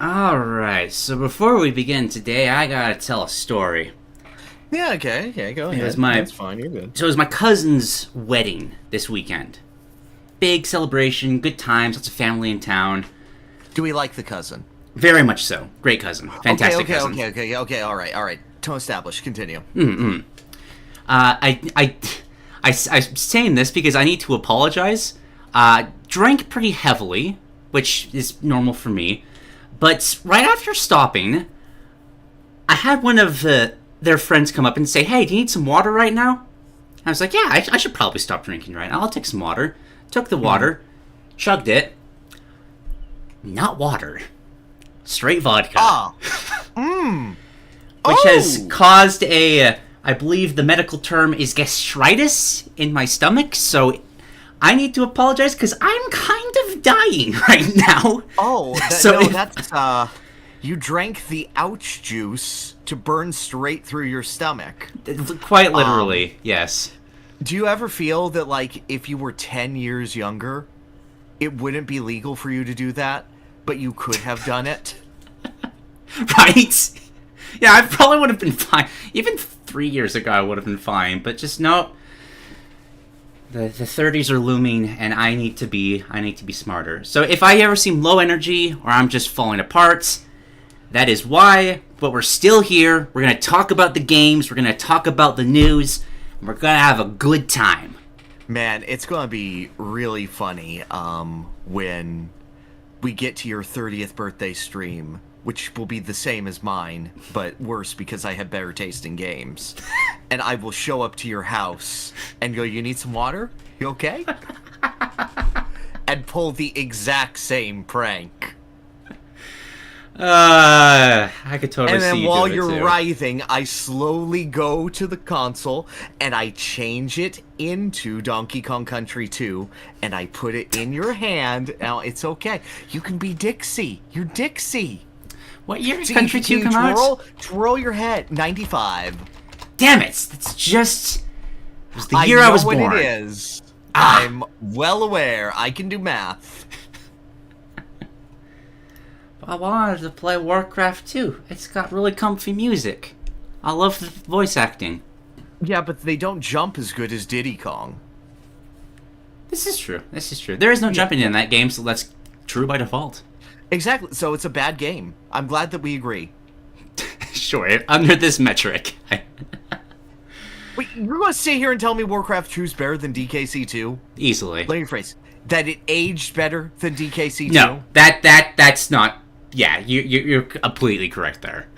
Alright, so before we begin today, I gotta tell a story. Yeah, okay, go ahead. That's fine, you're good. So it was my cousin's wedding this weekend. Big celebration, good times, lots of family in town. Do we like the cousin? Very much so. Great cousin. Fantastic cousin. Okay, all right. Tone established, continue. I'm saying this because I need to apologize. Drank pretty heavily, which is normal for me. But right after stopping, I had one of their friends come up and say, "Hey, do you need some water right now?" I was like, "Yeah, I should probably stop drinking right now. I'll take some water." Took the water, chugged it. Not water. Straight vodka. Which has caused I believe the medical term is gastritis in my stomach, so I need to apologize because I'm kind of dying right now. That's you drank the ouch juice to burn straight through your stomach. Quite literally, yes. Do you ever feel that, like, if you were 10 years younger, it wouldn't be legal for you to do that, but you could have done it? Right? Yeah, I probably would have been fine. Even 3 years ago, I would have been fine, but just no. The 30s are looming, and I need to be smarter. So if I ever seem low energy or I'm just falling apart, that is why. But we're still here. We're gonna talk about the games. We're gonna talk about the news. And we're gonna have a good time. Man, it's gonna be really funny when we get to your 30th birthday stream, which will be the same as mine, but worse because I have better taste in games. And I will show up to your house and go, "You need some water? You okay?" And pull the exact same prank. I could totally see you And then do while it, you're too. writhing, I slowly go to the console and I change it into Donkey Kong Country 2 and I put it in your hand. Now, it's okay. You can be Dixie. You're Dixie. What year did Country 2 come out? Twirl your head. 95. Damn it! That's just... It was the year I was born. I know what it is. I'm well aware. I can do math. I wanted to play Warcraft 2. It's got really comfy music. I love the voice acting. Yeah, but they don't jump as good as Diddy Kong. This is true. There is no jumping in that game, so that's true by default. Exactly. So it's a bad game. I'm glad that we agree. Sure, under this metric. Wait, you're going to sit here and tell me Warcraft 2 is better than DKC 2? Easily. Let me rephrase. That it aged better than DKC 2? No, that's not... Yeah, you're completely correct there.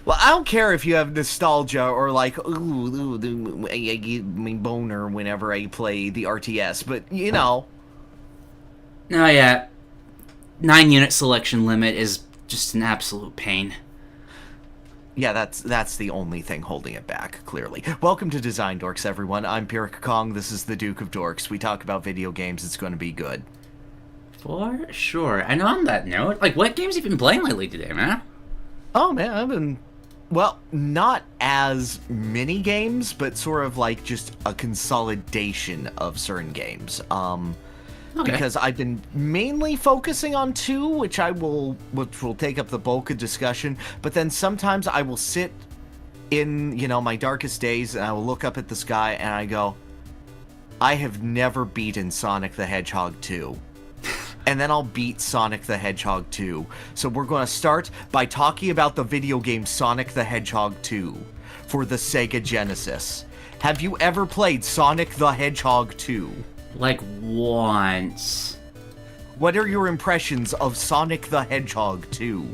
Well, I don't care if you have nostalgia or like, ooh, I get me boner whenever I play the RTS, but, you know. Oh, yeah. 9-unit selection limit is just an absolute pain. Yeah, that's the only thing holding it back, clearly. Welcome to Design Dorks, everyone. I'm Pyrr Kong. This is the Duke of Dorks. We talk about video games. It's going to be good. For sure. And on that note, like, what games have you been playing lately today, man? Oh, man, I've been... Well, not as many games, but sort of like just a consolidation of certain games. Okay. Because I've been mainly focusing on 2, which will take up the bulk of discussion, but then sometimes I will sit in, my darkest days and I will look up at the sky and I go, I have never beaten Sonic the Hedgehog 2. And then I'll beat Sonic the Hedgehog 2. So we're going to start by talking about the video game Sonic the Hedgehog 2 for the Sega Genesis. Have you ever played Sonic the Hedgehog 2? Like, once. What are your impressions of Sonic the Hedgehog 2?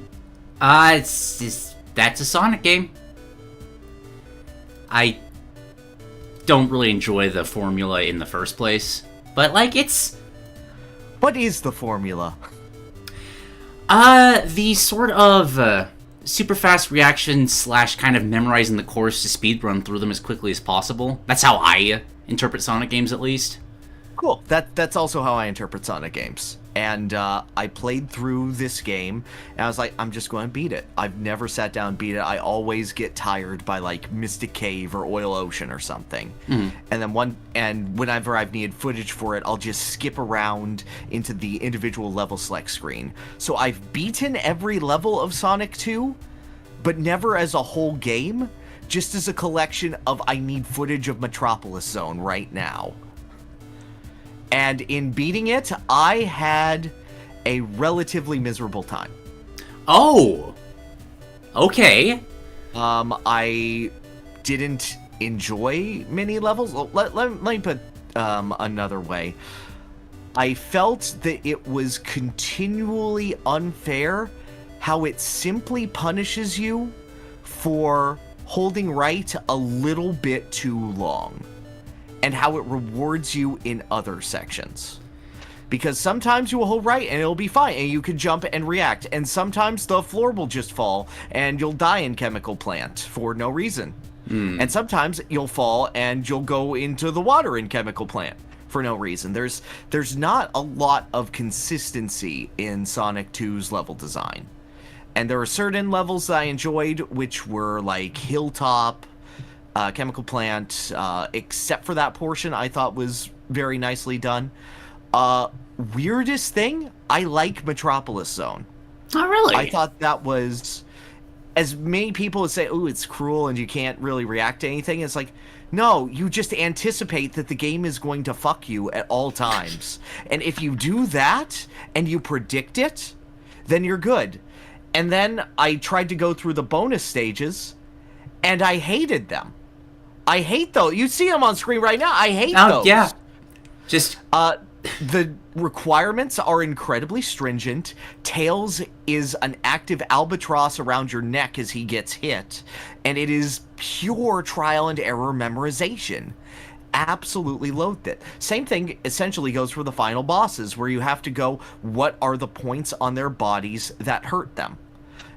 That's a Sonic game. I don't really enjoy the formula in the first place, but, like, it's... What is the formula? The sort of, super fast reaction / kind of memorizing the course to speedrun through them as quickly as possible. That's how I interpret Sonic games, at least. Cool. That's also how I interpret Sonic games. And I played through this game, and I was like, I'm just going to beat it. I've never sat down and beat it. I always get tired by like Mystic Cave or Oil Ocean or something. And whenever I've needed footage for it, I'll just skip around into the individual level select screen. So I've beaten every level of Sonic 2, but never as a whole game, just as a collection of I need footage of Metropolis Zone right now. And in beating it, I had a relatively miserable time. Oh! Okay. I didn't enjoy many levels. Let me put another way. I felt that it was continually unfair how it simply punishes you for holding right a little bit too long, and how it rewards you in other sections. Because sometimes you will hold right and it'll be fine and you can jump and react, and sometimes the floor will just fall and you'll die in Chemical Plant for no reason. And sometimes you'll fall and you'll go into the water in Chemical Plant for no reason. There's not a lot of consistency in Sonic 2's level design. And there are certain levels that I enjoyed, which were like Hilltop, Chemical Plant, except for that portion I thought was very nicely done. Weirdest thing, I like Metropolis Zone. Oh, really? I thought that was, as many people would say, oh, it's cruel and you can't really react to anything. It's like, no, you just anticipate that the game is going to fuck you at all times. And if you do that and you predict it, then you're good. And then I tried to go through the bonus stages, and I hated them. I hate those. You see them on screen right now. I hate those. Yeah. Just the requirements are incredibly stringent. Tails is an active albatross around your neck as he gets hit, and it is pure trial and error memorization. Absolutely loathed it. Same thing essentially goes for the final bosses, where you have to go, what are the points on their bodies that hurt them?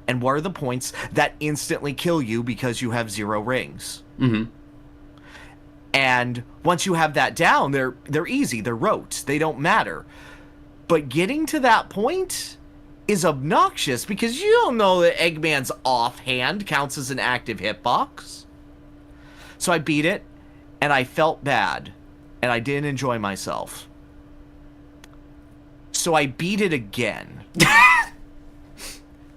And what are the points that instantly kill you because you have 0 rings? And once you have that down, they're easy, they're rote, they don't matter. But getting to that point is obnoxious, because you don't know that Eggman's offhand counts as an active hitbox. So I beat it, and I felt bad, and I didn't enjoy myself. So I beat it again.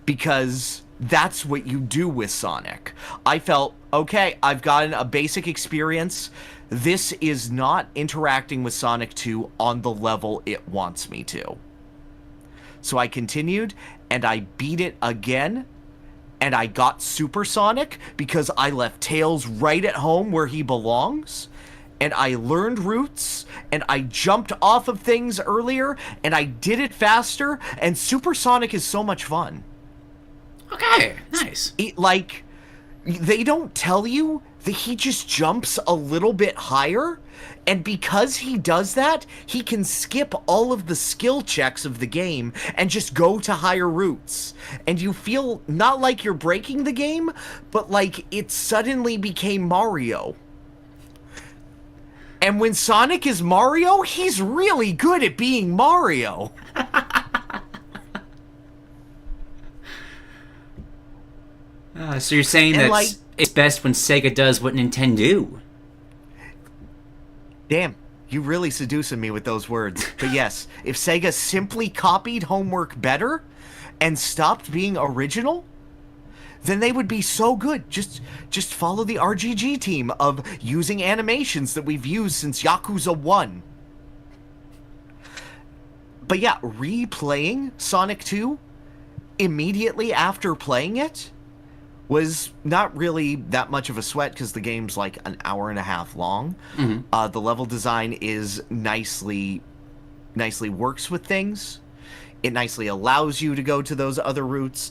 Because that's what you do with Sonic. I felt, okay, I've gotten a basic experience. This is not interacting with Sonic 2 on the level it wants me to. So I continued, and I beat it again, and I got Supersonic because I left Tails right at home where he belongs, and I learned routes, and I jumped off of things earlier, and I did it faster, and Supersonic is so much fun. okay, nice. Like, they don't tell you that he just jumps a little bit higher, and because he does that, he can skip all of the skill checks of the game and just go to higher routes. And you feel not like you're breaking the game, but like it suddenly became Mario. And when Sonic is Mario, he's really good at being Mario. So you're saying that like, it's best when Sega does what Nintendo do? Damn, you really seducing me with those words. But yes, if Sega simply copied Homework better and stopped being original, then they would be so good. Just follow the RGG team of using animations that we've used since Yakuza 1. But yeah, replaying Sonic 2 immediately after playing it was not really that much of a sweat, because the game's like an hour and a half long. The level design is nicely works with things. It nicely allows you to go to those other routes.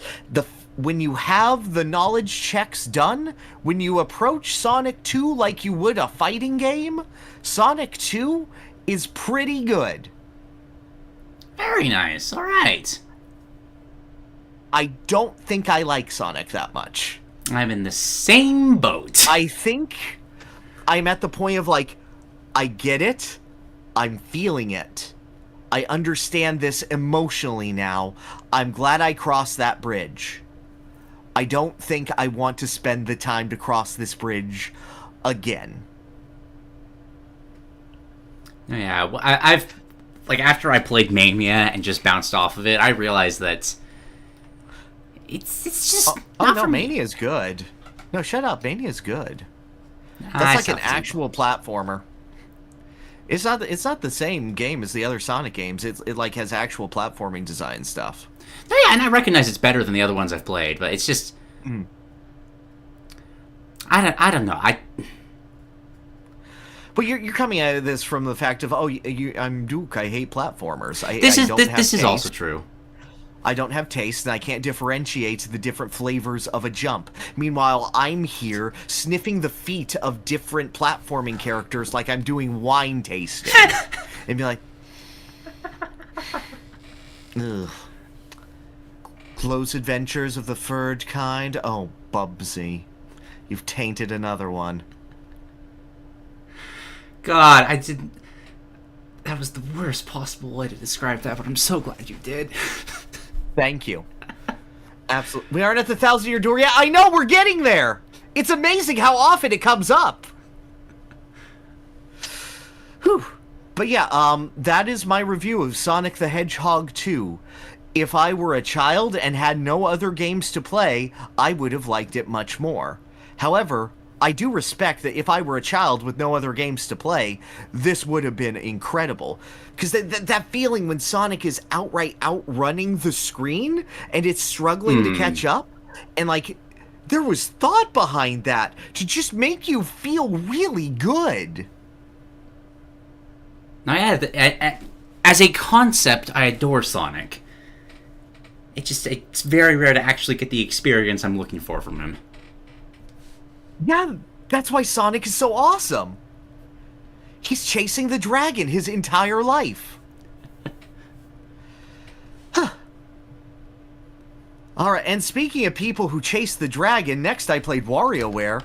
When you have the knowledge checks done, when you approach Sonic 2 like you would a fighting game, Sonic 2 is pretty good. Very nice. All right. I don't think I like Sonic that much. I'm in the same boat. I think I'm at the point of like, I get it. I'm feeling it. I understand this emotionally now. I'm glad I crossed that bridge. I don't think I want to spend the time to cross this bridge again. Yeah, I've like after I played Mania and just bounced off of it, I realized that it's just not no, for me. Mania's good. No, shut up. Mania's good. Nah, That's it's like an not the same. actual platformer. It's not the same game as the other Sonic games. It like has actual platforming design stuff. No, yeah, and I recognize it's better than the other ones I've played, but it's just I don't know. But you're coming at this from the fact of I'm Duke. I hate platformers. This is also true. I don't have taste, and I can't differentiate the different flavors of a jump. Meanwhile, I'm here sniffing the feet of different platforming characters like I'm doing wine tasting, and be like, ugh. Close adventures of the furred kind. Oh, Bubsy, you've tainted another one. God, I didn't. That was the worst possible way to describe that, but I'm so glad you did. Thank you. Absolutely. We aren't at the 1,000-year door yet. I know, we're getting there. It's amazing how often it comes up. Whew. But yeah, that is my review of Sonic the Hedgehog 2. If I were a child and had no other games to play, I would have liked it much more. However, I do respect that if I were a child with no other games to play, this would have been incredible. Because that feeling when Sonic is outright outrunning the screen and it's struggling to catch up, and like, there was thought behind that to just make you feel really good. Now, yeah, as a concept, I adore Sonic. It's very rare to actually get the experience I'm looking for from him. Yeah, that's why Sonic is so awesome. He's chasing the dragon his entire life. Huh. Alright, and speaking of people who chase the dragon, next I played WarioWare.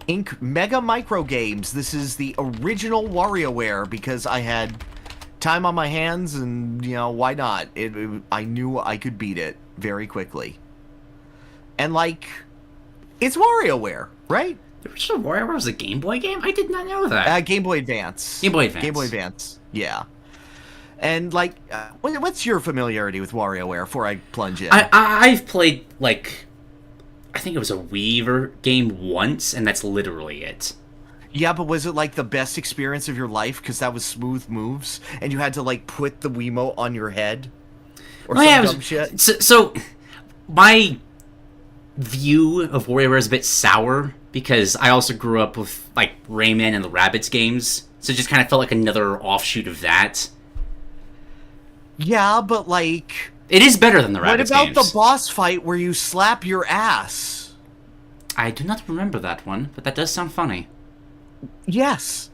Inc. Mega Microgames. This is the original WarioWare because I had time on my hands and, you know, why not? I knew I could beat it very quickly. And, like, it's WarioWare, right? The original WarioWare was a Game Boy game? I did not know that. Game Boy Advance. Game Boy Advance. Game Boy Advance, yeah. And, like, what's your familiarity with WarioWare before I plunge in? I've played, like, I think it was a Wii game once, and that's literally it. Yeah, but was it, like, the best experience of your life? Because that was smooth moves, and you had to, like, put the Wiimote on your head? Or dumb shit? So, my view of WarioWare is a bit sour, because I also grew up with, like, Rayman and the Rabbids games, so it just kind of felt like another offshoot of that. Yeah, but, like... It is better than the Rabbids games. What about the boss fight where you slap your ass? I do not remember that one, but that does sound funny. Yes.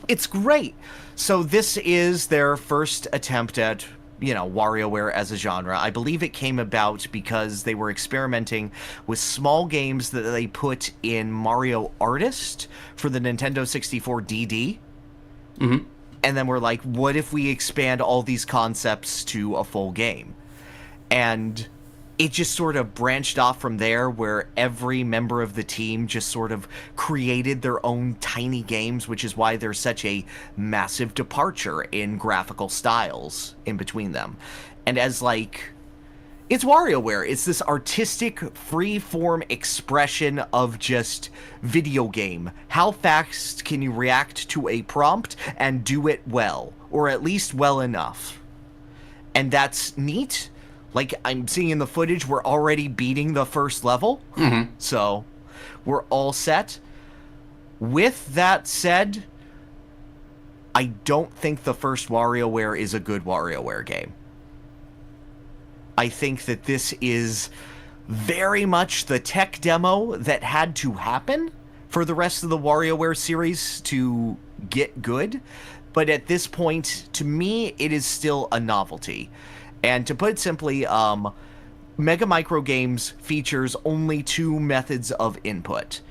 It's great. So this is their first attempt at, you know, WarioWare as a genre. I believe it came about because they were experimenting with small games that they put in Mario Artist for the Nintendo 64 DD. Mm-hmm. And then we're like, what if we expand all these concepts to a full game? And it just sort of branched off from there, where every member of the team just sort of created their own tiny games, which is why there's such a massive departure in graphical styles in between them. And as, like, it's WarioWare. It's this artistic, free-form expression of just video game. How fast can you react to a prompt and do it well? Or at least well enough. And that's neat. Like, I'm seeing in the footage, we're already beating the first level. Mm-hmm. So, we're all set. With that said, I don't think the first WarioWare is a good WarioWare game. I think that this is very much the tech demo that had to happen for the rest of the WarioWare series to get good. But at this point, to me, it is still a novelty. And to put it simply, Mega Microgames features only two methods of input.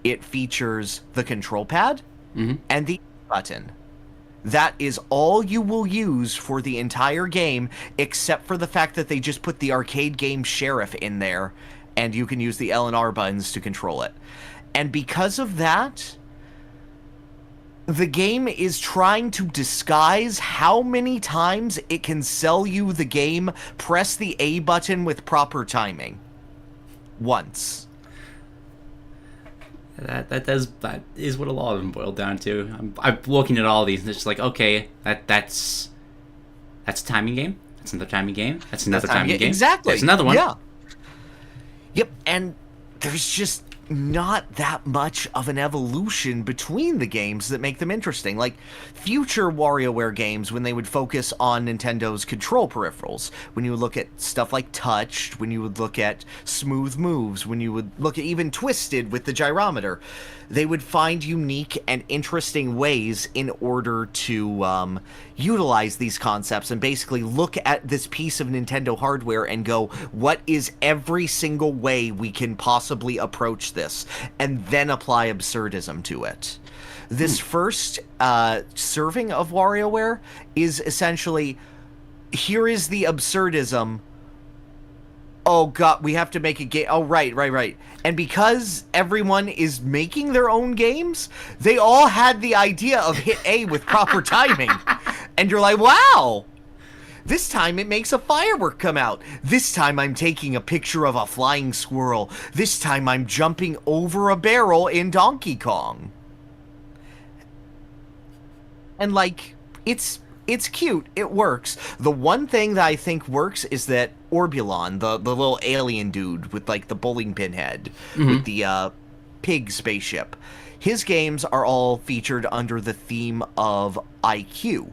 It features the control pad and the button. That is all you will use for the entire game, except for the fact that they just put the arcade game Sheriff in there, and you can use the L and R buttons to control it. And because of that, the game is trying to disguise how many times it can sell you the game, press the A button with proper timing. Once. That is what a lot of them boil down to. I'm looking at all these, and it's just like, okay, that's a timing game. That's another timing game. That's another timing game. Exactly. There's another one. Yeah. Yep, and there's just not that much of an evolution between the games that make them interesting. Like future WarioWare games, when they would focus on Nintendo's control peripherals, when you would look at stuff like Touched, when you would look at Smooth Moves, when you would look at even Twisted with the gyrometer, they would find unique and interesting ways in order to utilize these concepts and basically look at this piece of Nintendo hardware and go, what is every single way we can possibly approach this, and then apply absurdism to it. This first serving of WarioWare is essentially, here is the absurdism. Oh god, we have to make a game. Oh, right. And because everyone is making their own games, they all had the idea of hit A with proper timing. And you're like, wow! This time it makes a firework come out. This time I'm taking a picture of a flying squirrel. This time I'm jumping over a barrel in Donkey Kong. And like, it's cute. It works. The one thing that I think works is that Orbulon, the little alien dude with like the bowling pin head, with the pig spaceship, his games are all featured under the theme of IQ.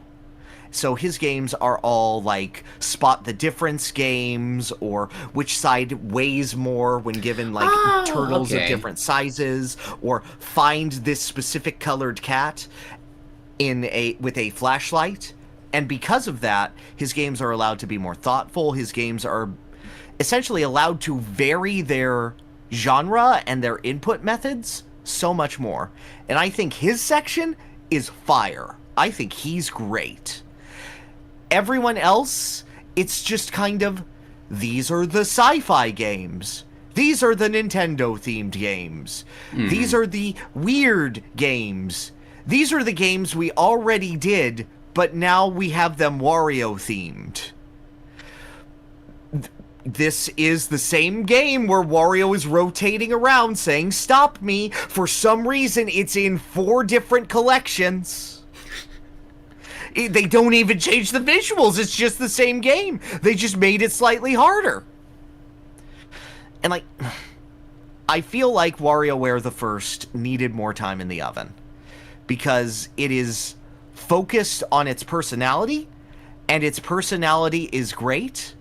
So his games are all like spot the difference games, or which side weighs more when given like turtles of different sizes, or find this specific colored cat with a flashlight. And because of that, his games are allowed to be more thoughtful. His games are essentially allowed to vary their genre and their input methods so much more. And I think his section is fire. I think he's great. Everyone else, it's just kind of, these are the sci-fi games. These are the Nintendo-themed games. These are the weird games. These are the games we already did, but now we have them Wario-themed. This is the same game where Wario is rotating around saying, stop me. For some reason, it's in 4 different collections. They don't even change the visuals. It's just the same game. They just made it slightly harder. And like, I feel like WarioWare the First needed more time in the oven, because it is focused on its personality, and its personality is great,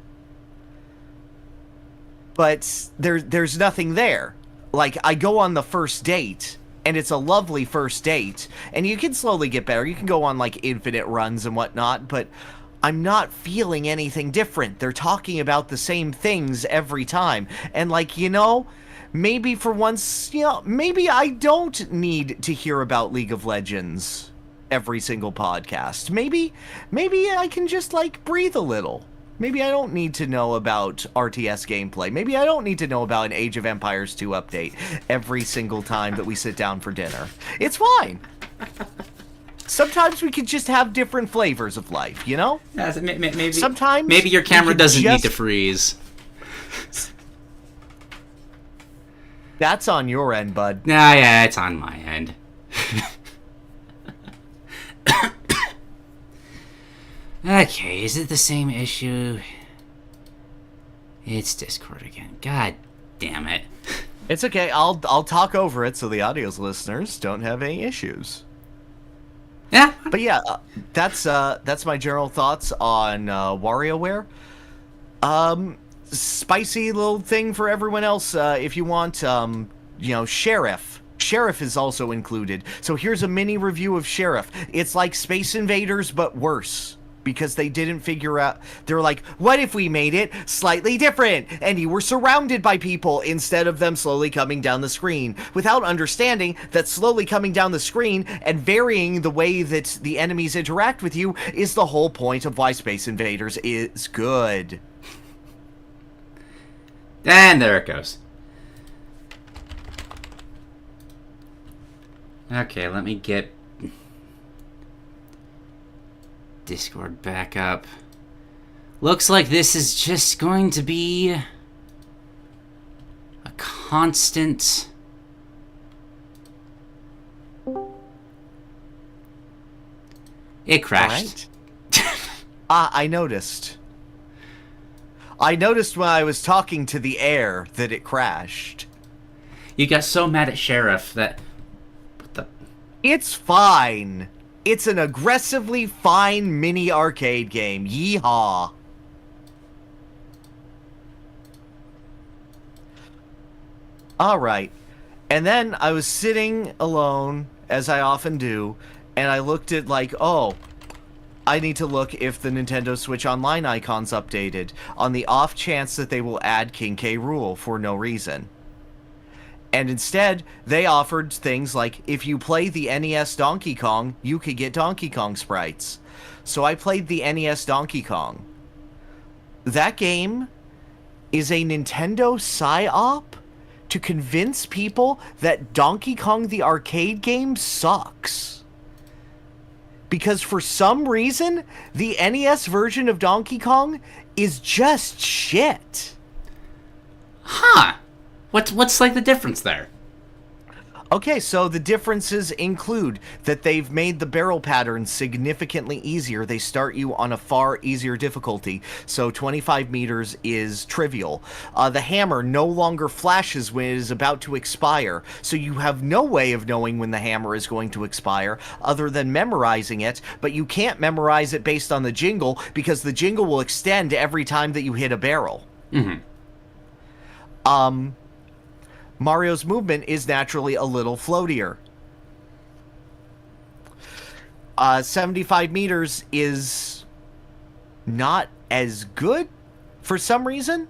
but there's nothing there. Like, I go on the first date, and it's a lovely first date, and you can slowly get better. You can go on like infinite runs and whatnot, but I'm not feeling anything different. They're talking about the same things every time, and like, you know, maybe for once, you know, maybe I don't need to hear about League of Legends every single podcast. Maybe I can just like breathe a little. Maybe I don't need to know about RTS gameplay. Maybe I don't need to know about an Age of Empires 2 update every single time that we sit down for dinner. It's fine. Sometimes we could just have different flavors of life, you know? Yeah, maybe, sometimes maybe your camera doesn't need to freeze. That's on your end, bud. Nah, yeah, it's on my end. Okay, is it the same issue? It's Discord again. God damn it. It's okay. I'll talk over it so the audio's listeners don't have any issues. Yeah. But yeah, that's my general thoughts on WarioWare. Spicy little thing for everyone else. If you want, you know, Sheriff. Sheriff is also included. So here's a mini review of Sheriff. It's like Space Invaders, but worse. because they didn't figure out. They're like, what if we made it slightly different and you were surrounded by people instead of them slowly coming down the screen, without understanding that slowly coming down the screen and varying the way that the enemies interact with you is the whole point of why Space Invaders is good. And there it goes. Okay, let me get Discord back up. Looks like this is just going to be a constant... It crashed. Right. I noticed. I noticed when I was talking to the air that it crashed. You got so mad at Sheriff that... What the... It's fine. It's an aggressively fine mini arcade game. Yeehaw. Alright. And then I was sitting alone, as I often do, and I looked at like, oh, I need to look if the Nintendo Switch Online icon's updated, on the off chance that they will add King K. Rool for no reason. And instead, they offered things like, if you play the NES Donkey Kong, you could get Donkey Kong sprites. So I played the NES Donkey Kong. That game is a Nintendo psyop to convince people that Donkey Kong the arcade game sucks. Because for some reason, the NES version of Donkey Kong is just shit. Huh. What's like the difference there? Okay, so the differences include that they've made the barrel pattern significantly easier. They start you on a far easier difficulty, so 25 meters is trivial. The hammer no longer flashes when it is about to expire, so you have no way of knowing when the hammer is going to expire other than memorizing it, but you can't memorize it based on the jingle because the jingle will extend every time that you hit a barrel. Mm-hmm. Mario's movement is naturally a little floatier. 75 meters is not as good for some reason.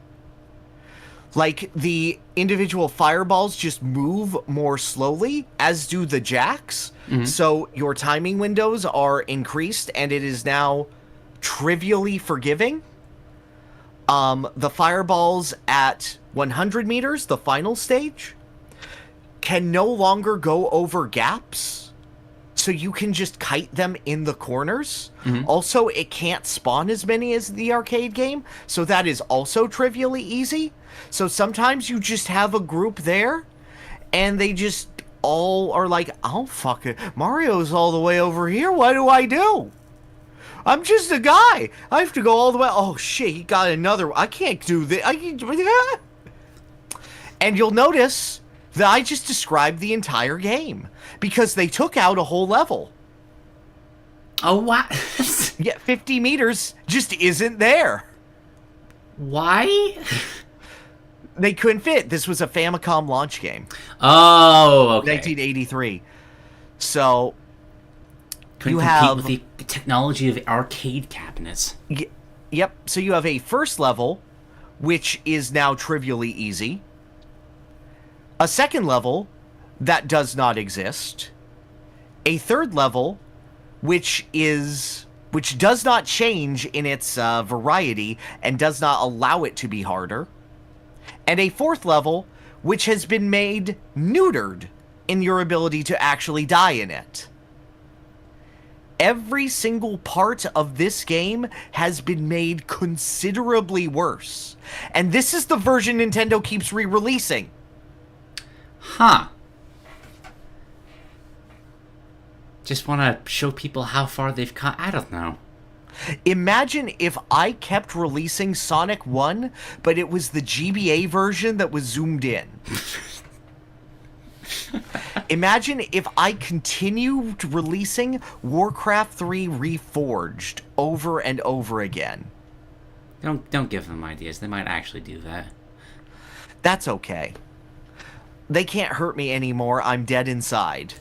Like, the individual fireballs just move more slowly, as do the jacks. Mm-hmm. So your timing windows are increased, and it is now trivially forgiving. The fireballs at 100 meters, the final stage, can no longer go over gaps, so you can just kite them in the corners. Mm-hmm. Also, it can't spawn as many as the arcade game, so that is also trivially easy. So sometimes you just have a group there, and they just all are like, oh, fuck it, Mario's all the way over here, what do I do? I'm just a guy. I have to go all the way. Oh, shit, he got another. I can't do this. And you'll notice that I just described the entire game because they took out a whole level. Oh, what? Yeah, 50 meters just isn't there. Why? They couldn't fit. This was a Famicom launch game. Oh, okay. 1983. So... Couldn't compete with the technology of arcade cabinets. Yep. So you have a first level, which is now trivially easy. A second level that does not exist. A third level, which does not change in its variety and does not allow it to be harder. And a fourth level, which has been made neutered in your ability to actually die in it. Every single part of this game has been made considerably worse. And this is the version Nintendo keeps re-releasing. Huh. Just want to show people how far they've cut. I don't know. Imagine if I kept releasing Sonic 1, but it was the GBA version that was zoomed in. Imagine if I continued releasing Warcraft 3 Reforged over and over again. Don't give them ideas. They might actually do that. That's okay. They can't hurt me anymore. I'm dead inside.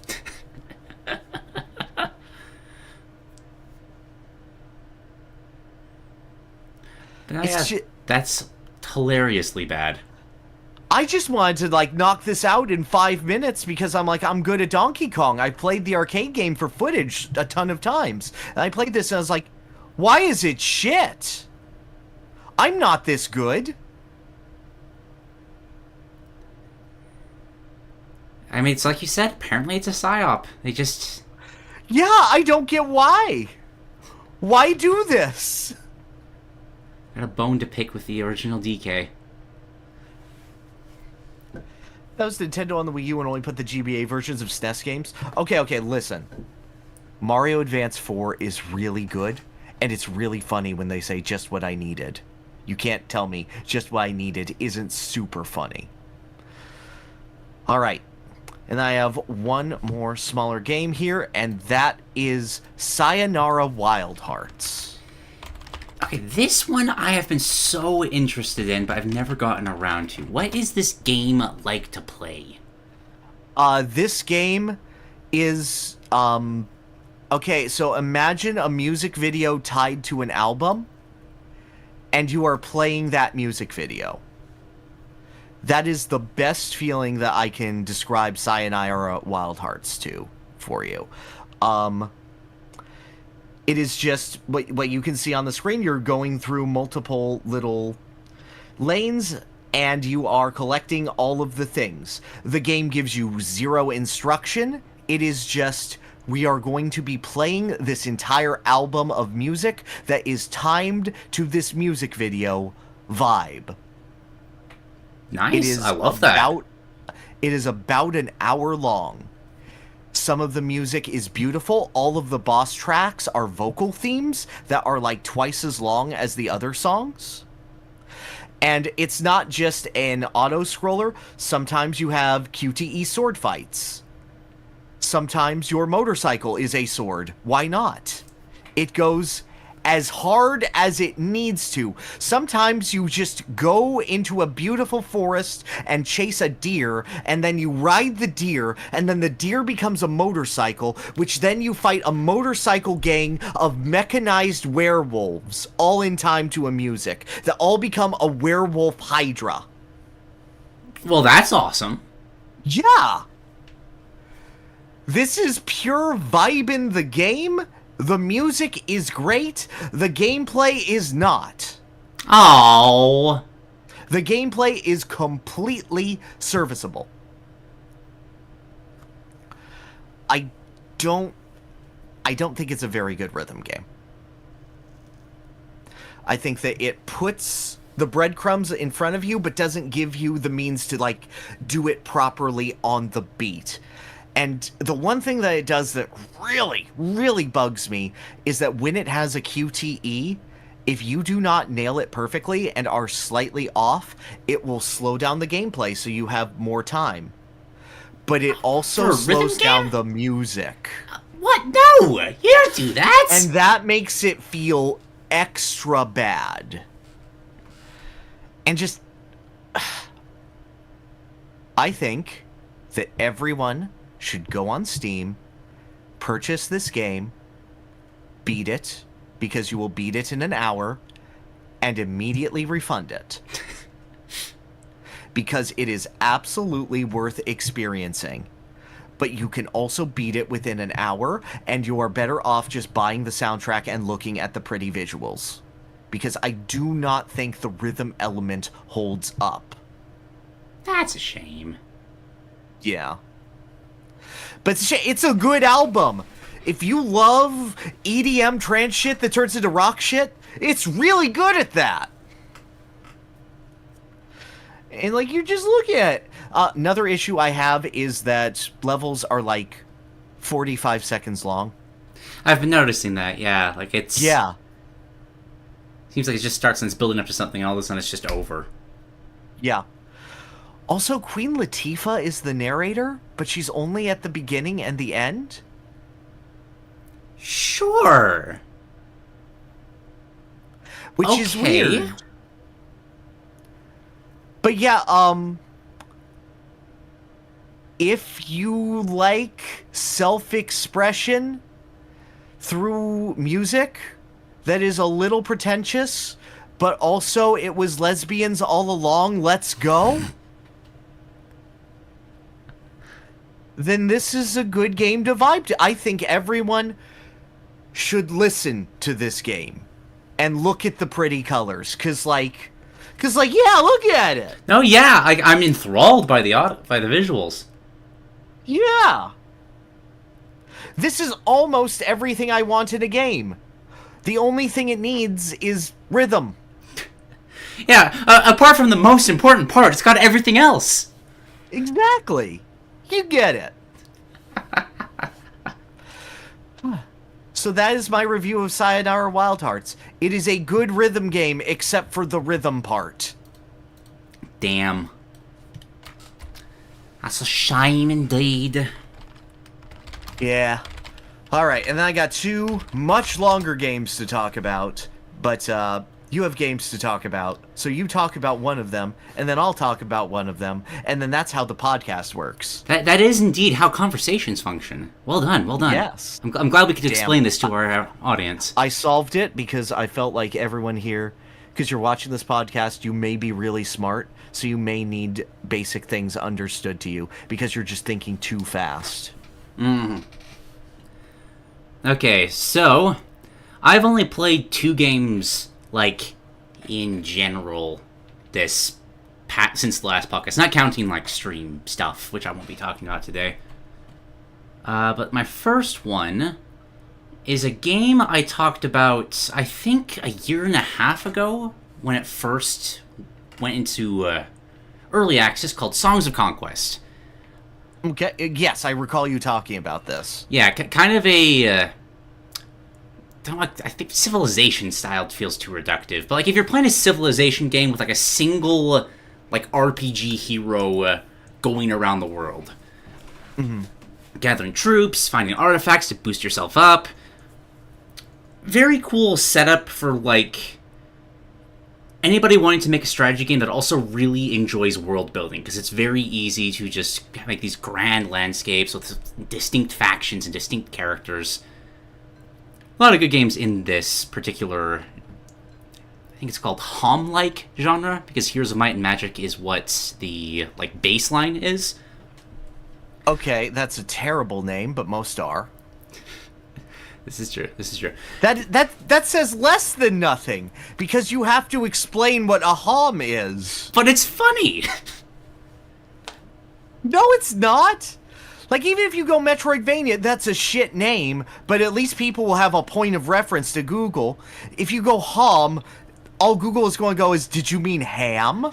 It's just, that's hilariously bad. I just wanted to like knock this out in 5 minutes because I'm good at Donkey Kong. I played the arcade game for footage a ton of times. And I played this and I was like, why is it shit? I'm not this good. I mean, it's like you said, apparently it's a psyop. They just... Yeah, I don't get why. Why do this? Got a bone to pick with the original DK. That was Nintendo on the Wii U and only put the GBA versions of SNES games? Okay, listen. Mario Advance 4 is really good, and it's really funny when they say just what I needed. You can't tell me just what I needed isn't super funny. Alright. And I have one more smaller game here, and that is Sayonara Wildhearts. Okay, this one I have been so interested in, but I've never gotten around to. What is this game like to play? This game is, okay, so imagine a music video tied to an album, and you are playing that music video. That is the best feeling that I can describe Sayonara Wildhearts to for you. It is just what you can see on the screen. You're going through multiple little lanes, and you are collecting all of the things. The game gives you 0 instruction. It is just, we are going to be playing this entire album of music that is timed to this music video vibe. Nice, I love that. It is about an hour long. Some of the music is beautiful. All of the boss tracks are vocal themes that are like twice as long as the other songs. And it's not just an auto-scroller. Sometimes you have QTE sword fights. Sometimes your motorcycle is a sword. Why not? It goes as hard as it needs to. Sometimes you just go into a beautiful forest and chase a deer, and then you ride the deer, and then the deer becomes a motorcycle, which then you fight a motorcycle gang of mechanized werewolves, all in time to a music, that all become a werewolf hydra. Well, that's awesome. Yeah! This is pure vibe in the game. The music is great. The gameplay is not. Oh. The gameplay is completely serviceable. I don't think it's a very good rhythm game. I think that it puts the breadcrumbs in front of you, but doesn't give you the means to, like, do it properly on the beat. And the one thing that it does that really, really bugs me is that when it has a QTE, if you do not nail it perfectly and are slightly off, it will slow down the gameplay so you have more time. But it also slows down the music. What? No! You don't do that! And that makes it feel extra bad. And just... I think that everyone should go on Steam, purchase this game, beat it, because you will beat it in an hour, and immediately refund it. Because it is absolutely worth experiencing. But you can also beat it within an hour, and you are better off just buying the soundtrack and looking at the pretty visuals. Because I do not think the rhythm element holds up. That's a shame. Yeah. But it's a good album. If you love EDM trance shit that turns into rock shit, it's really good at that. And, like, you just look at it. Another issue I have is that levels are, like, 45 seconds long. I've been noticing that, yeah. Like, it's... Yeah. Seems like it just starts and it's building up to something, and all of a sudden it's just over. Yeah. Also, Queen Latifah is the narrator, but she's only at the beginning and the end? Sure. Which is weird. But yeah, if you like self-expression through music that is a little pretentious, but also it was lesbians all along, let's go, then this is a good game to vibe to. I think everyone should listen to this game and look at the pretty colors, cause yeah, look at it. Oh yeah, I'm enthralled by the visuals. Yeah. This is almost everything I want in a game. The only thing it needs is rhythm. Yeah, apart from the most important part, it's got everything else. Exactly. You get it. So that is my review of Sayonara Wildhearts. It is a good rhythm game, except for the rhythm part. Damn. That's a shame indeed. Yeah. Alright, and then I got 2 much longer games to talk about, but you have games to talk about, so you talk about one of them, and then I'll talk about one of them, and then that's how the podcast works. That is indeed how conversations function. Well done, well done. Yes. I'm glad we could explain this to our audience. I solved it because I felt like everyone here, because you're watching this podcast, you may be really smart, so you may need basic things understood to you, because you're just thinking too fast. Okay, so I've only played 2 games, like, in general, since the last podcast. Not counting, like, stream stuff, which I won't be talking about today. But my first one is a game I talked about, I think, a year and a half ago, when it first went into early access, called Songs of Conquest. Okay, yes, I recall you talking about this. Yeah, kind of a... I think Civilization style feels too reductive, but like if you're playing a Civilization game with like a single like RPG hero going around the world, gathering troops, finding artifacts to boost yourself up, very cool setup for like anybody wanting to make a strategy game that also really enjoys world building, because it's very easy to just make these grand landscapes with distinct factions and distinct characters. A lot of good games in this particular, I think it's called HOM-like genre, because Heroes of Might and Magic is what the, like, baseline is. Okay, that's a terrible name, but most are. This is true, this is true. That says less than nothing, because you have to explain what a HOM is. But it's funny! No, it's not! Like, even if you go Metroidvania, that's a shit name, but at least people will have a point of reference to Google. If you go HOM, all Google is going to go is, did you mean ham?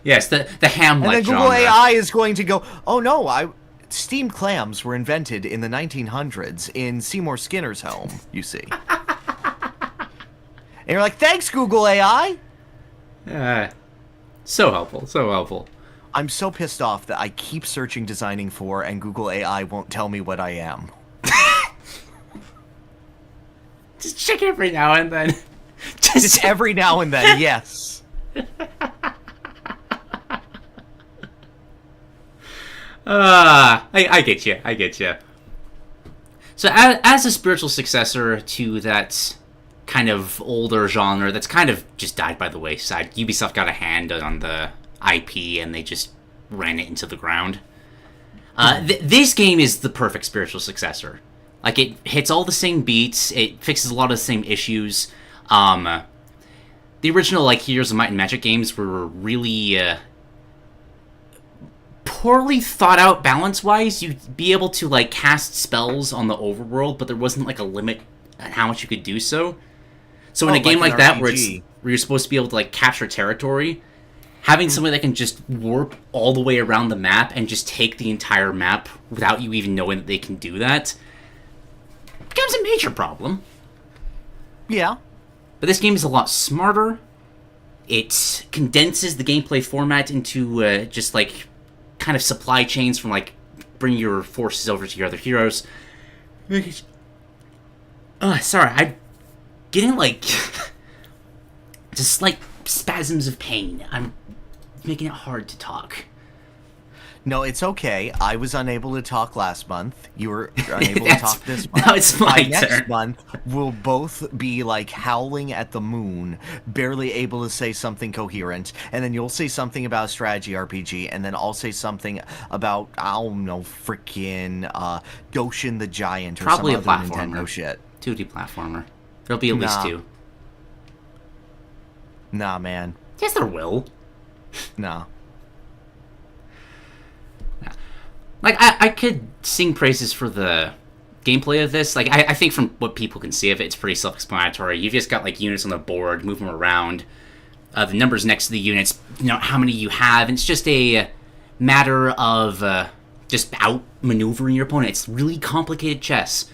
Yes, the ham-like And then Google AI is going to go, oh no, steamed clams were invented in the 1900s in Seymour Skinner's home, you see. And you're like, thanks, Google AI! So helpful, so helpful. I'm so pissed off that I keep searching designing for, and Google AI won't tell me what I am. Just check every now and then. Just every now and then, yes. I get you, I get you. So as a spiritual successor to that kind of older genre that's kind of just died by the wayside, Ubisoft got a hand on the IP and they just ran it into the ground. This game is the perfect spiritual successor. Like, it hits all the same beats, it fixes a lot of the same issues. The original, like, Heroes of Might and Magic games were really poorly thought out balance-wise. You'd be able to, like, cast spells on the overworld, but there wasn't, like, a limit on how much you could do so. So in a game like that, where you're supposed to be able to, like, capture territory, having somebody that can just warp all the way around the map and just take the entire map without you even knowing that they can do that becomes a major problem. Yeah. But this game is a lot smarter. It condenses the gameplay format into just, like, kind of supply chains from, like, bringing your forces over to your other heroes. Sorry, I'm getting, like, just, like, spasms of pain. I'm making it hard to talk. No, it's okay. I was unable to talk last month. You were unable to talk this month. Now it's my Next turn. month, we'll both be like howling at the moon, barely able to say something coherent, and then you'll say something about a strategy RPG, and then I'll say something about, I don't know, freaking Goshen the Giant or Probably some a other platformer. Nintendo shit. 2D platformer. There'll be at least Nah. 2. Nah, man. Yes, there will. Nah. Like, I could sing praises for the gameplay of this. Like, I think from what people can see of it, it's pretty self-explanatory. You've just got, like, units on the board, move them around. The numbers next to the units, how many you have. And it's just a matter of just out-maneuvering your opponent. It's really complicated chess.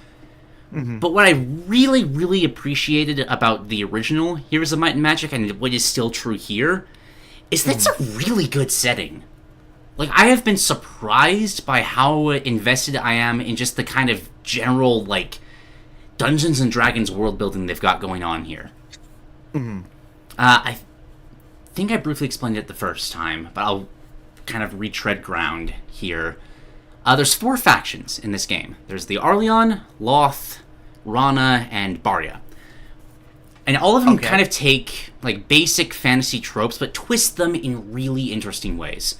Mm-hmm. But what I really, really appreciated about the original Heroes of Might and Magic, and what is still true here, is that's a really good setting. Like, I have been surprised by how invested I am in just the kind of general, like, Dungeons & Dragons world building they've got going on here. Mm-hmm. I think I briefly explained it the first time, but I'll kind of retread ground here. There's 4 factions in this game. There's the Arleon, Loth, Rana, and Barya. And all of them kind of take, like, basic fantasy tropes, but twist them in really interesting ways.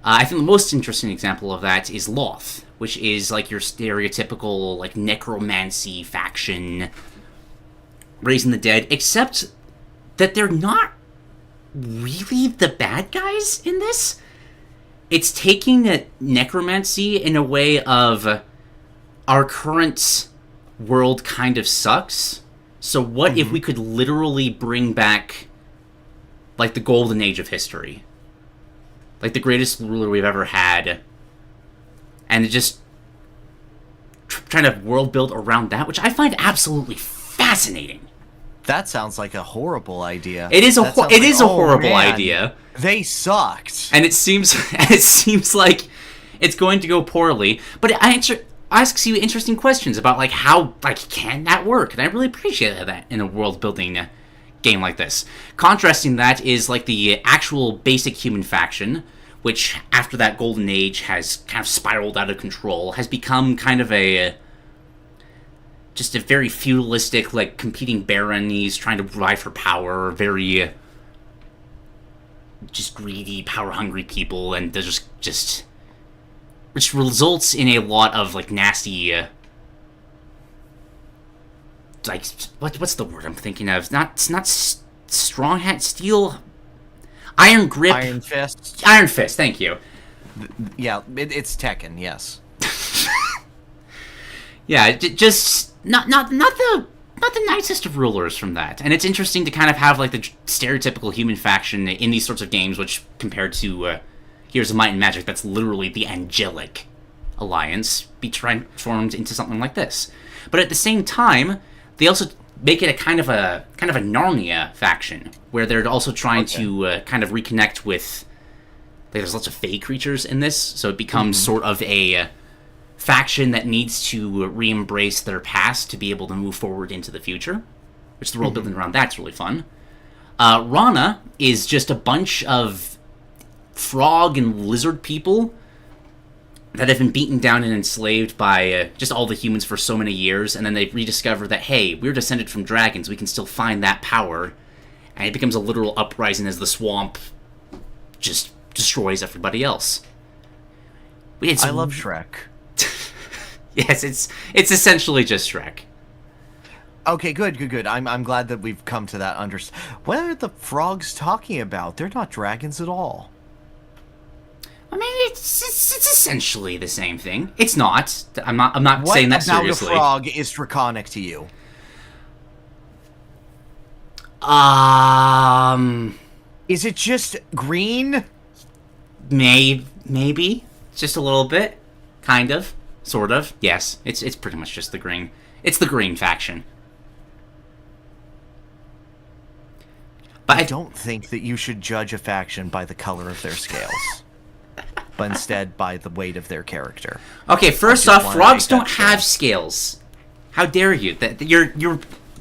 I think the most interesting example of that is Loth, which is, like, your stereotypical, like, necromancy faction, raising the dead, except that they're not really the bad guys in this. It's taking that necromancy in a way of our current world kind of sucks. So what if we could literally bring back, like, the golden age of history? Like, the greatest ruler we've ever had. And just trying to world build around that, which I find absolutely fascinating. That sounds like a horrible idea. It is a horrible idea. They sucked. And it seems like it's going to go poorly. But it asks you interesting questions about, like, how, like, can that work? And I really appreciate that in a world building game like this. Contrasting that is, like, the actual basic human faction, which after that golden age has kind of spiraled out of control, has become kind of just a very feudalistic, like, competing baronies trying to vie for power, very just greedy, power-hungry people, and they're just which results in a lot of, like, nasty, like, what's the word I'm thinking of? It's not strong hat, steel, iron grip, Iron Fist. Iron Fist. Thank you. Yeah, it's Tekken. Yes. Yeah, just not the nicest of rulers from that. And it's interesting to kind of have, like, the stereotypical human faction in these sorts of games, which compared to Heroes of Might and Magic, that's literally the angelic alliance, be transformed into something like this. But at the same time, they also make it a kind of a Narnia faction, where they're also trying to kind of reconnect with, like, there's lots of fey creatures in this, so it becomes sort of a faction that needs to re-embrace their past to be able to move forward into the future, which the world building around that's really fun. Rana is just a bunch of frog and lizard people that have been beaten down and enslaved by just all the humans for so many years, and then they rediscover that, hey, we're descended from dragons, we can still find that power, and it becomes a literal uprising as the swamp just destroys everybody else. I love Shrek. Yes, it's essentially just Shrek. Okay, good. I'm glad that we've come to that What are the frogs talking about? They're not dragons at all. I mean, it's essentially the same thing. It's not. I'm not saying that seriously. What about a frog is draconic to you? Is it just green? Maybe. Just a little bit. Kind of. Sort of. Yes. It's pretty much just the green. It's the green faction. But I don't think that you should judge a faction by the color of their scales, but instead by the weight of their character. Okay, first off, frogs don't have scales. How dare you? That you're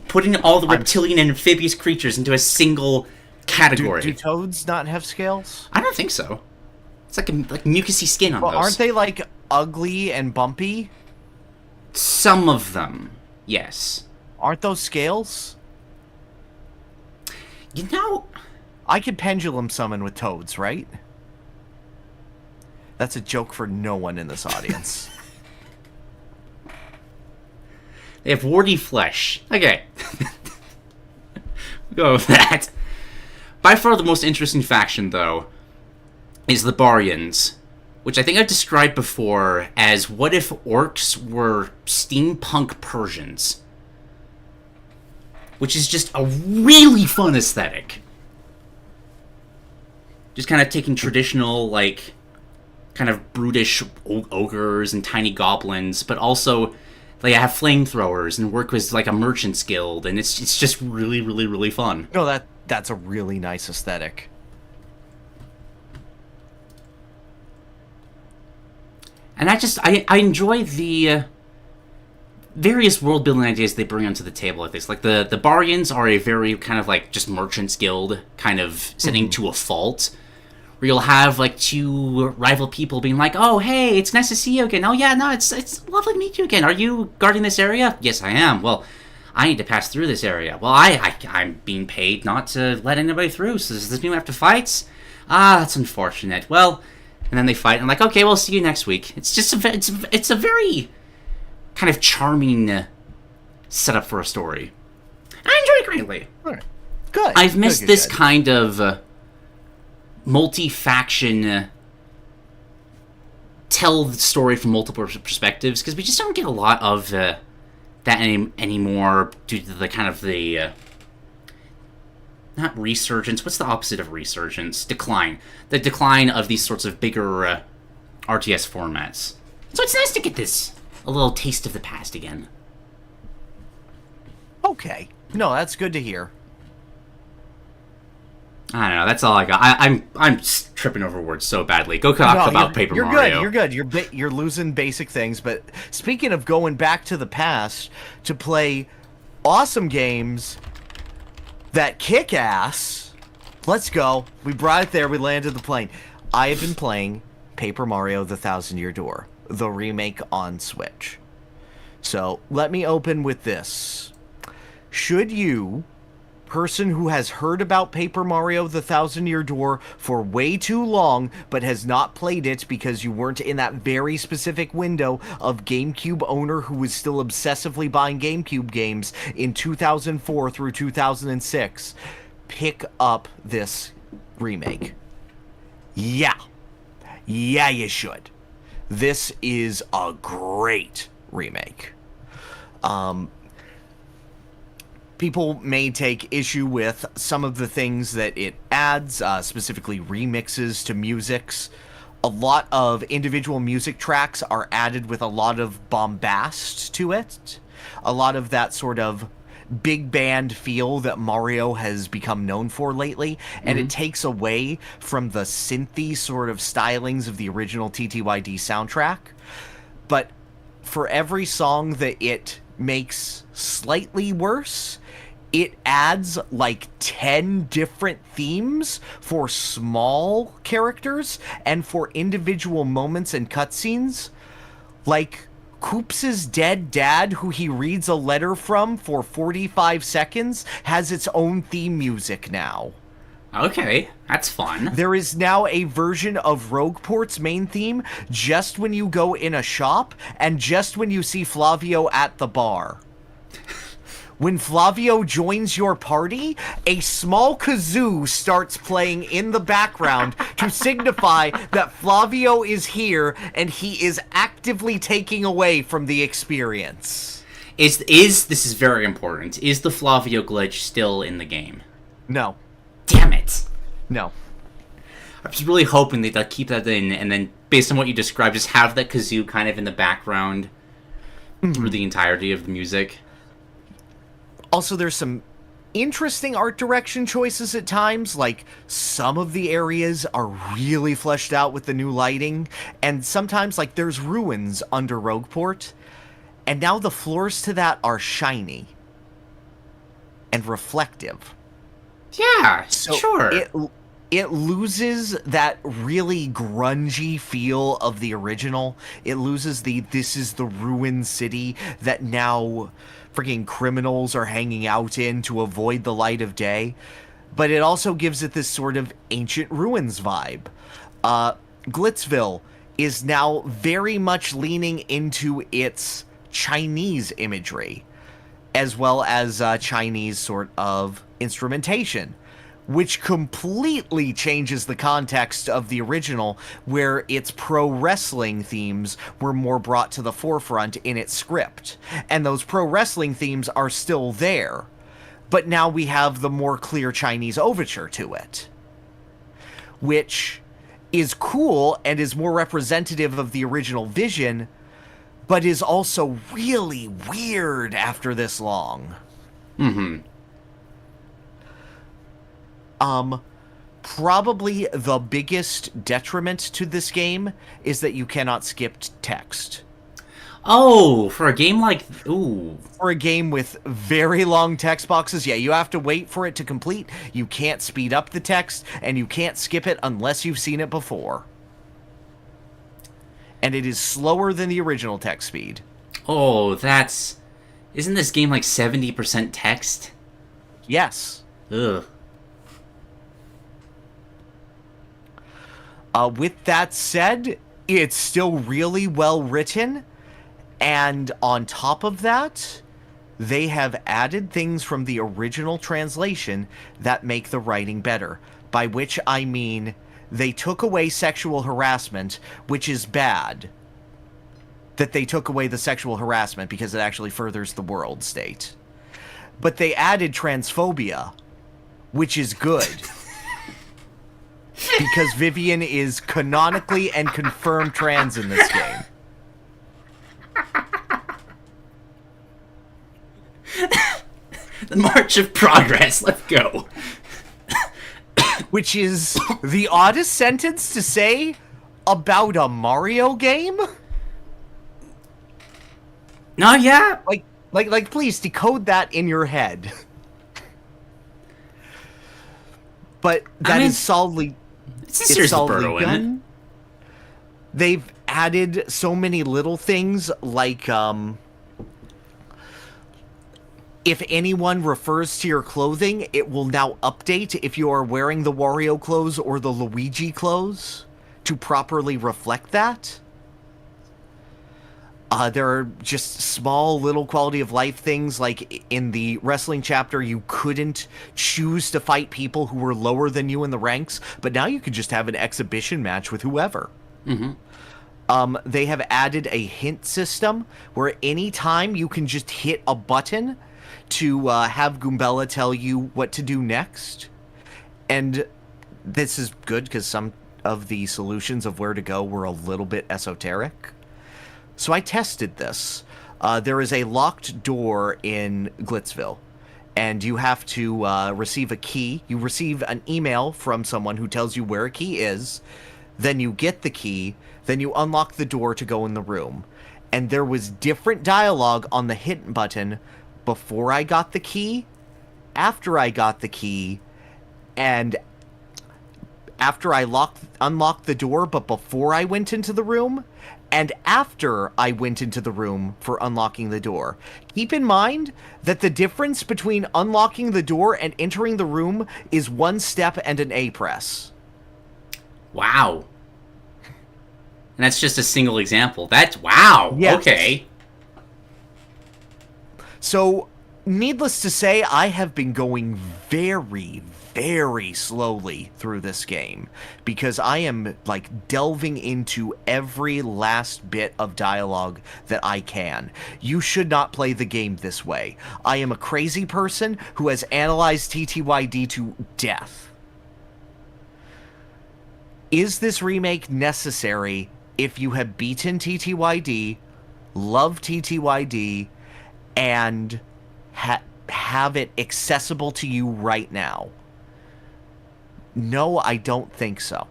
putting all the reptilian and amphibious creatures into a single category. Do toads not have scales? I don't think so. It's like mucusy skin on Well, those. aren't they like ugly and bumpy? Some of them, yes. Aren't those scales? You know, I could pendulum summon with toads, right? That's a joke for no one in this audience. they have warty flesh. Okay. We'll go with that. By far the most interesting faction, though, is the Baryons, which I think I've described before as what if orcs were steampunk Persians. Which is just a really fun aesthetic. Just kind of taking traditional, like, kind of brutish ogres and tiny goblins, but also they have flamethrowers and work with, like, a merchant's guild, and it's just really, really, really fun. No, that's a really nice aesthetic. And I enjoy the various world building ideas they bring onto the table like this. Like the Baryons are a very kind of like just merchants guild kind of setting to a fault. Where you'll have like two rival people being like, "Oh, hey, it's nice to see you again. Oh yeah, no, it's lovely to meet you again. Are you guarding this area?" "Yes, I am." "Well, I need to pass through this area." "Well, I'm being paid not to let anybody through. So does this mean we have to fight?" "Ah, that's unfortunate." "Well," and then they fight, and I'm like, "Okay, we'll see you next week." It's just it's a very kind of charming setup for a story. I enjoy it greatly. All right. Good. I've missed Good. this kind of multi-faction tell the story from multiple perspectives, because we just don't get a lot of that anymore due to the kind of the not resurgence. What's the opposite of resurgence? Decline. The decline of these sorts of bigger RTS formats. So it's nice to get a little taste of the past again. Okay. No, that's good to hear. I don't know. That's all I got. I'm tripping over words so badly. Go talk about Paper Mario. You're good. You're losing basic things. But speaking of going back to the past to play awesome games that kick ass, let's go. We brought it there. We landed the plane. I have been playing Paper Mario: The Thousand Year Door, the remake on Switch. So let me open with this. Should you, person who has heard about Paper Mario: The Thousand Year Door for way too long, but has not played it because you weren't in that very specific window of GameCube owner who was still obsessively buying GameCube games in 2004 through 2006, pick up this remake. Yeah, you should. This is a great remake. People may take issue with some of the things that it adds, specifically remixes to musics. A lot of individual music tracks are added with a lot of bombast to it. A lot of that sort of big band feel that Mario has become known for lately. And it takes away from the synthy sort of stylings of the original TTYD soundtrack. But for every song that it makes slightly worse, it adds like 10 different themes for small characters and for individual moments and cutscenes. Like Koops' dead dad, who he reads a letter from for 45 seconds, has its own theme music now. Okay, that's fun. There is now a version of Rogueport's main theme just when you go in a shop and just when you see Flavio at the bar. When Flavio joins your party, a small kazoo starts playing in the background to signify that Flavio is here and he is actively taking away from the experience. This is very important. Is the Flavio glitch still in the game? No. Damn it. No. I was really hoping they'd keep that in, and then, based on what you described, just have that kazoo kind of in the background through the entirety of the music. Also, there's some interesting art direction choices at times, like some of the areas are really fleshed out with the new lighting, and sometimes, like, there's ruins under Rogueport, and now the floors to that are shiny and reflective. Yeah, So sure. it loses that really grungy feel of the original. It loses this is the ruined city that now freaking criminals are hanging out in to avoid the light of day. But it also gives it this sort of ancient ruins vibe. Glitzville is now very much leaning into its Chinese imagery, as well as Chinese sort of instrumentation, which completely changes the context of the original, where its pro wrestling themes were more brought to the forefront in its script. And those pro wrestling themes are still there, but now we have the more clear Chinese overture to it, which is cool and is more representative of the original vision, but is also really weird after this long. Probably the biggest detriment to this game is that you cannot skip text. Oh, for a game like... Ooh. For a game with very long text boxes, yeah, you have to wait for it to complete. You can't speed up the text, and you can't skip it unless you've seen it before. And it is slower than the original text speed. Oh, that's... Isn't this game like 70% text? Yes. Ugh. With that said, it's still really well written. And on top of that, they have added things from the original translation that make the writing better. By which I mean, they took away sexual harassment, which is bad. That they took away the sexual harassment because it actually furthers the world state. But they added transphobia, which is good. Because Vivian is canonically and confirmed trans in this game. The March of Progress, let's go. Which is the oddest sentence to say about a Mario game? No, yeah. Like, please decode that in your head. But that is solidly... It's a series of Birdo, isn't it? They've added so many little things, like, if anyone refers to your clothing, it will now update if you are wearing the Wario clothes or the Luigi clothes to properly reflect that. There are just small little quality of life things, like in the wrestling chapter, you couldn't choose to fight people who were lower than you in the ranks, but now you could just have an exhibition match with whoever. They have added a hint system where anytime you can just hit a button to have Goombella tell you what to do next. And this is good because some of the solutions of where to go were a little bit esoteric. So I tested this. There is a locked door in Glitzville, and you have to receive a key. You receive an email from someone who tells you where a key is. Then you get the key. Then you unlock the door to go in the room. And there was different dialogue on the hint button before I got the key, after I got the key, and after I unlocked the door, but before I went into the room, and after I went into the room for unlocking the door. Keep in mind that the difference between unlocking the door and entering the room is one step and an A press. Wow. And that's just a single example. That's... Wow! Yes. Okay. So, needless to say, I have been going very, very slowly through this game because I am, like, delving into every last bit of dialogue that I can. You should not play the game this way. I am a crazy person who has analyzed TTYD to death. Is this remake necessary if you have beaten TTYD, love TTYD, and have it accessible to you right now? No, I don't think so.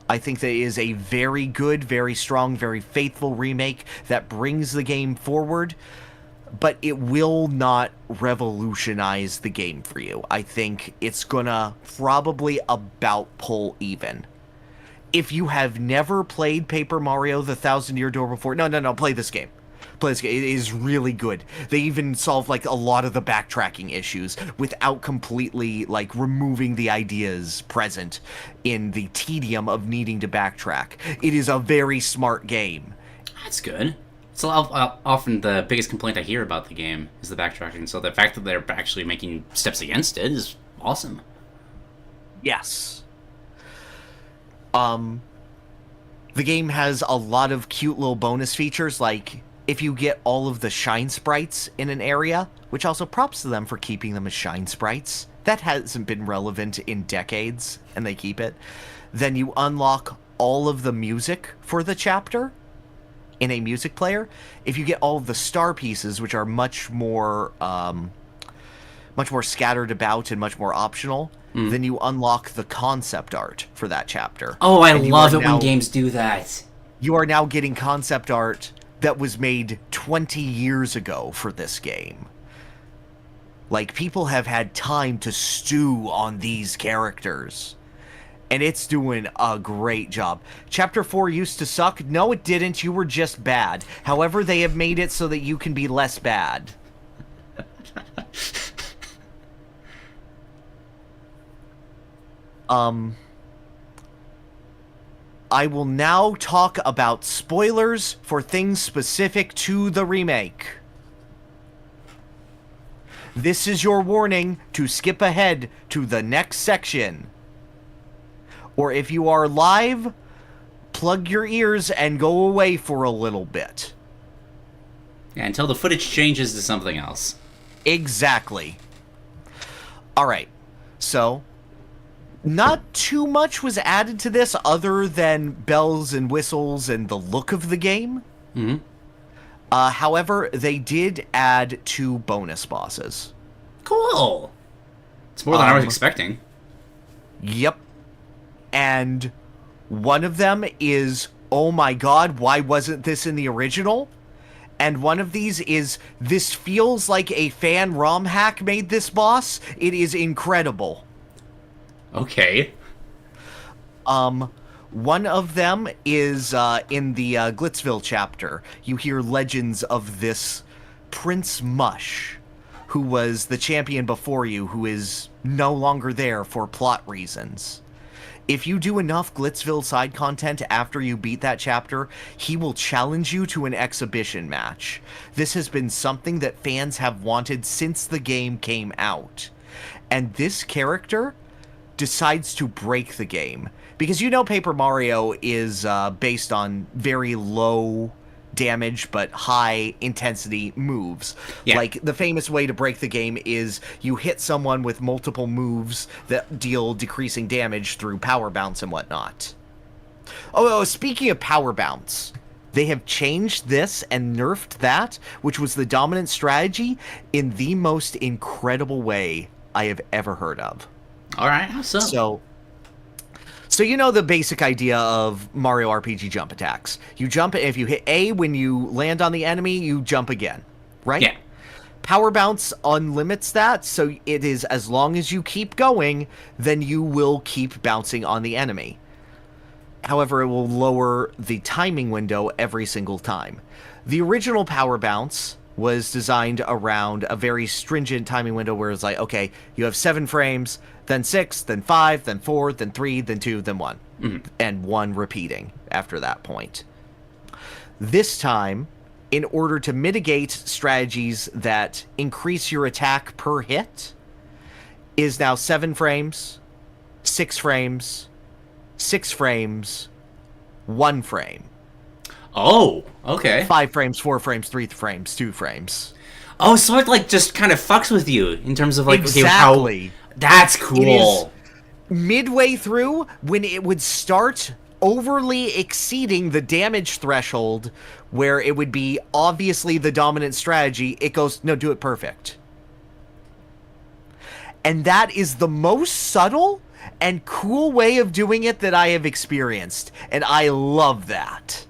I think that it is a very good, very strong, very faithful remake that brings the game forward. but it will not revolutionize the game for you. I think it's gonna probably about pull even. If you have never played Paper Mario: The Thousand Year Door before, no, play this game. Play this game. It is really good. They even solve like a lot of the backtracking issues without completely like removing the ideas present in the tedium of needing to backtrack. It is a very smart game. That's good. So often the biggest complaint I hear about the game is the backtracking. So the fact that they're actually making steps against it is awesome. Yes. The game has a lot of cute little bonus features, like if you get all of the shine sprites in an area, which also props to them for keeping them as shine sprites. That hasn't been relevant in decades, and they keep it. Then you unlock all of the music for the chapter in a music player. If you get all of the star pieces, which are much more scattered about and much more optional, then you unlock the concept art for that chapter. Oh, I love it when games do that. You are now getting concept art that was made 20 years ago for this game. Like, people have had time to stew on these characters. And it's doing a great job. Chapter 4 used to suck. No, it didn't. You were just bad. However, they have made it so that you can be less bad. I will now talk about spoilers for things specific to the remake. This is your warning to skip ahead to the next section. Or if you are live, plug your ears and go away for a little bit. Yeah, until the footage changes to something else. Exactly. Alright, so not too much was added to this other than bells and whistles and the look of the game. Mm-hmm. However, they did add 2 bonus bosses. Cool! It's more than I was expecting. Yep. And one of them is, oh my god, why wasn't this in the original? And one of these is, this feels like a fan ROM hack made this boss. It is incredible. Okay. One of them is in the Glitzville chapter. You hear legends of this Prince Mush, who was the champion before you, who is no longer there for plot reasons. If you do enough Glitzville side content after you beat that chapter, he will challenge you to an exhibition match. This has been something that fans have wanted since the game came out. And this character decides to break the game. Because you know Paper Mario is based on very low damage but high intensity moves. Yeah. Like, the famous way to break the game is you hit someone with multiple moves that deal decreasing damage through power bounce and whatnot. Oh, speaking of power bounce, they have changed this and nerfed that, which was the dominant strategy, in the most incredible way I have ever heard of. Alright, how so? So you know the basic idea of Mario RPG jump attacks. You jump, and if you hit A when you land on the enemy, you jump again, right? Yeah. Power Bounce unlimits that, so it is as long as you keep going, then you will keep bouncing on the enemy. However, it will lower the timing window every single time. The original Power Bounce was designed around a very stringent timing window where it's like, okay, you have 7 frames, then 6, then 5, then 4, then 3, then 2, then 1. And 1 repeating after that point. This time, in order to mitigate strategies that increase your attack per hit, is now 7 frames, 6 frames, 6 frames, 1 frame. Oh, okay. 5 frames, 4 frames, 3 frames, 2 frames. Oh, so it, like, just kind of fucks with you in terms of, like, exactly. Okay, how... That's cool. Midway through, when it would start overly exceeding the damage threshold, where it would be obviously the dominant strategy, it goes, no, do it perfect. And that is the most subtle and cool way of doing it that I have experienced. And I love that.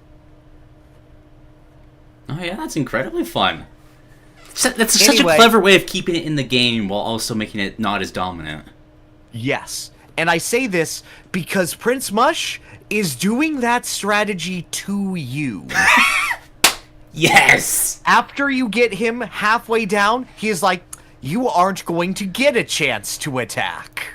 Oh yeah, that's incredibly fun. So that's such a clever way of keeping it in the game while also making it not as dominant. Yes. And I say this because Prince Mush is doing that strategy to you. Yes! After you get him halfway down, he is like, you aren't going to get a chance to attack.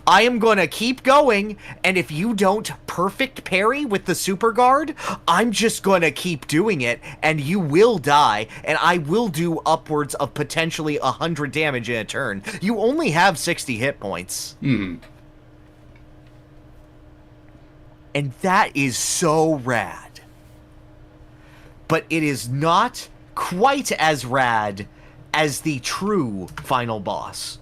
I am going to keep going, and if you don't perfect parry with the super guard, I'm just going to keep doing it, and you will die, and I will do upwards of potentially 100 damage in a turn. You only have 60 hit points. And that is so rad. But it is not quite as rad as the true final boss.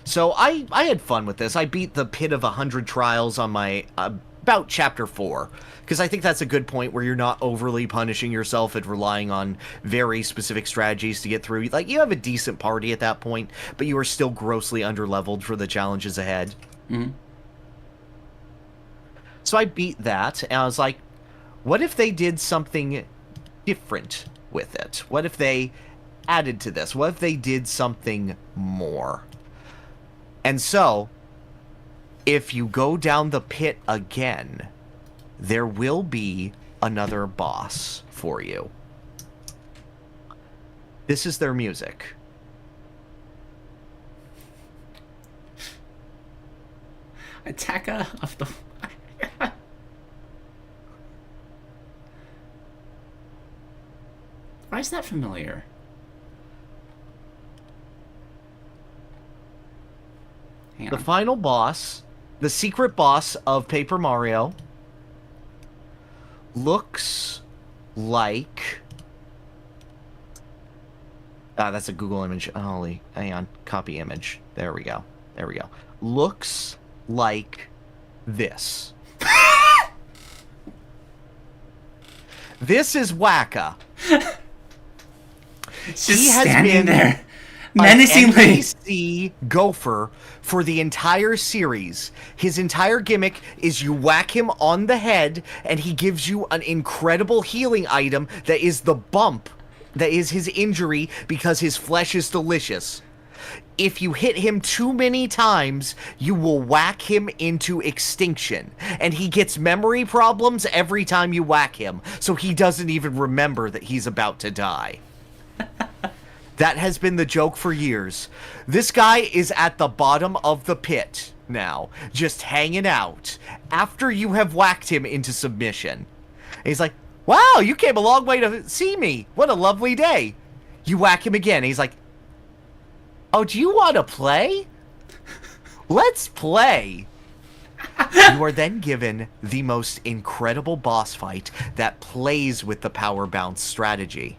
So I had fun with this. I beat the Pit of 100 Trials on my about chapter 4, because I think that's a good point where you're not overly punishing yourself and relying on very specific strategies to get through. Like, you have a decent party at that point, but you are still grossly underleveled for the challenges ahead. So I beat that, and I was like, what if they did something different with it? What if they added to this? What if they did something more? And so, if you go down the pit again, there will be another boss for you. This is their music. Attacker of the... Why is that familiar? The final boss, the secret boss of Paper Mario, looks like... that's a Google image. Holy, hang on. Copy image. There we go. There we go. Looks like this. This is Waka. He has standing there menacingly. An NPC gopher for the entire series. His entire gimmick is you whack him on the head, and he gives you an incredible healing item that is the bump, that is his injury, because his flesh is delicious. If you hit him too many times, you will whack him into extinction. And he gets memory problems every time you whack him, so he doesn't even remember that he's about to die. That has been the joke for years. This guy is at the bottom of the pit now, just hanging out, after you have whacked him into submission. And he's like, wow, you came a long way to see me. What a lovely day. You whack him again, and he's like, oh, do you want to play? Let's play. You are then given the most incredible boss fight that plays with the power bounce strategy.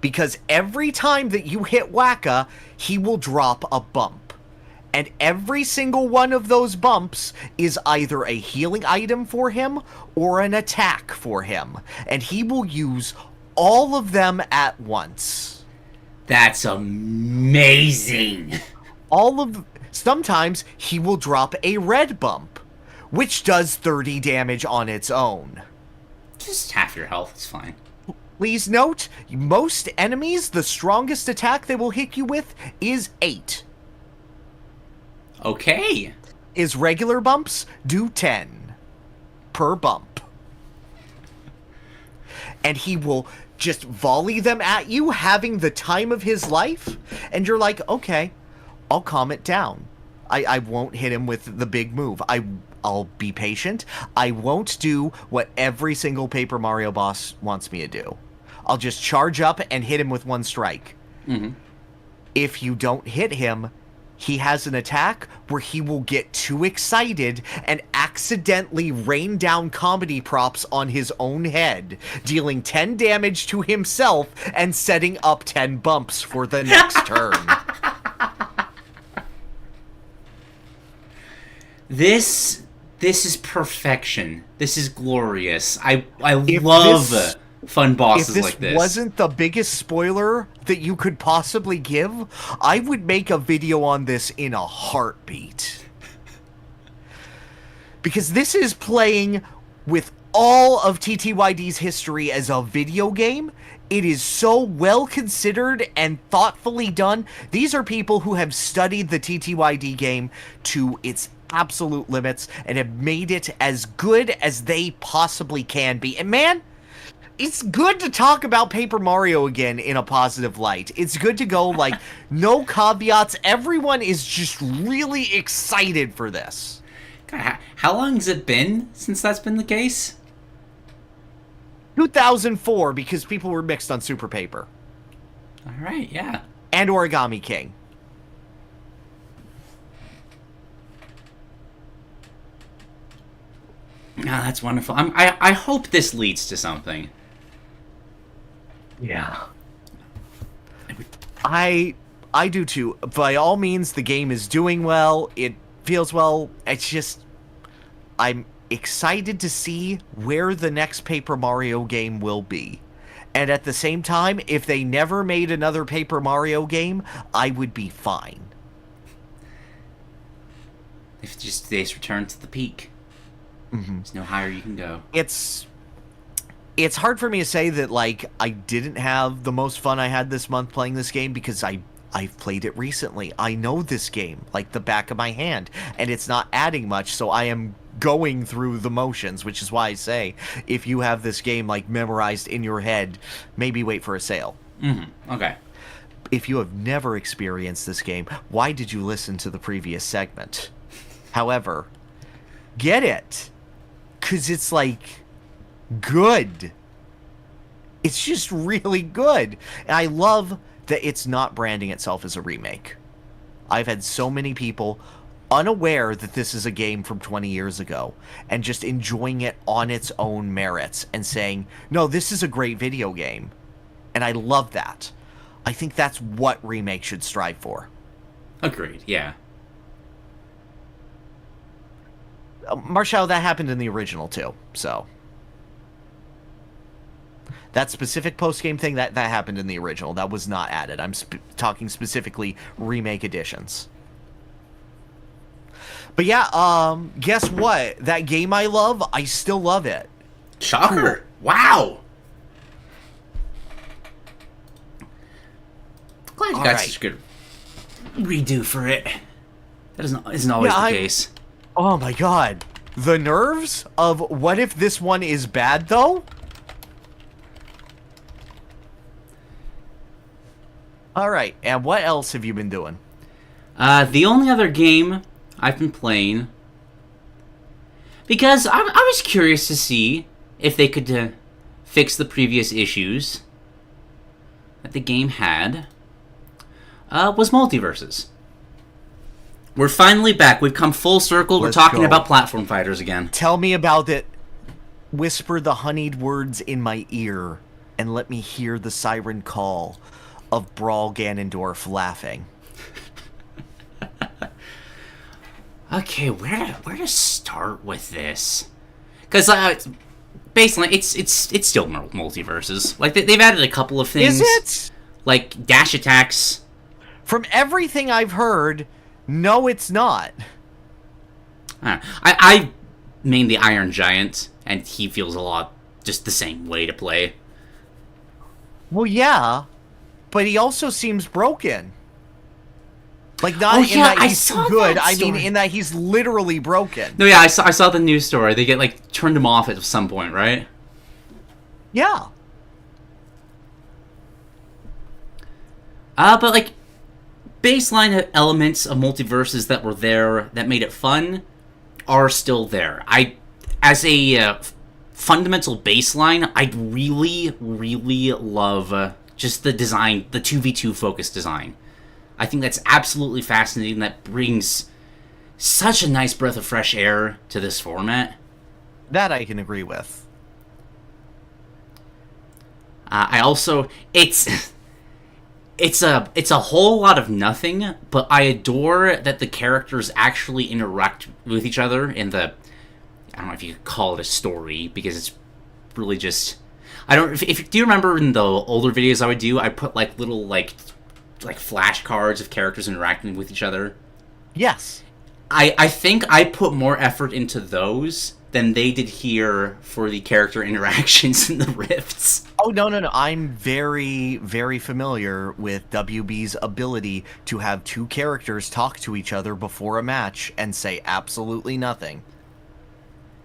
Because every time that you hit Waka, he will drop a bump. And every single one of those bumps is either a healing item for him or an attack for him. And he will use all of them at once. That's amazing. Sometimes he will drop a red bump, which does 30 damage on its own. Just half your health is fine. Please note, most enemies, the strongest attack they will hit you with is 8. Okay. Is regular bumps do 10 per bump. And he will just volley them at you, having the time of his life, and you're like, okay, I'll calm it down. I won't hit him with the big move. I'll be patient. I won't do what every single Paper Mario boss wants me to do. I'll just charge up and hit him with one strike. If you don't hit him, he has an attack where he will get too excited and accidentally rain down comedy props on his own head, dealing 10 damage to himself and setting up 10 bumps for the next turn. This is perfection. This is glorious. I love fun bosses like this. If this wasn't the biggest spoiler that you could possibly give, I would make a video on this in a heartbeat. Because this is playing with all of TTYD's history as a video game, it is so well considered and thoughtfully done. These are people who have studied the TTYD game to its absolute limits and have made it as good as they possibly can be. And man, it's good to talk about Paper Mario again in a positive light. It's good to go, like, no caveats. Everyone is just really excited for this. God, how long has it been since that's been the case? 2004, because people were mixed on Super Paper. All right, yeah. And Origami King. Oh, that's wonderful. I hope this leads to something. Yeah. I do too. By all means, the game is doing well. It feels well. It's just, I'm excited to see where the next Paper Mario game will be. And at the same time, if they never made another Paper Mario game, I would be fine. If just they return to the peak. Mm-hmm. There's no higher you can go. It's hard for me to say that, like, I didn't have the most fun I had this month playing this game because I've played it recently. I know this game like the back of my hand, and it's not adding much, so I am going through the motions, which is why I say, if you have this game, like, memorized in your head, maybe wait for a sale. Mm-hmm. Okay. If you have never experienced this game, why did you listen to the previous segment? However, get it, because it's, like, good. It's just really good. And I love that it's not branding itself as a remake. I've had so many people unaware that this is a game from 20 years ago and just enjoying it on its own merits and saying, no, this is a great video game. And I love that. I think that's what Remake should strive for. Agreed, yeah. Marshall, that happened in the original too, so that specific post-game thing, that happened in the original. That was not added. I'm talking specifically remake editions. But yeah, guess what? That game I love, I still love it. Shocker! Cool. Wow! Glad you got such a good redo for it. That isn't always the case. Oh my god. The nerves of what if this one is bad, though? Alright, and what else have you been doing? The only other game I've been playing, because I was curious to see if they could fix the previous issues that the game had, was Multiversus. We're finally back. We've come full circle. We're talking about platform fighters again. Tell me about it. Whisper the honeyed words in my ear and let me hear the siren call of Brawl Ganondorf laughing. Okay, where to start with this? Because basically, it's still Multiversus. Like they've added a couple of things. Is it? Like dash attacks. From everything I've heard, no, it's not. I main the Iron Giant, and he feels a lot just the same way to play. Well, yeah, but he also seems broken. Like, not in that he's good, I mean in that he's literally broken. No, yeah, I saw the news story. They turned him off at some point, right? Yeah. But like, baseline elements of Multiversus that were there that made it fun are still there. As a fundamental baseline, I really, really love just the design, the 2v2 focused design. I think that's absolutely fascinating. That brings such a nice breath of fresh air to this format. That I can agree with. I also, it's a whole lot of nothing, but I adore that the characters actually interact with each other in the, I don't know if you could call it a story, because it's really just, I don't, if do you remember in the older videos I would do, I put like little like flashcards of characters interacting with each other? Yes. I think I put more effort into those than they did here for the character interactions in the rifts. Oh, no. I'm very, very familiar with WB's ability to have two characters talk to each other before a match and say absolutely nothing.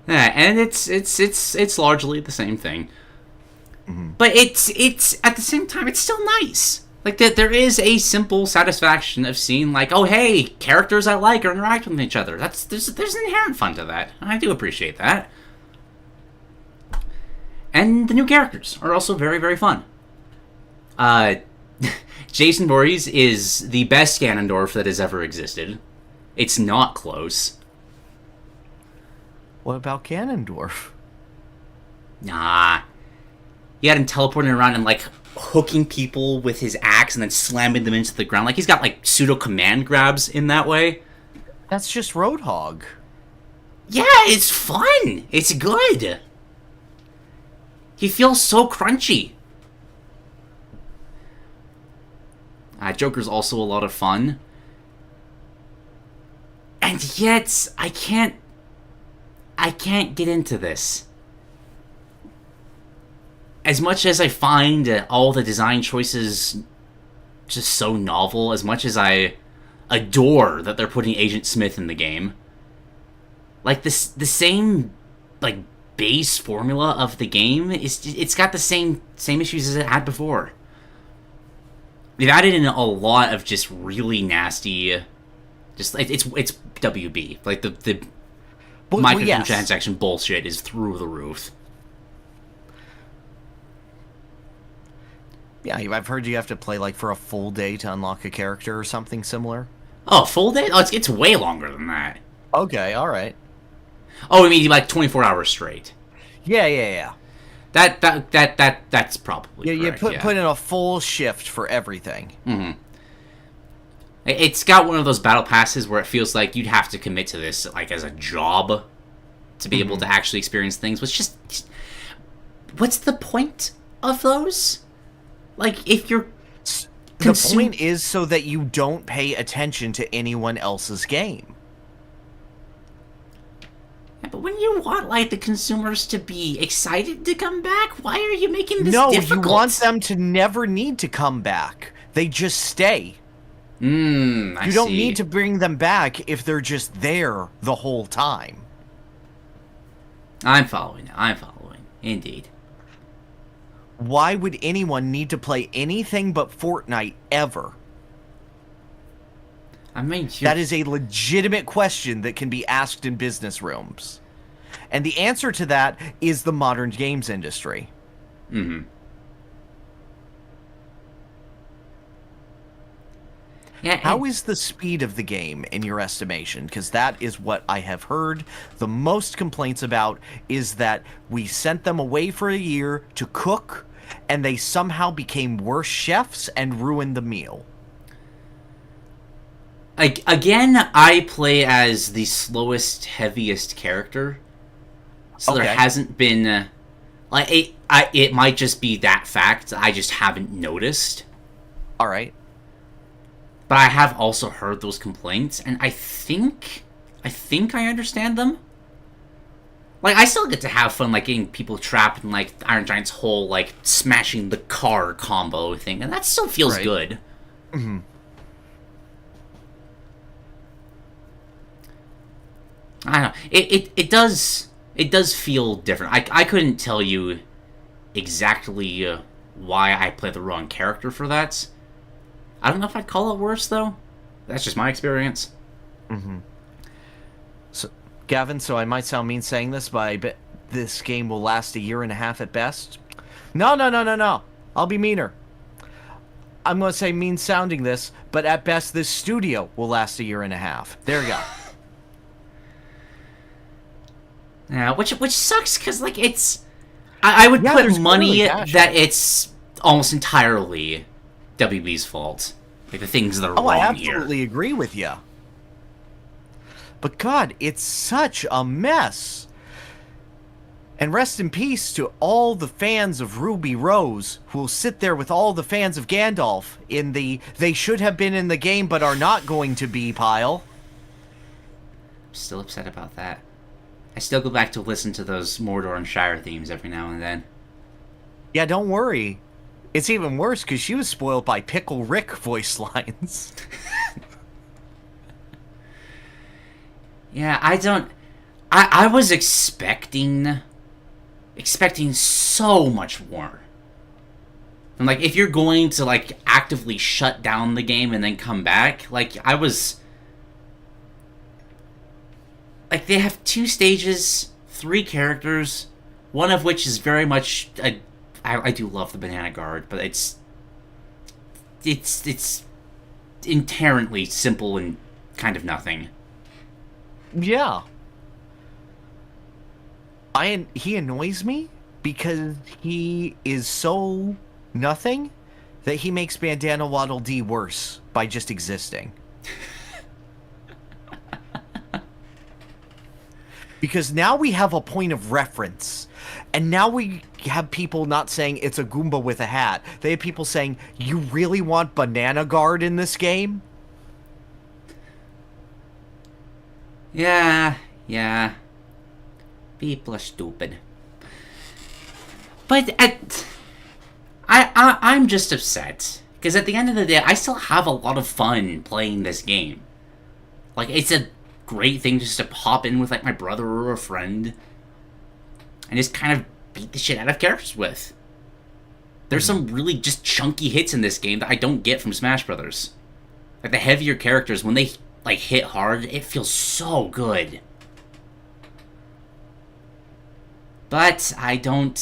Yeah, and it's largely the same thing. Mm-hmm. But it's at the same time, it's still nice. Like, there is a simple satisfaction of seeing, like, oh, hey, characters I like are interacting with each other. There's an inherent fun to that. And I do appreciate that. And the new characters are also very, very fun. Jason Voorhees is the best Ganondorf that has ever existed. It's not close. What about Ganondorf? Nah. You had him teleporting around and, like, hooking people with his axe and then slamming them into the ground. Like, he's got, like, pseudo-command grabs in that way. That's just Roadhog. Yeah, it's fun. It's good. He feels so crunchy. Joker's also a lot of fun. And yet, I can't get into this. As much as I find all the design choices just so novel, as much as I adore that they're putting Agent Smith in the game, like the same like base formula of the game it's got the same issues as it had before. They've added in a lot of just really nasty, just it's WB, like the microtransaction bullshit is through the roof. Yeah, I've heard you have to play, like, for a full day to unlock a character or something similar. Oh, full day? Oh, it's way longer than that. Okay, alright. Oh, I mean, like, 24 hours straight. Yeah. That's probably correct, you put in a full shift for everything. Mm-hmm. It's got one of those battle passes where it feels like you'd have to commit to this, like, as a job to be able to actually experience things, which just... What's the point of those? Like, if you're... The point is so that you don't pay attention to anyone else's game. Yeah, but when you want, like, the consumers to be excited to come back, why are you making this difficult? No, you want them to never need to come back. They just stay. I You don't need to bring them back if they're just there the whole time. I'm following. Indeed. Why would anyone need to play anything but Fortnite ever? I mean, that is a legitimate question that can be asked in business rooms. And the answer to that is the modern games industry. Mm-hmm. Yeah, how is the speed of the game in your estimation? Because that is what I have heard the most complaints about, is that we sent them away for a year to cook, and they somehow became worse chefs and ruined the meal. I play as the slowest, heaviest character, so there hasn't been it might just be that fact I just haven't noticed. All right. But I have also heard those complaints, and I think I understand them. Like, I still get to have fun, like, getting people trapped in, like, Iron Giant's whole, like, smashing the car combo thing, and that still feels good. Mm-hmm. I don't know. It does feel different. I couldn't tell you exactly why I played the wrong character for that. I don't know if I'd call it worse, though. That's just my experience. Mm-hmm. So, Gavin, so I might sound mean saying this, but I bet this game will last a year and a half at best. No. I'll be meaner. I'm going to say mean sounding this, but at best this studio will last a year and a half. There you go. Yeah, which sucks, because, like, it's... I would put money that it's almost entirely WB's fault. Like, the things that are wrong here. I absolutely agree with you. But God, it's such a mess. And rest in peace to all the fans of Ruby Rose who will sit there with all the fans of Gandalf in the they should have been in the game but are not going to be pile. I'm still upset about that. I still go back to listen to those Mordor and Shire themes every now and then. Yeah, don't worry. It's even worse because she was spoiled by Pickle Rick voice lines. Yeah, I was expecting so much more. And like, if you're going to like actively shut down the game and then come back, like I was, like they have 2 stages, 3 characters, one of which is very much I do love the Banana Guard, but it's inherently simple and kind of nothing. Yeah. He annoys me because he is so nothing that he makes Bandana Waddle Dee worse by just existing. Because now we have a point of reference. And now we have people not saying it's a Goomba with a hat. They have people saying, you really want Banana Guard in this game? Yeah. People are stupid. But I'm just upset. Because at the end of the day, I still have a lot of fun playing this game. Like, it's a great thing just to pop in with, like, my brother or a friend. And just kind of beat the shit out of characters with. There's some really just chunky hits in this game that I don't get from Smash Brothers. Like, the heavier characters, when they, like, hit hard, it feels so good. But I don't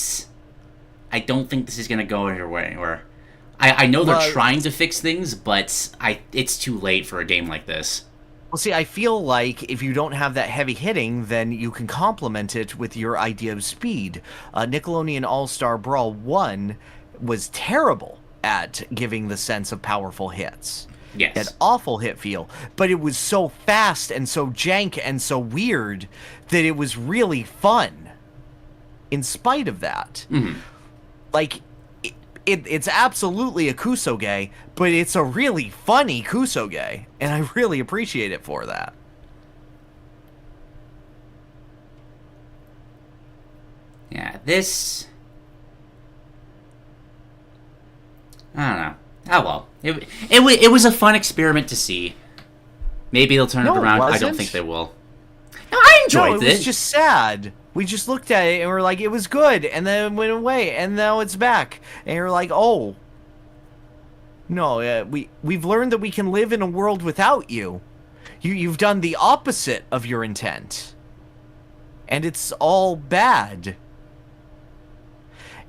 think this is gonna go anywhere. I know they're trying to fix things, but it's too late for a game like this. Well, see, I feel like if you don't have that heavy hitting, then you can complement it with your idea of speed. Nickelodeon All-Star Brawl 1 was terrible at giving the sense of powerful hits. Yes. That awful hit feel. But it was so fast and so jank and so weird that it was really fun. In spite of that. Mm-hmm. Like, it's absolutely a kusoge, but it's a really funny kusoge, and I really appreciate it for that. Yeah, this... I don't know. Oh well. It was a fun experiment to see. Maybe they'll turn it around. I don't think they will. No, I enjoyed it. It was just sad. We just looked at it and we're like, it was good, and then it went away, and now it's back. And you're like, oh. No, we've learned that we can live in a world without you. You've done the opposite of your intent. And it's all bad.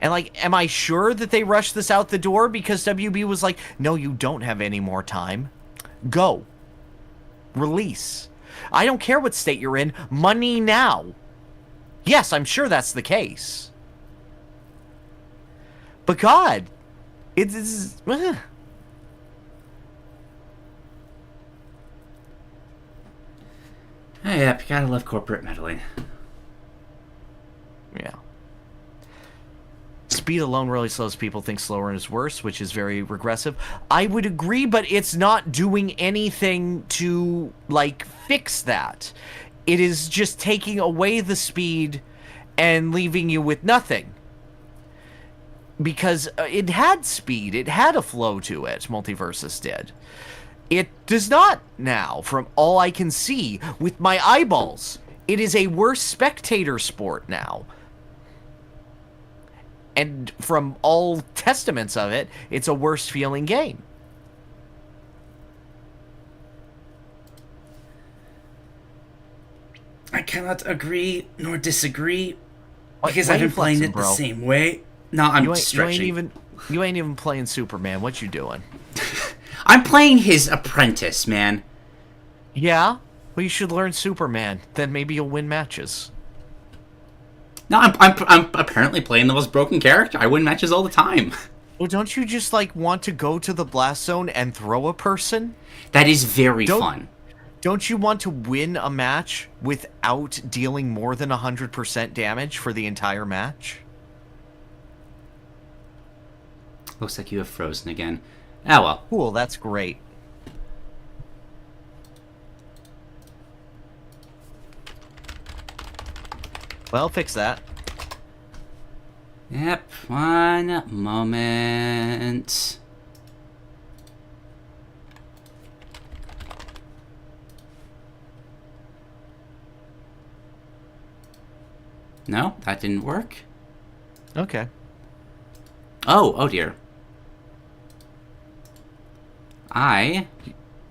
And like, am I sure that they rushed this out the door because WB was like, no, you don't have any more time. Go. Release. I don't care what state you're in. Money now. Yes, I'm sure that's the case. But God, it's... Yeah, you gotta love corporate meddling. Yeah. Speed alone really slows people think slower is worse, which is very regressive. I would agree, but it's not doing anything to, like, fix that. It is just taking away the speed and leaving you with nothing. Because it had speed. It had a flow to it, Multiversus did. It does not now, from all I can see with my eyeballs. It is a worse spectator sport now. And from all testaments of it, it's a worse feeling game. I cannot agree nor disagree because Why I've been you playing flexing, it bro? the same way. No, I'm stretching. You ain't even playing Superman. What you doing? I'm playing his apprentice, man. Yeah? Well, you should learn Superman. Then maybe you'll win matches. No, I'm apparently playing the most broken character. I win matches all the time. Well, don't you just, like, want to go to the blast zone and throw a person? That is very fun. Don't you want to win a match without dealing more than 100% damage for the entire match? Looks like you have frozen again. Oh well. Cool, that's great. Well, fix that. Yep, one moment. No, that didn't work. Okay. Oh dear.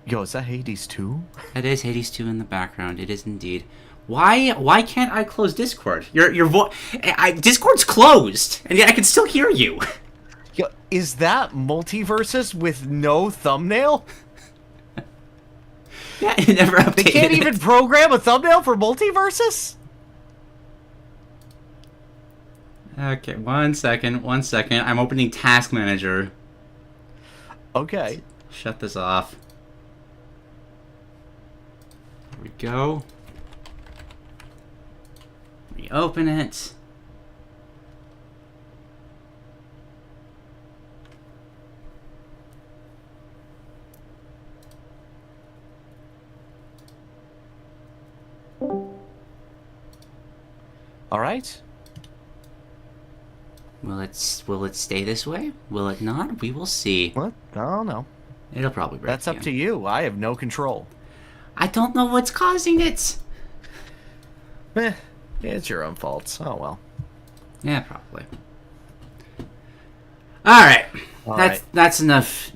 Yo, is that Hades 2? It is Hades 2 in the background. It is indeed. Why can't I close Discord? Discord's closed, and yet I can still hear you. Yo, is that Multiversus with no thumbnail? Yeah, it never updated. They can't even program a thumbnail for Multiversus? Okay, one second. I'm opening Task Manager. Okay. Shut this off. There we go. Reopen it. All right. Will it stay this way? Will it not? We will see. What? I don't know. It'll probably break. That's up to you. I have no control. I don't know what's causing it. It's your own fault. Oh well. Yeah, probably. Alright. Right. That's enough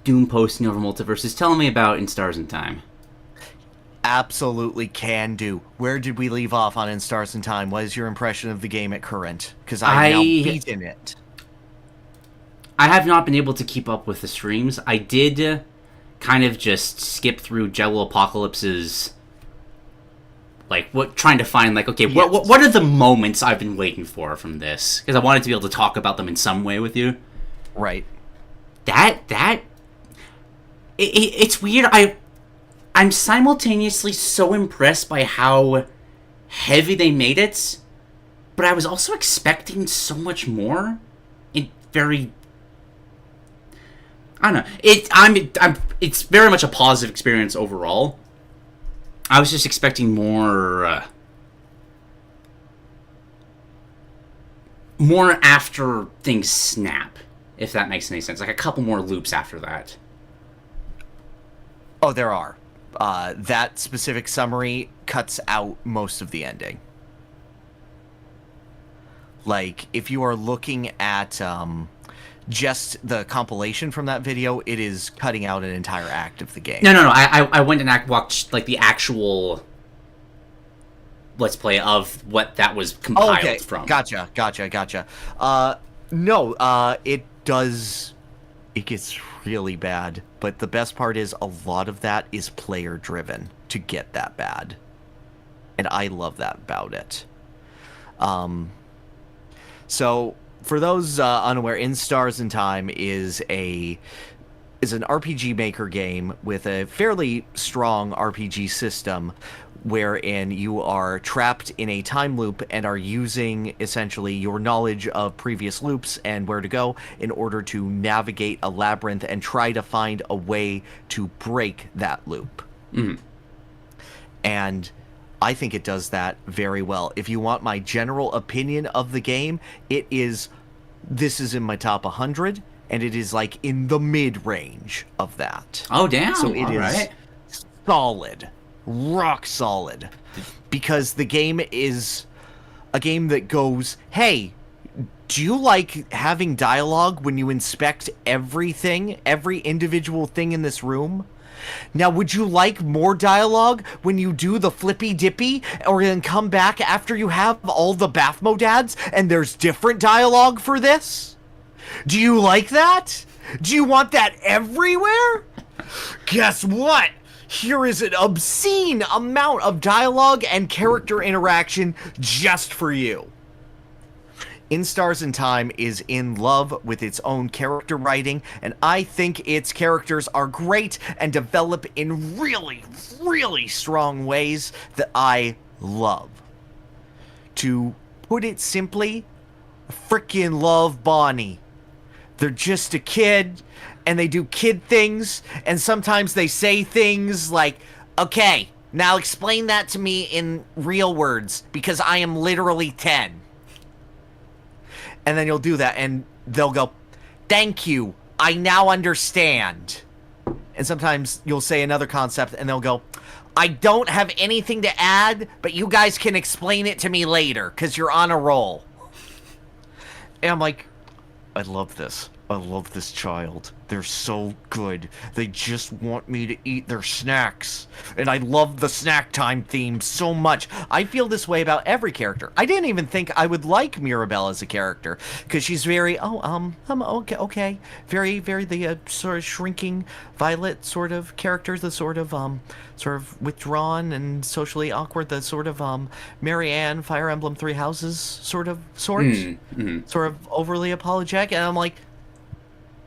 doom posting over Multiversus. Tell me about In Stars in Time. Absolutely can do. Where did we leave off on In Stars in Time? What is your impression of the game at current? Because I've now beaten it. I have not been able to keep up with the streams. I did kind of just skip through Jello Apocalypse's, like, trying to find, like, okay, yes. what are the moments I've been waiting for from this? Because I wanted to be able to talk about them in some way with you. Right. It's weird. I'm simultaneously so impressed by how heavy they made it, but I was also expecting so much more. I don't know. It's very much a positive experience overall. I was just expecting more after things snap, if that makes any sense. Like a couple more loops after that. Oh, there are. That specific summary cuts out most of the ending. Like, if you are looking at just the compilation from that video, it is cutting out an entire act of the game. No. I went and watched, like, the actual Let's Play of what that was compiled from. Gotcha. It does... It gets really bad, but the best part is a lot of that is player-driven to get that bad. And I love that about it. So, for those unaware, In Stars in Time is an RPG Maker game with a fairly strong RPG system wherein you are trapped in a time loop and are using essentially your knowledge of previous loops and where to go in order to navigate a labyrinth and try to find a way to break that loop. Mm. And I think it does that very well. If you want my general opinion of the game, this is in my top 100, and it is like in the mid-range of that. Oh, damn. So it is right. solid. Rock solid. Because the game is a game that goes, hey, do you like having dialogue when you inspect everything, every individual thing in this room? Now, would you like more dialogue when you do the flippy dippy, or then come back after you have all the bath modads and there's different dialogue for this? Do you like that? Do you want that everywhere? Guess what? Here is an obscene amount of dialogue and character interaction just for you. In Stars in Time is in love with its own character writing, and I think its characters are great and develop in really, really strong ways that I love. To put it simply, I frickin' love Bonnie. They're just a kid, and they do kid things, and sometimes they say things like, okay, Now explain that to me in real words, because I am literally 10. And then you'll do that, and they'll go, thank you, I now understand. And sometimes you'll say another concept, and they'll go, I don't have anything to add, but you guys can explain it to me later, because you're on a roll. And I'm like, I love this. I love this child. They're so good. They just want me to eat their snacks. And I love the snack time theme so much. I feel this way about every character. I didn't even think I would like Mirabelle as a character. Because she's very, okay. Very, very the sort of shrinking Violet sort of character. The sort of withdrawn and socially awkward. The sort of Marianne, Fire Emblem Three Houses sort. Mm-hmm. Sort of overly apologetic. And I'm like,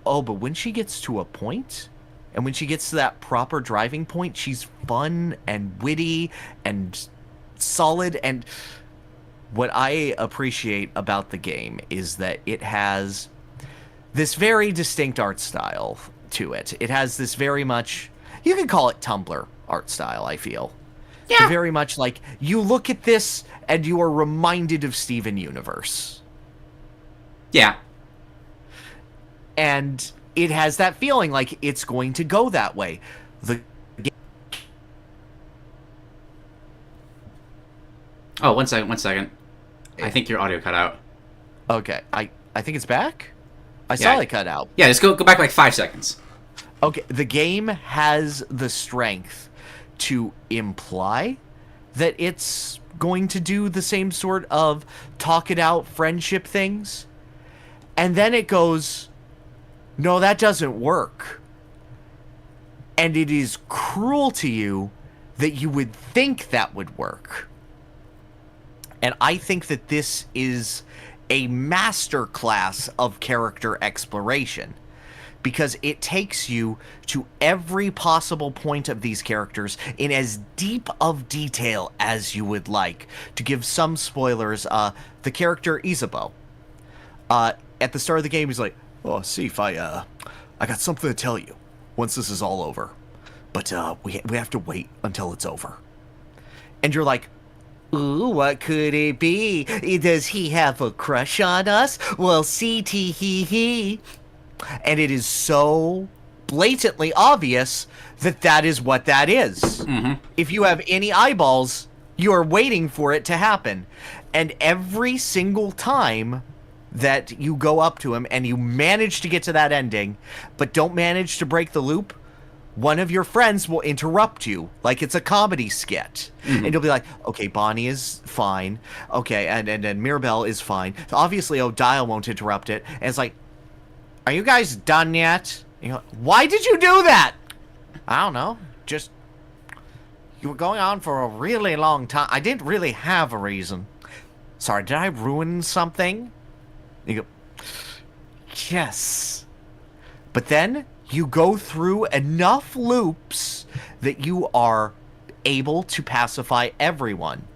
oh, but when she gets to a point, and when she gets to that proper driving point, she's fun and witty and solid. And what I appreciate about the game is that it has this very distinct art style to it. It has this very much, you can call it Tumblr art style, I feel. Yeah. Very much like, you look at this and you are reminded of Steven Universe. Yeah. And it has that feeling like it's going to go that way. Oh, one second. I think your audio cut out. Okay, I think it's back? I saw it cut out. Yeah, just go back like 5 seconds. Okay, the game has the strength to imply that it's going to do the same sort of talk it out friendship things. And then it goes, no, that doesn't work. And it is cruel to you that you would think that would work. And I think that this is a masterclass of character exploration, because it takes you to every possible point of these characters in as deep of detail as you would like. To give some spoilers, the character Isabeau, at the start of the game, he's like, oh, Sif, I got something to tell you once this is all over. But we have to wait until it's over. And you're like, ooh, what could it be? Does he have a crush on us? Well, see-tee-hee-hee. And it is so blatantly obvious that that is what that is. Mm-hmm. If you have any eyeballs, you are waiting for it to happen. And every single time that you go up to him and you manage to get to that ending, but don't manage to break the loop, one of your friends will interrupt you like it's a comedy skit. Mm-hmm. And you'll be like, okay, Bonnie is fine. Okay, and Mirabelle is fine. So obviously, Dial won't interrupt it. And it's like, are you guys done yet? And you're like, why did you do that? I don't know. Just, you were going on for a really long time. I didn't really have a reason. Sorry, did I ruin something? You go, yes. But then you go through enough loops that you are able to pacify everyone.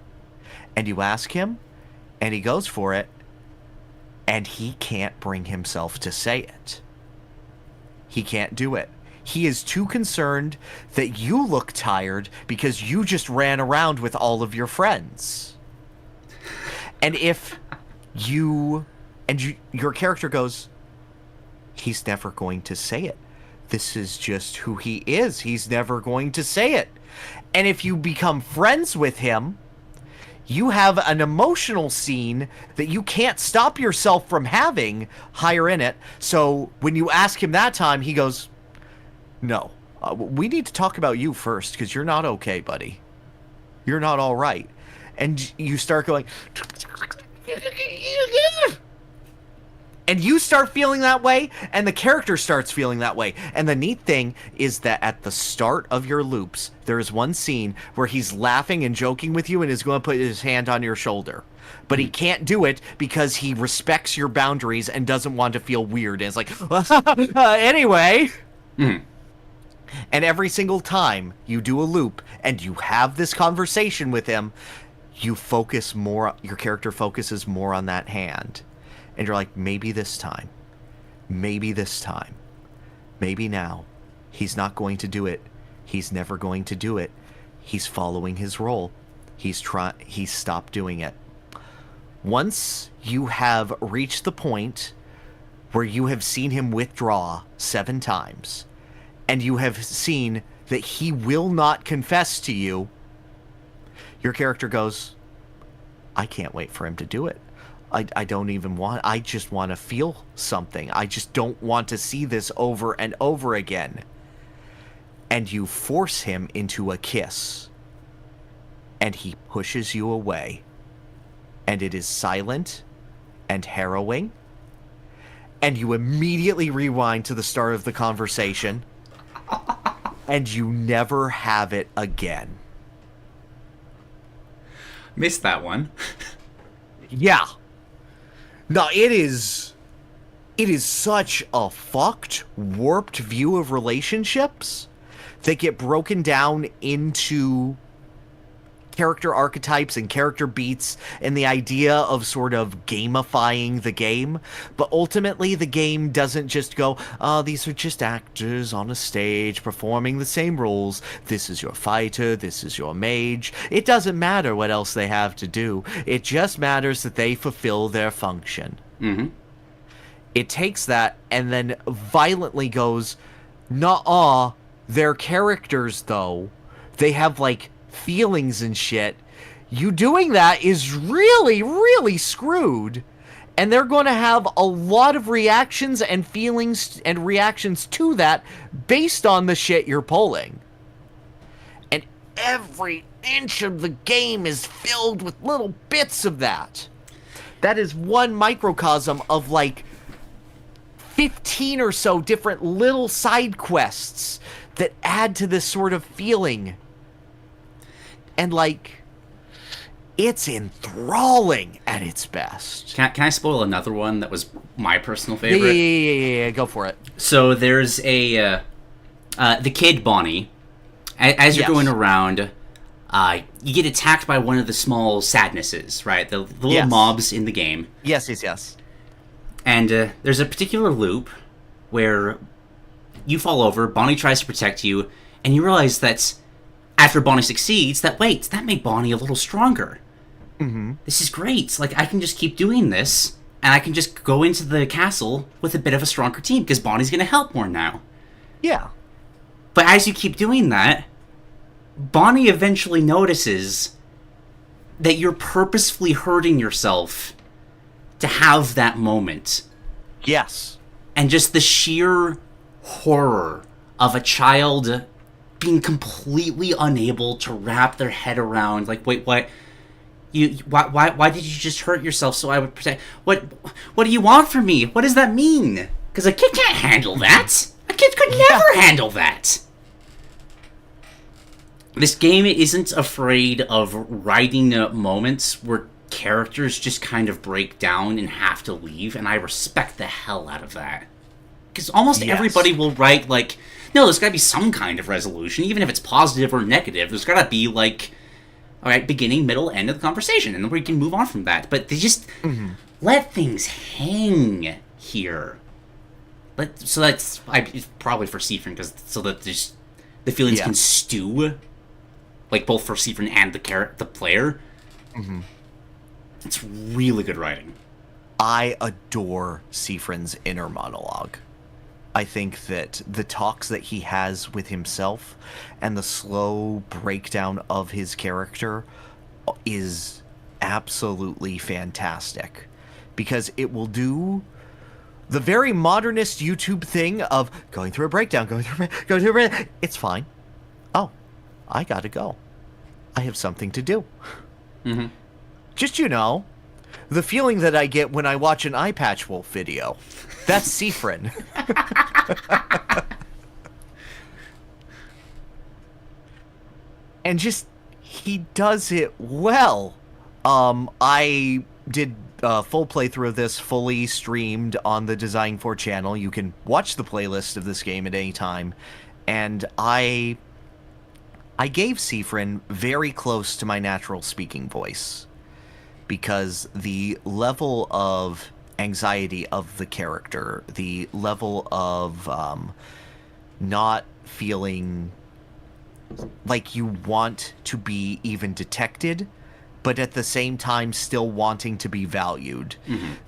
And you ask him, and he goes for it, and he can't bring himself to say it. He can't do it. He is too concerned that you look tired because you just ran around with all of your friends. And if you... And your character goes, he's never going to say it. This is just who he is. He's never going to say it. And if you become friends with him, you have an emotional scene that you can't stop yourself from having higher in it. So when you ask him that time, he goes, no, we need to talk about you first, because you're not okay, buddy. You're not all right. And you start going... And you start feeling that way, and the character starts feeling that way. And the neat thing is that at the start of your loops, there is one scene where he's laughing and joking with you and is going to put his hand on your shoulder. But he can't do it because he respects your boundaries and doesn't want to feel weird. And it's like, anyway. Mm. And every single time you do a loop and you have this conversation with him, you focus more, your character focuses more on that hand. And you're like, maybe this time. Maybe this time. Maybe now. He's not going to do it. He's never going to do it. he's following his role. He's stopped doing it. Once you have reached the point where you have seen him withdraw 7 times, and you have seen that he will not confess to you, your character goes, I can't wait for him to do it. I don't even want, I just want to feel something. I just don't want to see this over and over again. And you force him into a kiss. And he pushes you away. And it is silent and harrowing. And you immediately rewind to the start of the conversation. And you never have it again. Missed that one. Yeah. No, it is such a fucked, warped view of relationships that get broken down into character archetypes and character beats and the idea of sort of gamifying the game. But ultimately, the game doesn't just go, these are just actors on a stage performing the same roles. This is your fighter, this is your mage. It doesn't matter what else they have to do. It just matters that they fulfill their function. Mm-hmm. It takes that and then violently goes, nuh-uh, they're characters, though. They have, like, feelings and shit. You doing that is really, really screwed. And they're going to have a lot of reactions and feelings and reactions to that based on the shit you're pulling. And every inch of the game is filled with little bits of that. That is one microcosm of, like, 15 or so different little side quests that add to this sort of feeling. And, like, it's enthralling at its best. Can I spoil another one that was my personal favorite? Yeah, go for it. So there's the kid Bonnie. As you're going around, you get attacked by one of the small sadnesses, right? The little mobs in the game. Yes. And there's a particular loop where you fall over, Bonnie tries to protect you, and you realize that after Bonnie succeeds, that made Bonnie a little stronger. Mm-hmm. This is great. Like, I can just keep doing this, and I can just go into the castle with a bit of a stronger team, because Bonnie's going to help more now. Yeah. But as you keep doing that, Bonnie eventually notices that you're purposefully hurting yourself to have that moment. Yes. And just the sheer horror of a child being completely unable to wrap their head around, like, wait, what? Why did you just hurt yourself so I would protect? What do you want from me? What does that mean? Because a kid can't handle that. A kid could never handle that. This game isn't afraid of writing moments where characters just kind of break down and have to leave, and I respect the hell out of that. Because almost everybody will write, like, no, there's got to be some kind of resolution, even if it's positive or negative. There's got to be, like, all right, beginning, middle, end of the conversation, and then we can move on from that. But they just let things hang here. So that's probably for Seafrin, so that the feelings can stew, like, both for Seafrin and the player. Mm-hmm. It's really good writing. I adore Seafrin's inner monologue. I think that the talks that he has with himself and the slow breakdown of his character is absolutely fantastic. Because it will do the very modernist YouTube thing of going through a breakdown, going through a breakdown. It's fine. Oh, I gotta go. I have something to do. Mm-hmm. Just, the feeling that I get when I watch an Eye Patch Wolf video. That's Seafrin. And just, he does it well. I did a full playthrough of this, fully streamed on the Design 4 channel. You can watch the playlist of this game at any time. And I gave Seafrin very close to my natural speaking voice. Because the level of anxiety of the character, the level of not feeling like you want to be even detected, but at the same time still wanting to be valued.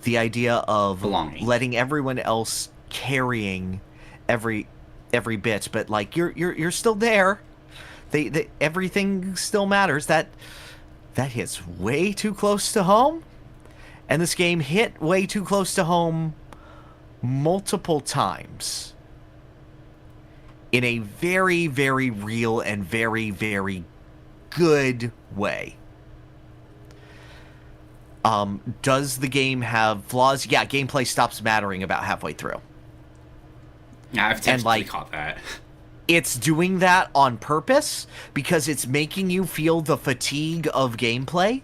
The idea of Belonging. letting everyone else carrying every bit, but like you're still there. They everything still matters. That hits way too close to home, and this game hit way too close to home multiple times in a very, very real and very, very good way. Does the game have flaws? Yeah, gameplay stops mattering about halfway through. Yeah, I've definitely caught that. It's doing that on purpose because it's making you feel the fatigue of gameplay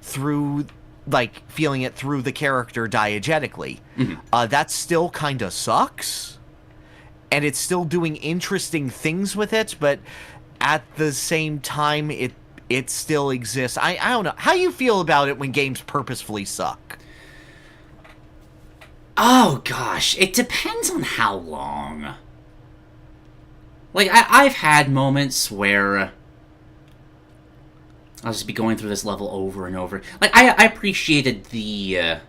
through, like, feeling it through the character diegetically. That still kind of sucks. And it's still doing interesting things with it, but at the same time, it still exists. I don't know. How you feel about it when games purposefully suck? Oh, gosh. It depends on how long. Like, I've had moments where I'll just be going through this level over and over. Like, I appreciated the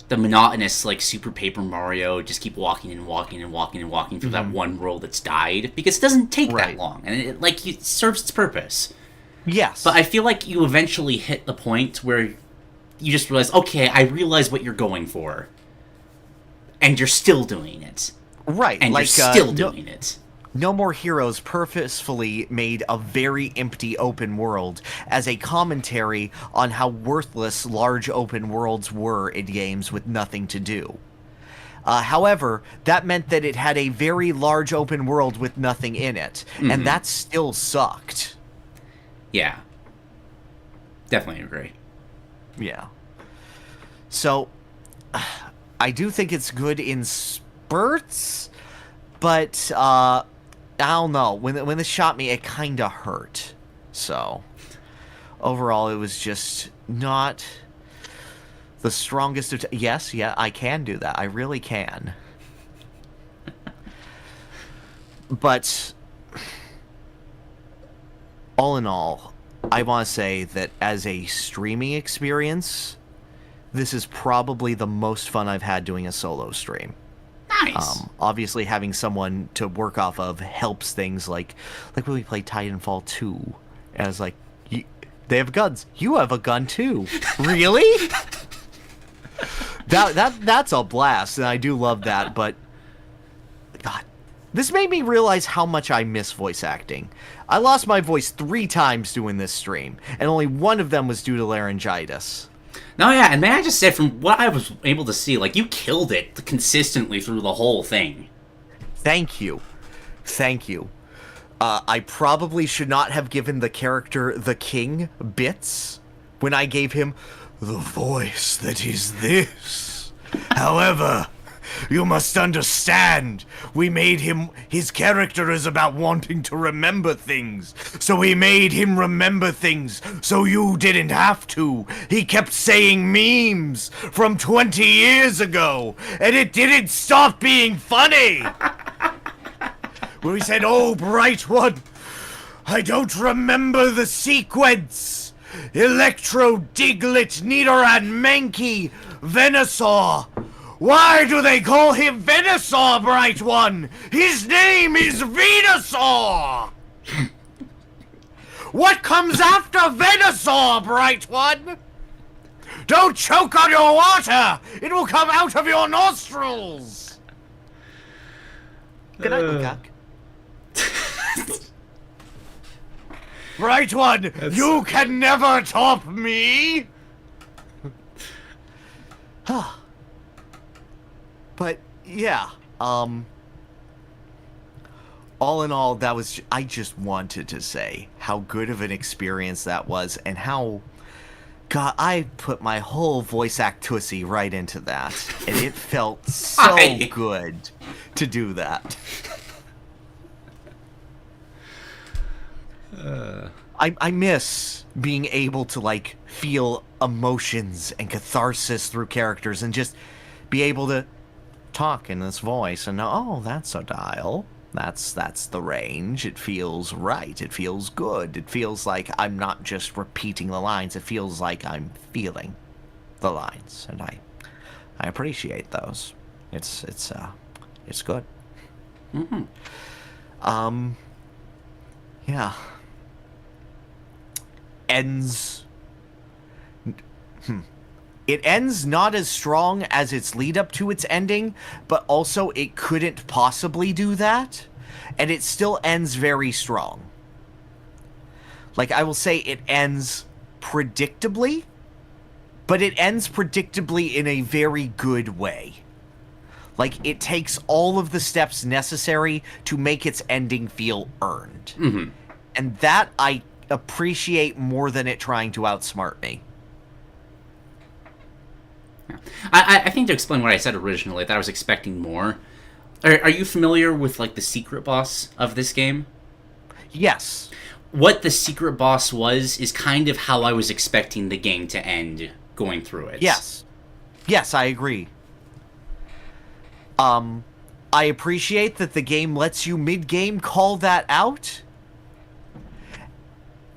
monotonous, like, Super Paper Mario, just keep walking and walking and walking and walking through that one world that's died, because it doesn't take that long, and it serves its purpose. Yes. But I feel like you eventually hit the point where you just realize, okay, I realize what you're going for, and you're still doing it. Right. And like, you're still doing it. No More Heroes purposefully made a very empty open world as a commentary on how worthless large open worlds were in games with nothing to do. However, that meant that it had a very large open world with nothing in it, and that still sucked. Yeah. Definitely agree. Yeah. So, I do think it's good in spurts, but, I don't know. When this shot me, it kind of hurt. So, overall, it was just not the strongest of... Yes, yeah, I can do that. I really can. But, all in all, I want to say that as a streaming experience, this is probably the most fun I've had doing a solo stream. Nice. Obviously, having someone to work off of helps things, like when we played Titanfall 2, and I was like, they have guns. You have a gun too. Really? That's a blast, and I do love that. But God, this made me realize how much I miss voice acting. I lost my voice 3 times doing this stream, and only one of them was due to laryngitis. No, yeah, and may I just say, from what I was able to see, like, you killed it consistently through the whole thing. Thank you. Thank you. I probably should not have given the character the king bits when I gave him the voice that is this. However, you must understand, we made him... His character is about wanting to remember things. So we made him remember things, so you didn't have to. He kept saying memes from 20 years ago, and it didn't stop being funny. Where he said, "Oh, bright one, I don't remember the sequence. Electro, Diglett, Nidoran, Mankey, Venusaur. Why do they call him Venusaur, bright one? His name is Venusaur! What comes after Venusaur, bright one? Don't choke on your water! It will come out of your nostrils!" Good night, Lukaku. Bright one, you can never top me! But, yeah, all in all, that was... I just wanted to say how good of an experience that was, and how... God, I put my whole voice actusy right into that, and it felt so good to do that. I miss being able to, like, feel emotions and catharsis through characters, and just be able to talk in this voice and know, oh, that's a dial. That's the range. It feels right. It feels good. It feels like I'm not just repeating the lines. It feels like I'm feeling the lines, and I appreciate those. It's good. Yeah. Ends. It ends not as strong as its lead up to its ending, but also it couldn't possibly do that, and it still ends very strong. Like, I will say it ends predictably, but it ends predictably in a very good way. Like, it takes all of the steps necessary to make its ending feel earned. Mm-hmm. And that I appreciate more than it trying to outsmart me. I think to explain what I said originally, that I was expecting more. Are you familiar with, like, the secret boss of this game? Yes. What the secret boss was is kind of how I was expecting the game to end going through it. Yes. Yes, I agree. I appreciate that the game lets you mid-game call that out.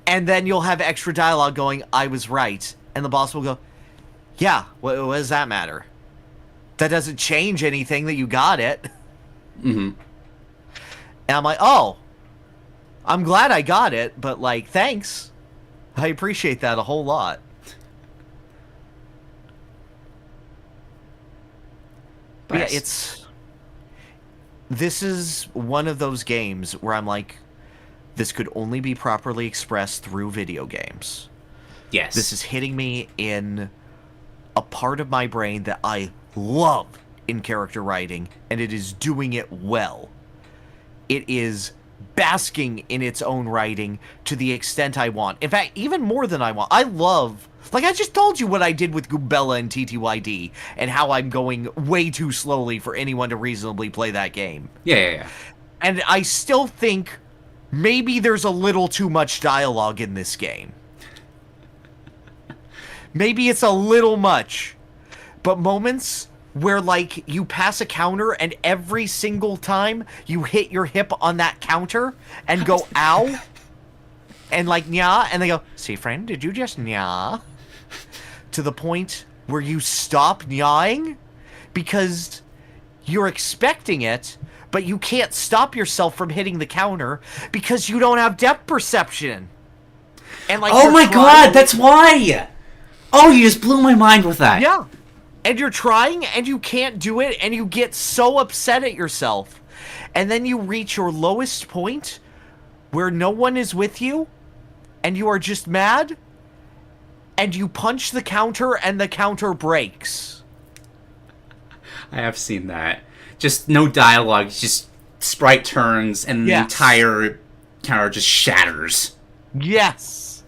And then you'll have extra dialogue going, I was right. And the boss will go, yeah, what does that matter? That doesn't change anything that you got it. Mm-hmm. And I'm like, oh, I'm glad I got it, but, like, thanks. I appreciate that a whole lot. But yeah, this is one of those games where I'm like, this could only be properly expressed through video games. Yes. This is hitting me in a part of my brain that I love in character writing, and it is doing it well. It is basking in its own writing to the extent I want. In fact, even more than I want. I love... Like, I just told you what I did with Goombella and TTYD, and how I'm going way too slowly for anyone to reasonably play that game. Yeah. And I still think maybe there's a little too much dialogue in this game. Maybe it's a little much. But moments where, like, you pass a counter and every single time you hit your hip on that counter and go, ow, and, like, nya, and they go, see, friend, did you just nya? To the point where you stop nyawing because you're expecting it, but you can't stop yourself from hitting the counter because you don't have depth perception. And, like, oh my god, that's why! Oh, you just blew my mind with that. Yeah. And you're trying, and you can't do it, and you get so upset at yourself. And then you reach your lowest point, where no one is with you, and you are just mad, and you punch the counter, and the counter breaks. I have seen that. Just no dialogue, just sprite turns, and the entire counter just shatters. Yes.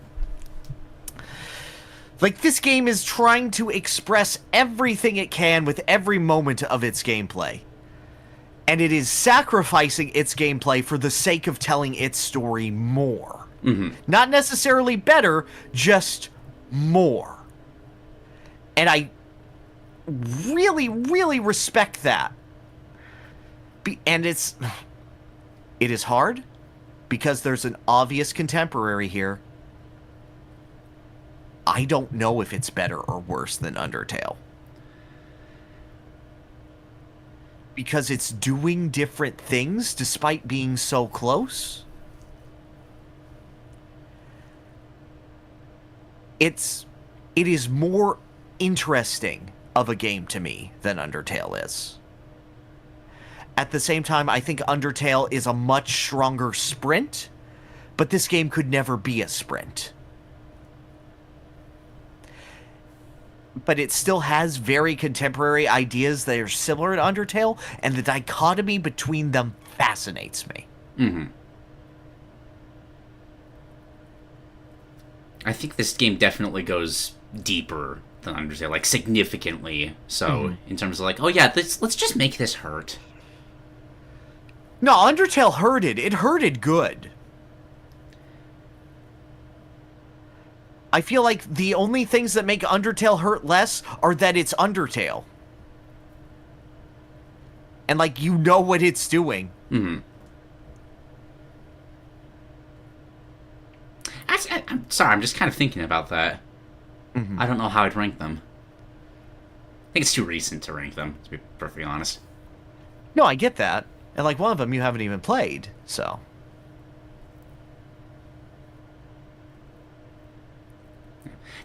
Like, this game is trying to express everything it can with every moment of its gameplay. And it is sacrificing its gameplay for the sake of telling its story more. Mm-hmm. Not necessarily better, just more. And I really, really respect that. And it is hard, because there's an obvious contemporary here. I don't know if it's better or worse than Undertale. Because it's doing different things despite being so close. It is more interesting of a game to me than Undertale is. At the same time, I think Undertale is a much stronger sprint, but this game could never be a sprint. But it still has very contemporary ideas that are similar to Undertale, and the dichotomy between them fascinates me. Mm-hmm. I think this game definitely goes deeper than Undertale, like, significantly so, in terms of, like, oh yeah, let's just make this hurt. No, Undertale hurted. It hurted good. I feel like the only things that make Undertale hurt less are that it's Undertale. And, like, you know what it's doing. Mm-hmm. I'm sorry, I'm just kind of thinking about that. Mm-hmm. I don't know how I'd rank them. I think it's too recent to rank them, to be perfectly honest. No, I get that. And, like, one of them you haven't even played, so...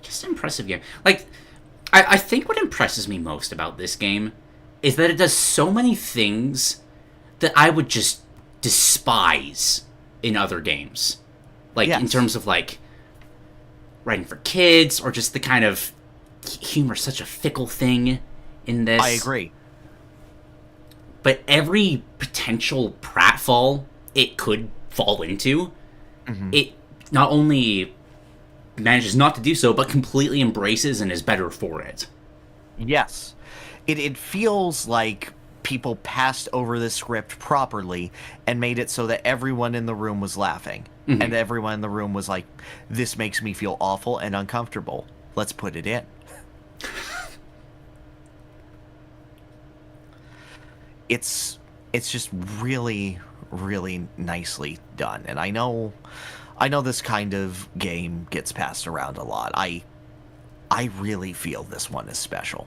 Just an impressive game. Like, I think what impresses me most about this game is that it does so many things that I would just despise in other games. Like, in terms of, like, writing for kids, or just the kind of humor, such a fickle thing in this. I agree. But every potential pratfall it could fall into, it not only manages not to do so, but completely embraces and is better for it. Yes. It feels like people passed over the script properly and made it so that everyone in the room was laughing. And everyone in the room was like, this makes me feel awful and uncomfortable. Let's put it in. It's just really, really nicely done. And I know this kind of game gets passed around a lot. I really feel this one is special.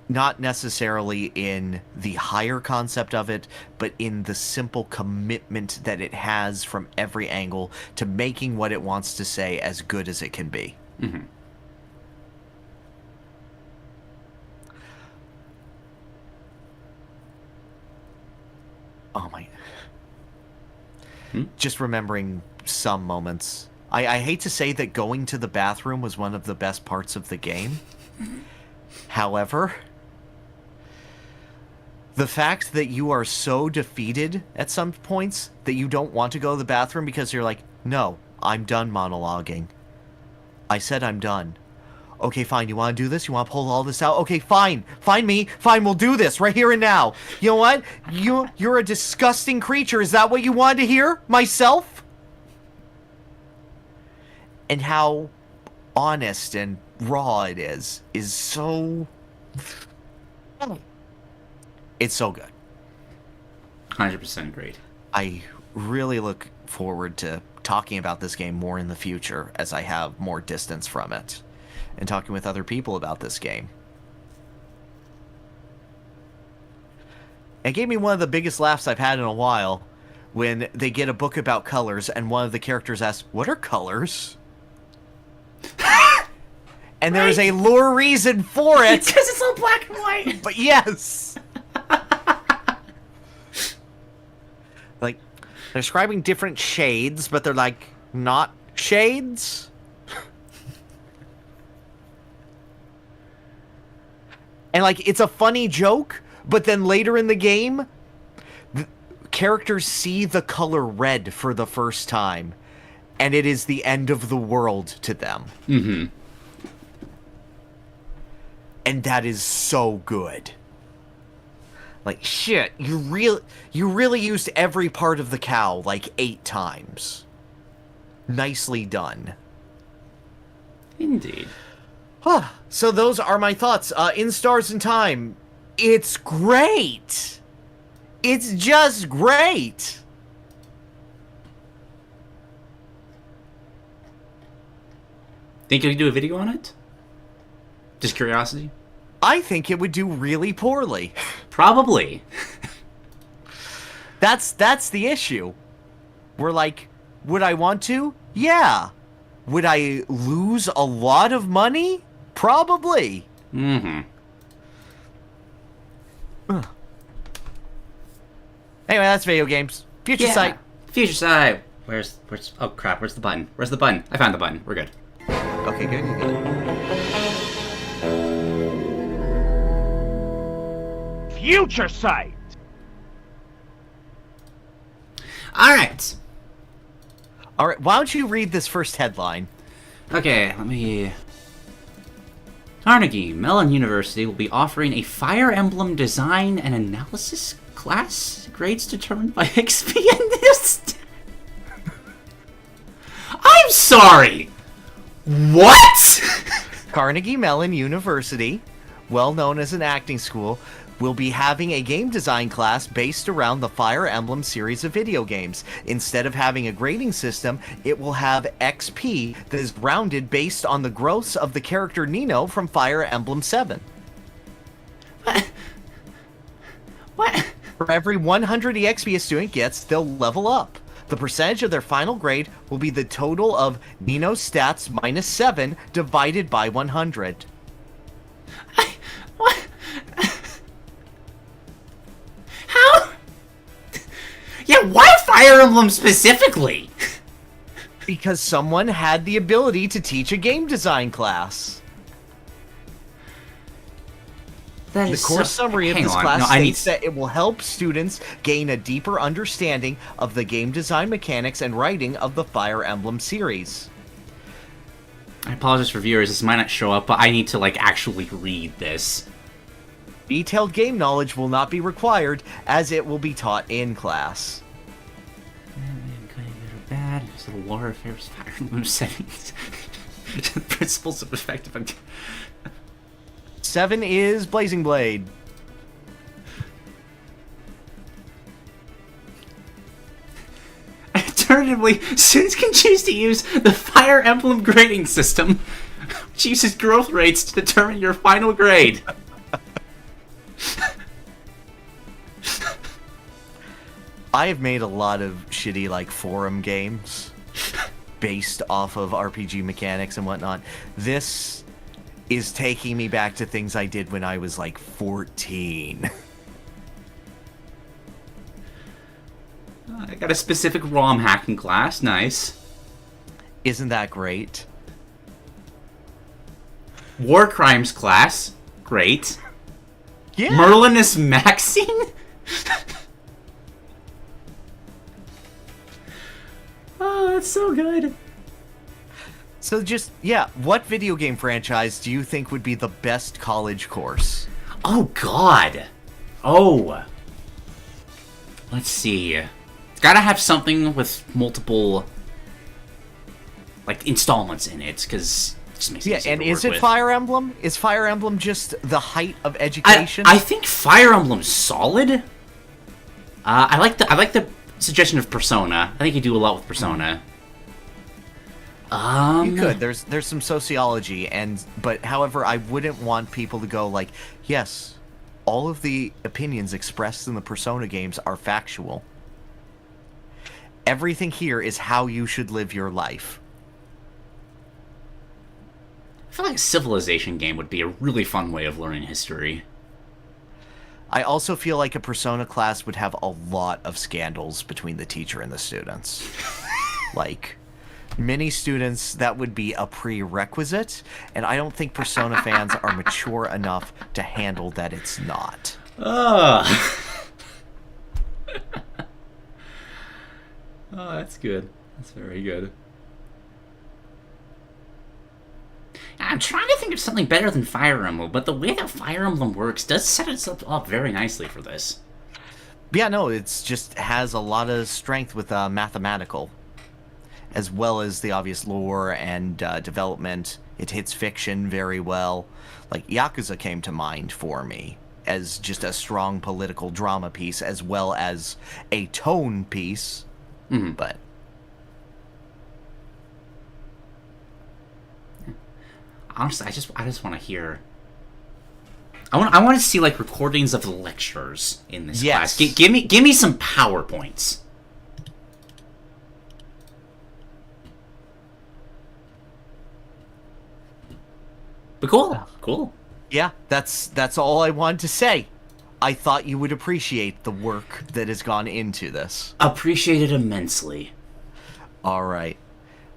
Not necessarily in the higher concept of it, but in the simple commitment that it has from every angle to making what it wants to say as good as it can be. Oh my... Just remembering some moments. I hate to say that going to the bathroom was one of the best parts of the game. However, the fact that you are so defeated at some points that you don't want to go to the bathroom because you're like, no, I'm done monologuing. I said I'm done. Okay, fine, you want to do this? You want to pull all this out? Okay, fine. Fine, we'll do this right here and now. You know what? You're a disgusting creature. Is that what you wanted to hear? Myself? And how honest and raw it is so... It's so good. 100% great. I really look forward to talking about this game more in the future as I have more distance from it. And talking with other people about this game. It gave me one of the biggest laughs I've had in a while when they get a book about colors and one of the characters asks, "What are colors?" And there is a lore reason for it. Because it's all black and white. But yes. Like, they're describing different shades, but they're like not shades. And, like, it's a funny joke, but then later in the game, the characters see the color red for the first time, and it is the end of the world to them. And that is so good. Like, shit, you really used every part of the cow, like, 8 times. Nicely done. Indeed. So those are my thoughts. In Stars and Time, it's great. It's just great. Think you could do a video on it? Just curiosity? I think it would do really poorly. Probably. That's the issue. We're like, would I want to? Yeah. Would I lose a lot of money? Probably. Anyway, that's video games. Future Sight. Future Sight. Where's oh crap, where's the button? Where's the button? I found the button. We're good. Okay, good. Future Sight. Alright, why don't you read this first headline? Okay, let me... Carnegie Mellon University will be offering a Fire Emblem design and analysis class. Grades determined by XP and this. I'm sorry! What?! Carnegie Mellon University, well known as an acting school, will be having a game design class based around the Fire Emblem series of video games. Instead of having a grading system, it will have XP that is rounded based on the growths of the character Nino from Fire Emblem 7. What? For every 100 EXP a student gets, they'll level up. The percentage of their final grade will be the total of Nino's stats minus 7 divided by 100. What? How? Yeah, why Fire Emblem specifically? Because someone had the ability to teach a game design class. The course summary of this class states that it will help students gain a deeper understanding of the game design mechanics and writing of the Fire Emblem series. I apologize for viewers, this might not show up, but I need to, like, actually read this. Detailed game knowledge will not be required, as it will be taught in class. Good or bad, there's a little war affairs, Fire Emblem settings. Principles of effective... 7 is Blazing Blade. Alternatively, students can choose to use the Fire Emblem grading system, which uses growth rates to determine your final grade. I have made a lot of shitty, like, forum games based off of RPG mechanics and whatnot. This is taking me back to things I did when I was, like, 14. I got a specific ROM hacking class, nice. Isn't that great? War Crimes class, great. Yeah. Merlin is maxing? Oh, that's so good. So just, yeah, what video game franchise do you think would be the best college course? Oh, God. Oh. Let's see. It's gotta have something with multiple, like, installments in it, because it just makes it easier and to is work it with. Fire Emblem? Is Fire Emblem just the height of education? I think Fire Emblem's solid. I like the suggestion of Persona. I think you do a lot with Persona. You could. There's some sociology, but however, I wouldn't want people to go like, yes, all of the opinions expressed in the Persona games are factual. Everything here is how you should live your life. I feel like a Civilization game would be a really fun way of learning history. I also feel like a Persona class would have a lot of scandals between the teacher and the students. Like, many students, that would be a prerequisite, and I don't think Persona fans are mature enough to handle that it's not. Oh, that's good. That's very good. I'm trying to think of something better than Fire Emblem, but the way that Fire Emblem works does set itself up very nicely for this. Yeah, no, it's just has a lot of strength with mathematical, as well as the obvious lore and development. It hits fiction very well. Like, Yakuza came to mind for me as just a strong political drama piece, as well as a tone piece. Mm-hmm. But honestly, I just want to hear. I want to see like recordings of the lectures in this class. Give me some PowerPoints. But cool. yeah, that's all I wanted to say. I thought you would appreciate the work that has gone into this. Appreciated immensely. All right.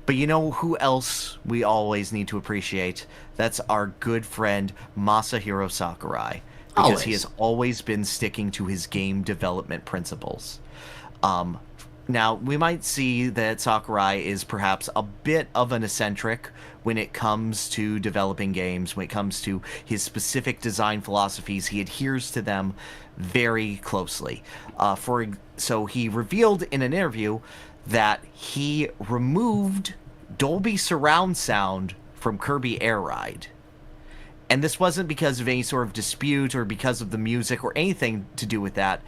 But you know who else we always need to appreciate? That's our good friend Masahiro Sakurai. Because he has always been sticking to his game development principles. Now, we might see that Sakurai is perhaps a bit of an eccentric when it comes to developing games, when it comes to his specific design philosophies. He adheres to them very closely. So he revealed in an interview that he removed Dolby surround sound from Kirby Air Ride. and this wasn't because of any sort of dispute or because of the music or anything to do with that.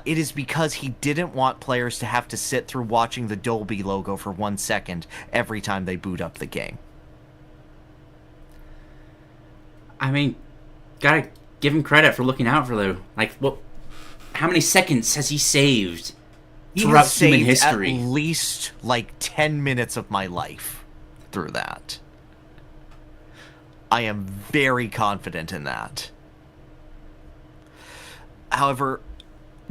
It is because he didn't want players to have to sit through watching the Dolby logo for 1 second every time they boot up the game. I mean, gotta give him credit for looking out for how many seconds has he saved throughout human history? At least 10 minutes of my life through that. I am very confident in that. However,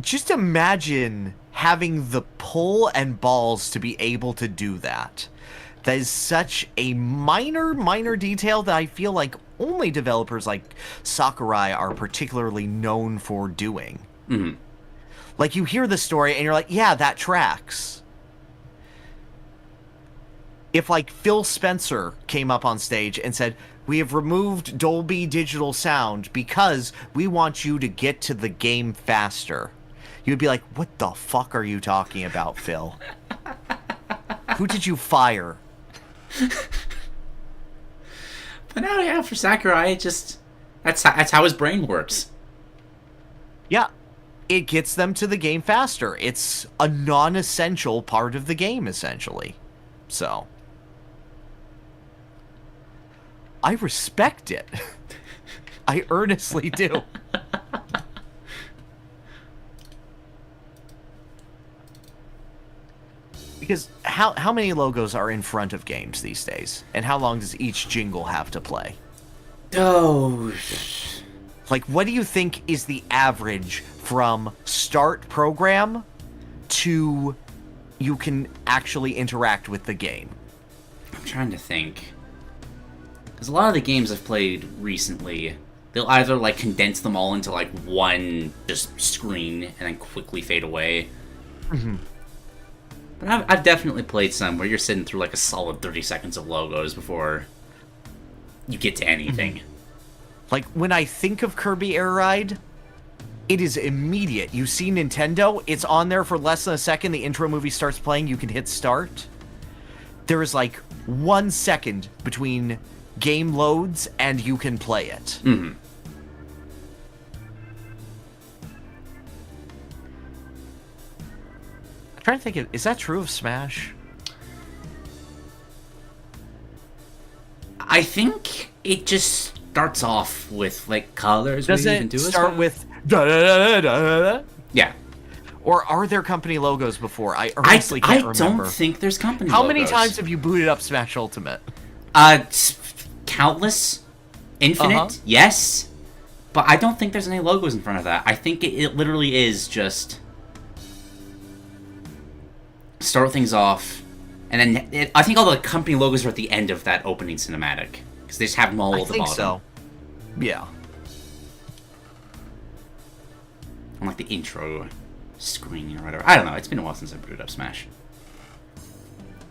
just imagine having the pull and balls to be able to do that. That is such a minor detail that I feel like only developers like Sakurai are particularly known for doing. Mm-hmm. Like, you hear the story and you're like, yeah, that tracks. If, Phil Spencer came up on stage and said, we have removed Dolby digital sound because we want you to get to the game faster, you'd be like, what the fuck are you talking about, Phil? Who did you fire? But no, yeah, for Sakurai, that's how his brain works. Yeah, it gets them to the game faster. It's a non-essential part of the game, essentially. So, I respect it. I earnestly do. Because how many logos are in front of games these days? And how long does each jingle have to play? Oh. What do you think is the average from start program to you can actually interact with the game? I'm trying to think. Because a lot of the games I've played recently, they'll either condense them all into one just screen and then quickly fade away. Mm-hmm. But I've definitely played some where you're sitting through a solid 30 seconds of logos before you get to anything. Mm-hmm. When I think of Kirby Air Ride, it is immediate. You see Nintendo, it's on there for less than a second, the intro movie starts playing, you can hit start. There is 1 second between game loads and you can play it. Mm-hmm. I'm trying to think, is that true of Smash? I think it just starts off with colors. Does it start with da da da da da? Yeah. Or are there company logos before? I honestly can't remember. I don't think there's company How logos. many times have you booted up Smash Ultimate? Countless. Infinite. Yes. But I don't think there's any logos in front of that. I think it literally is just start things off, and then I think all the company logos are at the end of that opening cinematic because they just have them all at the bottom. I think so. Yeah. On the intro screen or whatever. I don't know. It's been a while since I booted up Smash.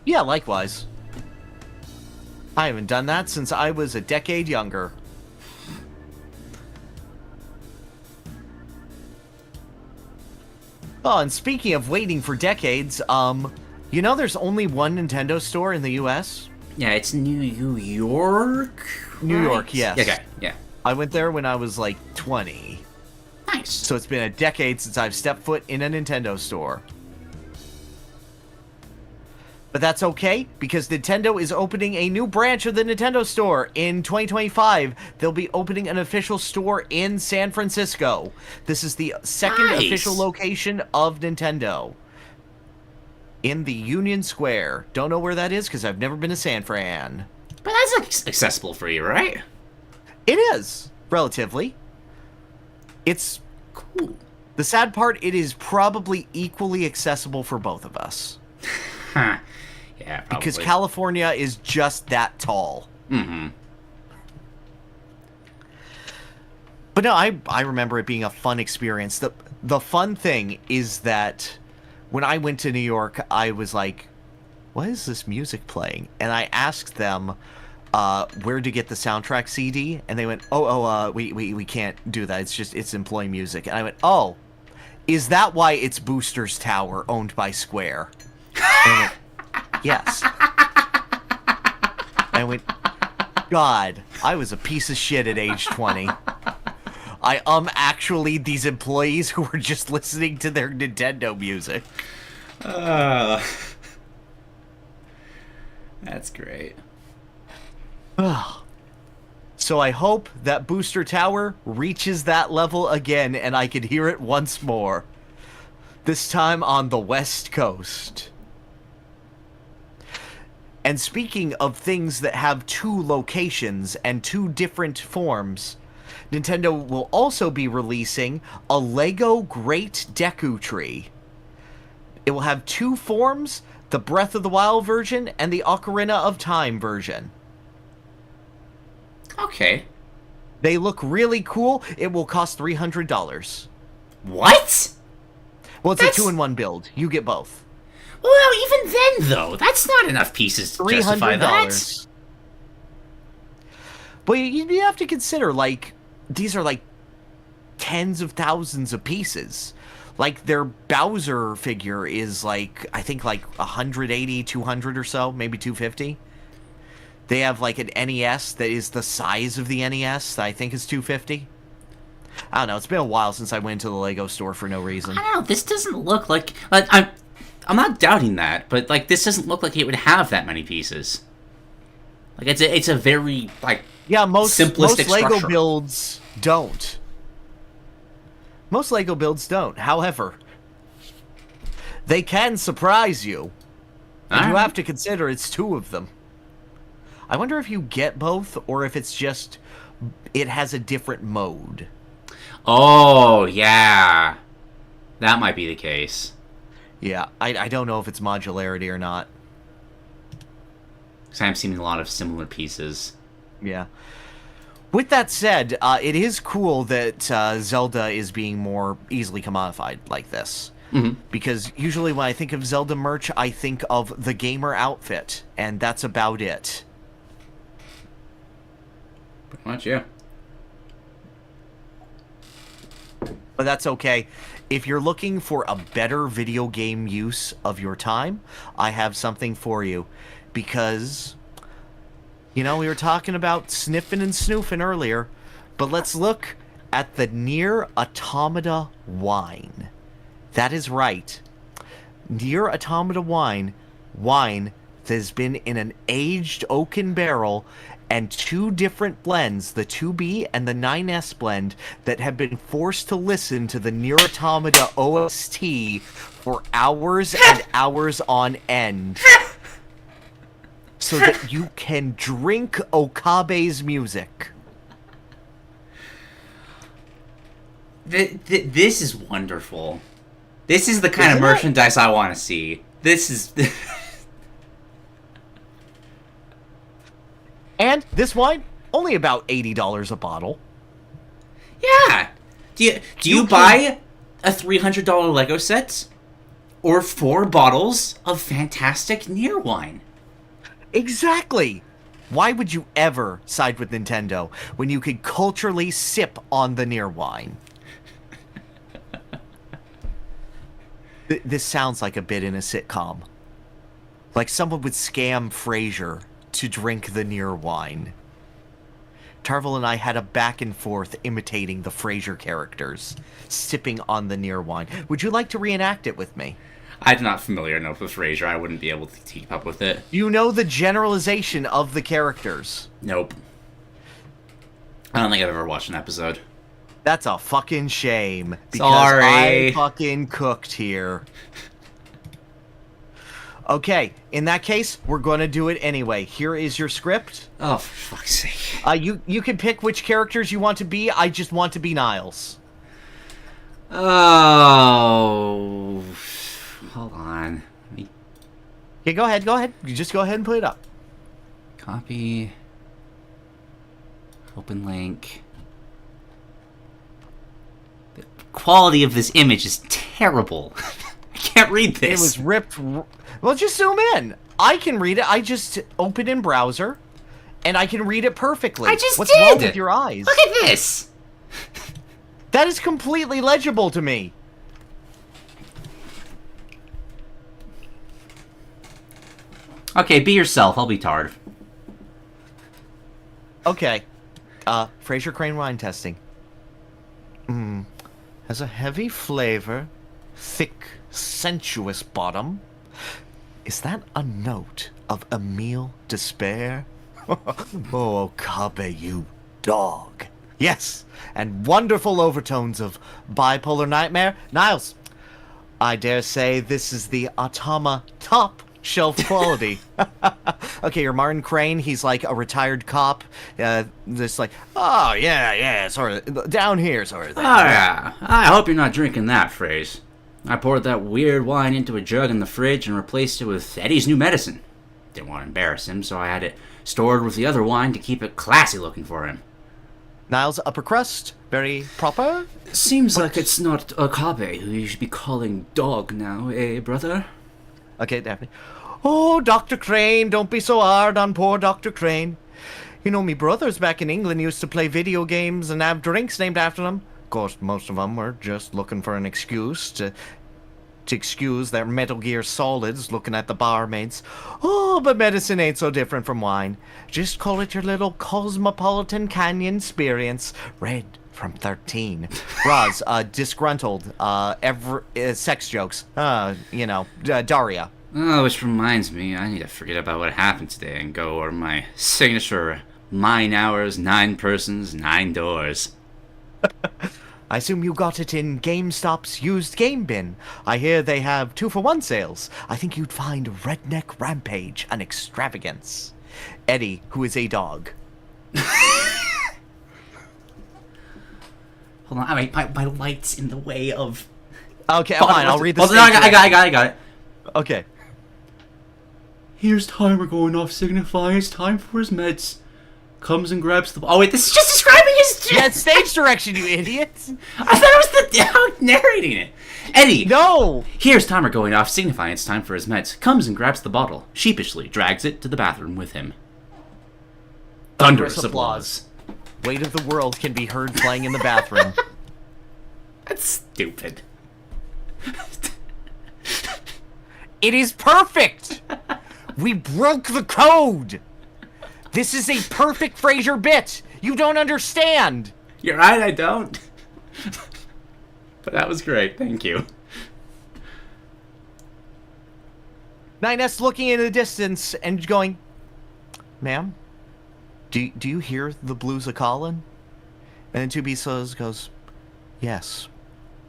Yeah, likewise. I haven't done that since I was a decade younger. Oh, and speaking of waiting for decades, there's only one Nintendo store in the US? Yeah, it's New York? New York, yes. Okay, yeah. I went there when I was 20. Nice. So it's been a decade since I've stepped foot in a Nintendo store. But that's okay, because Nintendo is opening a new branch of the Nintendo Store. In 2025, they'll be opening an official store in San Francisco. This is the second official location of Nintendo. In the Union Square. Don't know where that is, because I've never been to San Fran. But that's accessible for you, right? It is, relatively. It's cool. The sad part, it is probably equally accessible for both of us. Huh. Yeah, probably. Because California is just that tall. Mm-hmm. But no, I remember it being a fun experience. The fun thing is that when I went to New York, I was like, what is this music playing? And I asked them where to get the soundtrack CD, and they went, we can't do that. It's employee music. And I went, oh, is that why it's Booster's Tower, owned by Square? And I went, yes. And I went, God, I was a piece of shit at age 20. I actually these employees who were just listening to their Nintendo music. That's great. So I hope that Booster Tower reaches that level again and I can hear it once more. This time on the West Coast. And speaking of things that have 2 locations and 2 different forms, Nintendo will also be releasing a Lego Great Deku Tree. It will have 2 forms, the Breath of the Wild version and the Ocarina of Time version. Okay. They look really cool. It will cost $300. What? Well, it's That's... a 2-in-1 build. You get both. Well, even then, though, that's not enough pieces to justify that. But you have to consider, like, these are, like, tens of thousands of pieces. Like, their Bowser figure is, like, I think, like, 180, 200 or so, maybe 250. They have, like, an NES that is the size of the NES that I think is 250. I don't know, it's been a while since I went to the Lego store for no reason. I don't know, this doesn't look like... I'm not doubting that, but, like, this doesn't look like it would have that many pieces. Like, it's a very, like, most simplistic Lego structure. builds don't. Most Lego builds don't. However, they can surprise you. And you have to consider it's 2 of them. I wonder if you get both, or if it's just... it has a different mode. Oh, yeah. That might be the case. Yeah, I don't know if it's modularity or not. Because I'm seeing a lot of similar pieces. Yeah. With that said, it is cool that Zelda is being more easily commodified like this. Mm-hmm. Because usually when I think of Zelda merch, I think of the gamer outfit, and that's about it. Pretty much, yeah. But that's okay. If you're looking for a better video game use of your time, I have something for you. Because, you know, we were talking about sniffing and snoofing earlier, but let's look at the Nier Automata wine. That is right. Nier Automata wine that has been in an aged oaken barrel and 2 different blends, the 2B and the 9S blend, that have been forced to listen to the Nier Automata OST for hours and hours on end. So that you can drink Okabe's music. This is wonderful. This is the kind of merchandise I want to see. This is... And this wine, only about $80 a bottle. Yeah. Do you buy a $300 Lego set? Or 4 bottles of fantastic Nier wine? Exactly. Why would you ever side with Nintendo when you could culturally sip on the Nier wine? This sounds like a bit in a sitcom. Like someone would scam Frasier to drink the Nier wine. Tarvel and I had a back and forth imitating the Frasier characters, sipping on the Nier wine. Would you like to reenact it with me? I'm not familiar enough with Frasier. I wouldn't be able to keep up with it. You know the generalization of the characters. Nope. I don't think I've ever watched an episode. That's a fucking shame. Because Sorry. I fucking cooked here. Okay, in that case, we're going to do it anyway. Here is your script. Oh, for fuck's sake. You can pick which characters you want to be. I just want to be Niles. Oh... Hold on. Okay, go ahead. You just go ahead and put it up. Copy. Open link. The quality of this image is terrible. I can't read this. It was ripped. Well, just zoom in. I can read it. I just open in browser, and I can read it perfectly. What's wrong with your eyes? Look at this. That is completely legible to me. Okay, be yourself. I'll be Tard. Okay. Fraser Crane wine testing. Has a heavy flavor, thick, sensuous bottom. Is that a note of Emile despair? Oh, Okabe, you dog. Yes, and wonderful overtones of bipolar nightmare. Niles, I dare say this is the Atama top shelf quality. Okay, your Martin Crane, he's like a retired cop. This like, oh, yeah, sort of, down here sort of thing. Oh, yeah. I hope you're not drinking that phrase. I poured that weird wine into a jug in the fridge and replaced it with Eddie's new medicine. Didn't want to embarrass him, so I had it stored with the other wine to keep it classy looking for him. Niles, upper crust, very proper. Seems like it's not Okabe who you should be calling dog now, eh, brother? Okay, Daphne. Oh, Dr. Crane, don't be so hard on poor Dr. Crane. You know, me brothers back in England used to play video games and have drinks named after them. Of course, most of them were just looking for an excuse to excuse their Metal Gear Solids looking at the barmaids. Oh, but medicine ain't so different from wine. Just call it your little cosmopolitan canyon experience. Read from 13. Roz, disgruntled, sex jokes. Daria. Oh, which reminds me, I need to forget about what happened today and go over my signature 9 hours, 9 persons, 9 doors. I assume you got it in GameStop's used game bin. I hear they have 2-for-1 sales. I think you'd find Redneck Rampage an extravagance. Eddie, who is a dog. Hold on, my light's in the way of... Okay, fine, I'll read this. I got it. Okay. Here's timer going off, signifying it's time for his meds. Comes and grabs the... Oh, wait, this is just describing his... Yeah, it's stage direction, you idiot! I thought it was the narrating it. Eddie! No! Here's timer going off, signifying it's time for his meds. Comes and grabs the bottle. Sheepishly drags it to the bathroom with him. Thunderous applause. Weight of the world can be heard playing in the bathroom. That's stupid. It is perfect! We broke the code! This is a perfect Frasier bit! You don't understand! You're right, I don't. But that was great, thank you. 9S looking in the distance and going, ma'am, do you hear the blues a-callin'? And then 2B says, goes, yes,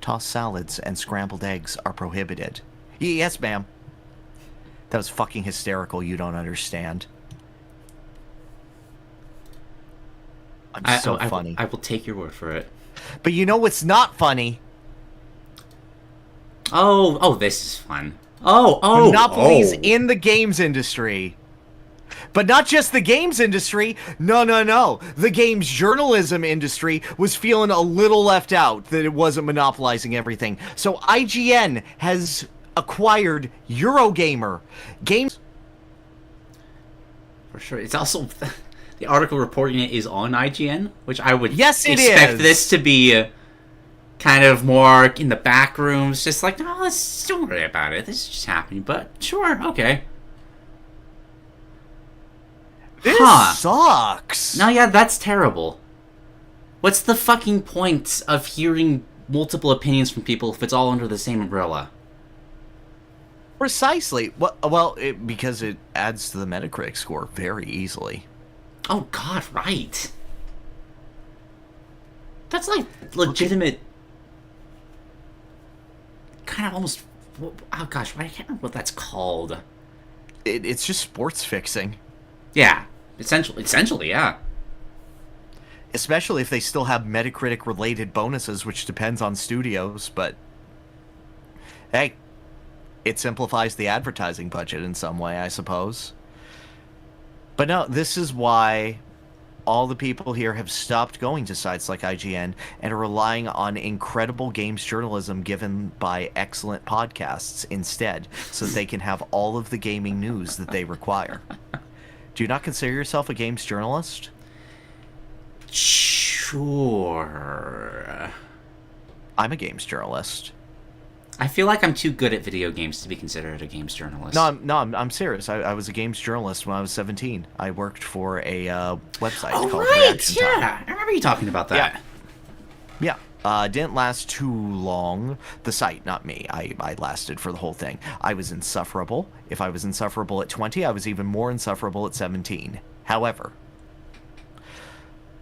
tossed salads and scrambled eggs are prohibited. Yes, ma'am. That was fucking hysterical, you don't understand. I'm so funny. I will take your word for it. But you know what's not funny? Oh, this is fun. Oh. Monopolies in the games industry. But not just the games industry. No. The games journalism industry was feeling a little left out that it wasn't monopolizing everything. So IGN has acquired Eurogamer. Games... For sure. It's also... The article reporting it is on IGN, which I would expect this to be kind of more in the back rooms, just like, no, don't worry about it. This is just happening, but sure, okay. This sucks. No, yeah, that's terrible. What's the fucking point of hearing multiple opinions from people if it's all under the same umbrella? Precisely. Because it adds to the Metacritic score very easily. Oh, God, right. That's like legitimate... Kind of almost... Oh, gosh, I can't remember what that's called. It's just sports fixing. Yeah, essentially, yeah. Especially if they still have Metacritic-related bonuses, which depends on studios, but... Hey, it simplifies the advertising budget in some way, I suppose. But no, this is why all the people here have stopped going to sites like IGN and are relying on incredible games journalism given by excellent podcasts instead, so that they can have all of the gaming news that they require. Do you not consider yourself a games journalist? Sure. I'm a games journalist. I feel like I'm too good at video games to be considered a games journalist. I'm serious. I was a games journalist when I was 17. I worked for a website called right, Reaction Time. yeah. I remember you talking about that. Yeah. Didn't last too long. The site, not me. I lasted for the whole thing. I was insufferable. If I was insufferable at 20, I was even more insufferable at 17. However,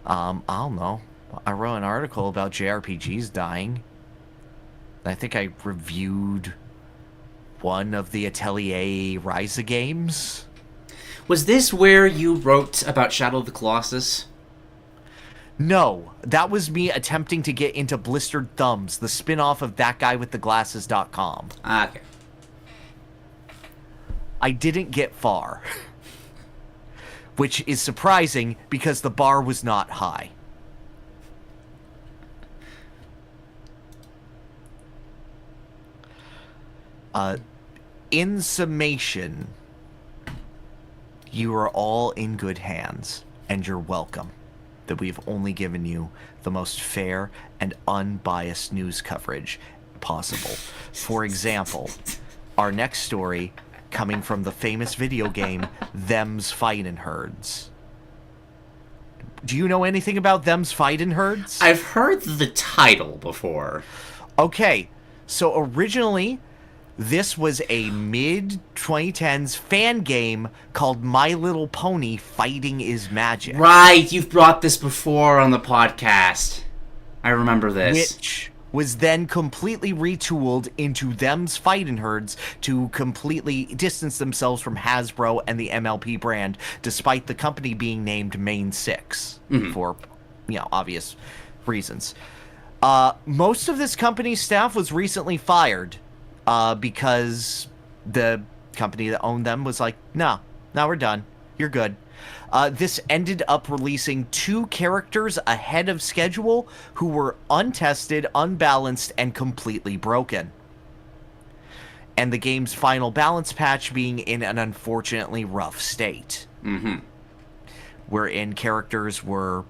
I don't know. I wrote an article about JRPGs dying. I think I reviewed one of the Atelier Ryza games. Was this where you wrote about Shadow of the Colossus? No, that was me attempting to get into Blistered Thumbs, the spin-off of thatguywiththeglasses.com. Okay. I didn't get far. Which is surprising because the bar was not high. In summation, you are all in good hands, and you're welcome that we've only given you the most fair and unbiased news coverage possible. For example, our next story coming from the famous video game Them's Fightin Herds. Do you know anything about Them's Fightin Herds? I've heard the title before. Okay, so originally this was a mid-2010s fan game called My Little Pony Fighting is Magic. Right, you've brought this before on the podcast. I remember this. Which was then completely retooled into Them's Fightin Herds to completely distance themselves from Hasbro and the MLP brand, despite the company being named Main 6 for, obvious reasons. Most of this company's staff was recently fired. Because the company that owned them was like, no, now we're done. You're good. This ended up releasing 2 characters ahead of schedule who were untested, unbalanced, and completely broken. And the game's final balance patch being in an unfortunately rough state. Wherein characters were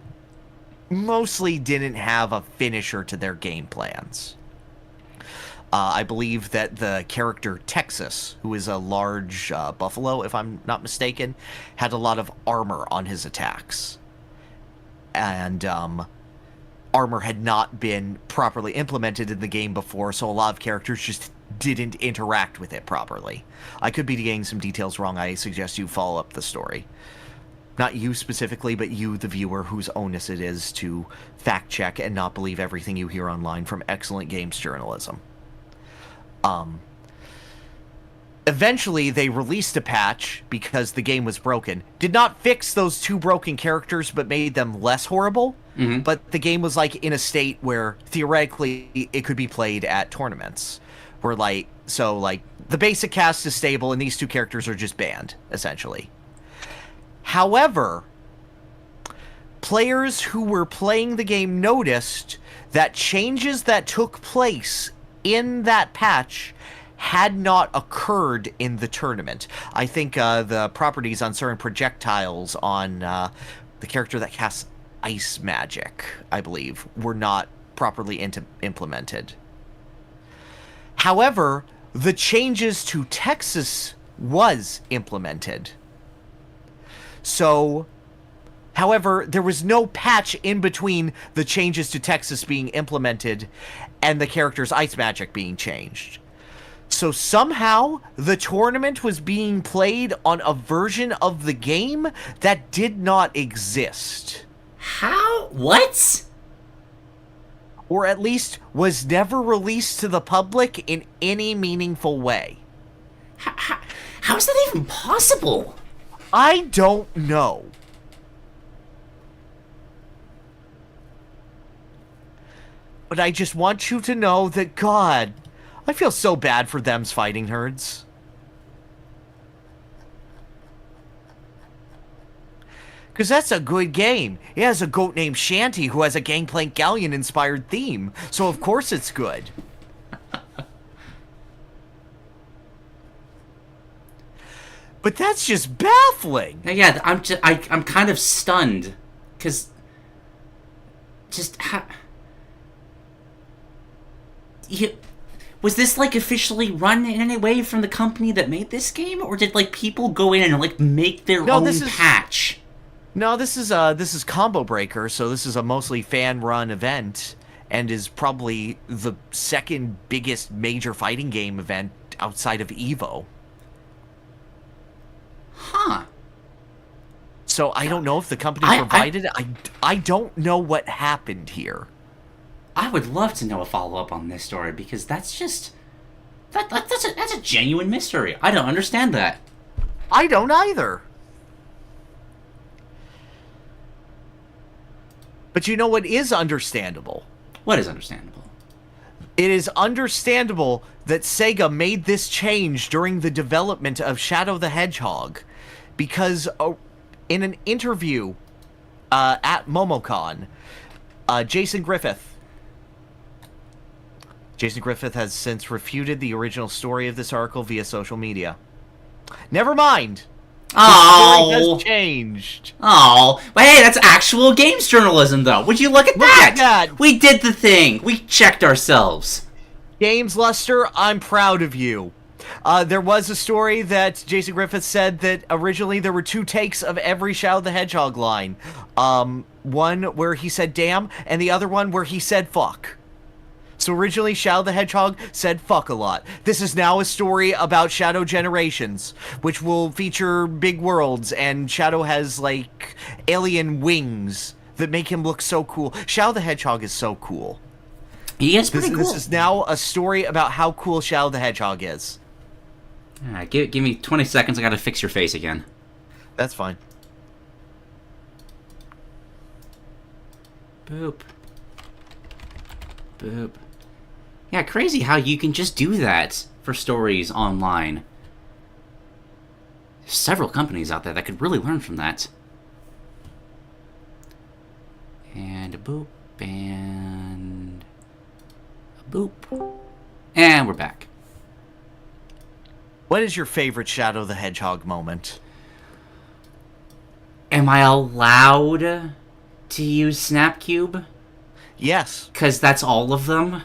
mostly didn't have a finisher to their game plans. I believe that the character Texas, who is a large buffalo, if I'm not mistaken, had a lot of armor on his attacks. And armor had not been properly implemented in the game before, so a lot of characters just didn't interact with it properly. I could be getting some details wrong. I suggest you follow up the story. Not you specifically, but you, the viewer, whose onus it is to fact-check and not believe everything you hear online from excellent games journalism. Eventually, they released a patch because the game was broken. Did not fix those 2 broken characters, but made them less horrible. But the game was, in a state where, theoretically, it could be played at tournaments. Where, the basic cast is stable, and these 2 characters are just banned, essentially. However, players who were playing the game noticed that changes that took place in that patch had not occurred in the tournament. I think the properties on certain projectiles on the character that casts ice magic, I believe, were not properly implemented. However, the changes to Texas was implemented. So, however, there was no patch in between the changes to Texas being implemented and the character's ice magic being changed. So somehow, the tournament was being played on a version of the game that did not exist. How? What? Or at least was never released to the public in any meaningful way. How is that even possible? I don't know. But I just want you to know that, God, I feel so bad for Them's Fightin Herds. Because that's a good game. It has a goat named Shanty who has a Gangplank Galleon-inspired theme. So of course it's good. But that's just baffling. Yeah, I'm kind of stunned. Because... Was this, like, officially run in any way from the company that made this game? Or did, like, people go in and, like, make their own patch? No, this is Combo Breaker, so this is a mostly fan-run event, and is probably the second biggest major fighting game event outside of EVO. Huh. So I don't know if the company provided it. I don't know what happened here. I would love to know a follow-up on this story, because that's just... That's a genuine mystery. I don't understand that. I don't either. But you know what is understandable? What is understandable? It is understandable that Sega made this change during the development of Shadow the Hedgehog, because in an interview at MomoCon, Jason Griffith has since refuted the original story of this article via social media. Never mind. Oh, the story has changed. Oh, but hey, that's actual games journalism, though. Would you look at that? We did the thing. We checked ourselves. Games Luster, I'm proud of you. There was a story that Jason Griffith said that originally there were 2 takes of every Shadow the Hedgehog line. One where he said damn, and the other one where he said fuck. So originally, Shadow the Hedgehog said fuck a lot. This is now a story about Shadow Generations, which will feature big worlds, and Shadow has, like, alien wings that make him look so cool. Shadow the Hedgehog is so cool. He is pretty cool. This is now a story about how cool Shadow the Hedgehog is. Alright, give me 20 seconds, I gotta fix your face again. That's fine. Boop. Boop. Yeah, crazy how you can just do that for stories online. There's several companies out there that could really learn from that. And a boop, and a boop. And we're back. What is your favorite Shadow the Hedgehog moment? Am I allowed to use Snapcube? Yes. Because that's all of them?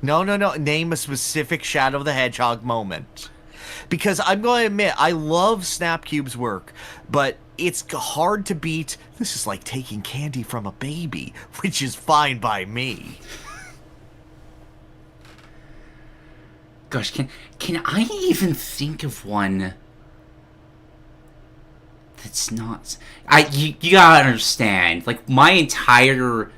No. Name a specific Shadow the Hedgehog moment. Because I'm going to admit, I love Snapcube's work, but it's hard to beat. This is like taking candy from a baby, which is fine by me. Gosh, can I even think of one that's not... You gotta understand, like, my entire